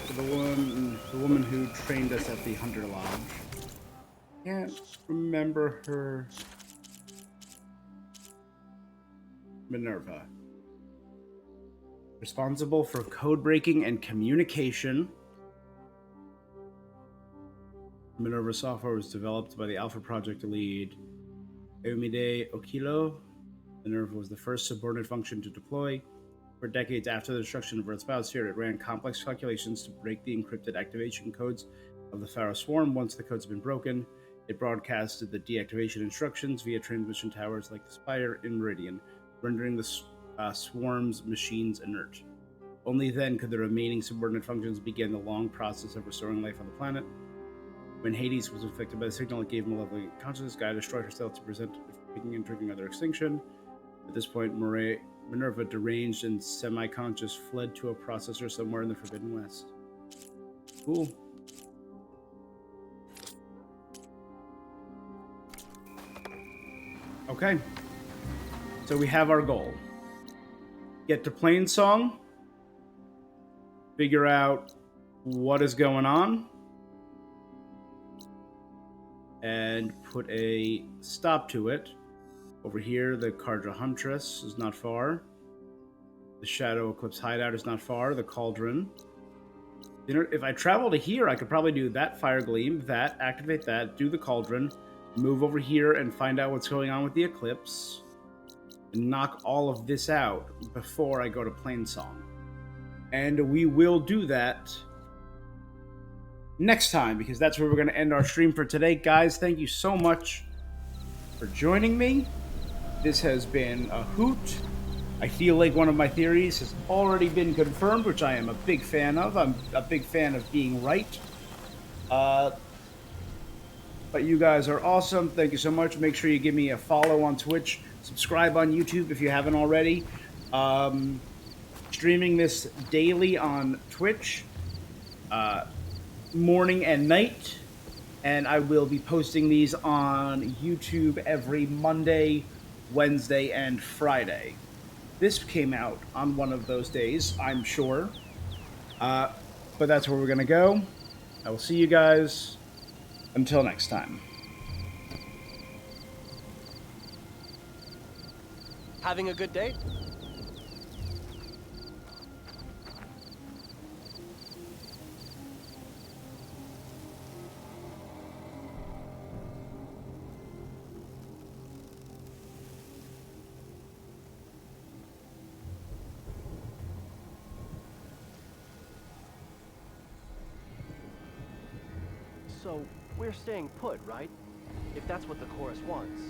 So the woman who trained us at the Hunter Lodge. Can't remember her. Minerva. Responsible for code breaking and communication. Minerva software was developed by the Alpha Project lead Eumide Okilo. Minerva was the first subordinate function to deploy. For decades after the destruction of Earth's biosphere, it ran complex calculations to break the encrypted activation codes of the Pharaoh Swarm. Once the codes had been broken, it broadcasted the deactivation instructions via transmission towers like the Spire in Meridian, rendering the Swarm's machines inert. Only then could the remaining subordinate functions begin the long process of restoring life on the planet. When Hades was infected by the signal, it gave malevolent consciousness. Gaia destroyed herself to prevent picking and triggering other extinction. At this point, Minerva, deranged and semi-conscious, fled to a processor somewhere in the Forbidden West. Cool. Okay. So we have our goal. Get to Plainsong. Figure out what is going on. And put a stop to it. Over here, the Karja Huntress is not far. The Shadow Eclipse Hideout is not far. The Cauldron. You know, if I travel to here, I could probably do that Fire Gleam, that, activate that, do the Cauldron, move over here and find out what's going on with the Eclipse, and knock all of this out before I go to Plainsong. And we will do that next time, because that's where we're going to end our stream for today. Guys, thank you so much for joining me. This has been a hoot. I feel like one of my theories has already been confirmed, which I am a big fan of. I'm a big fan of being right. But you guys are awesome. Thank you so much. Make sure you give me a follow on Twitch. Subscribe on YouTube if you haven't already. Streaming this daily on Twitch. Morning and night, and I will be posting these on YouTube every Monday, Wednesday, and Friday. This came out on one of those days, I'm sure. But that's where we're going to go. I will see you guys until next time. Having a good day? So, we're staying put, right? If that's what the chorus wants.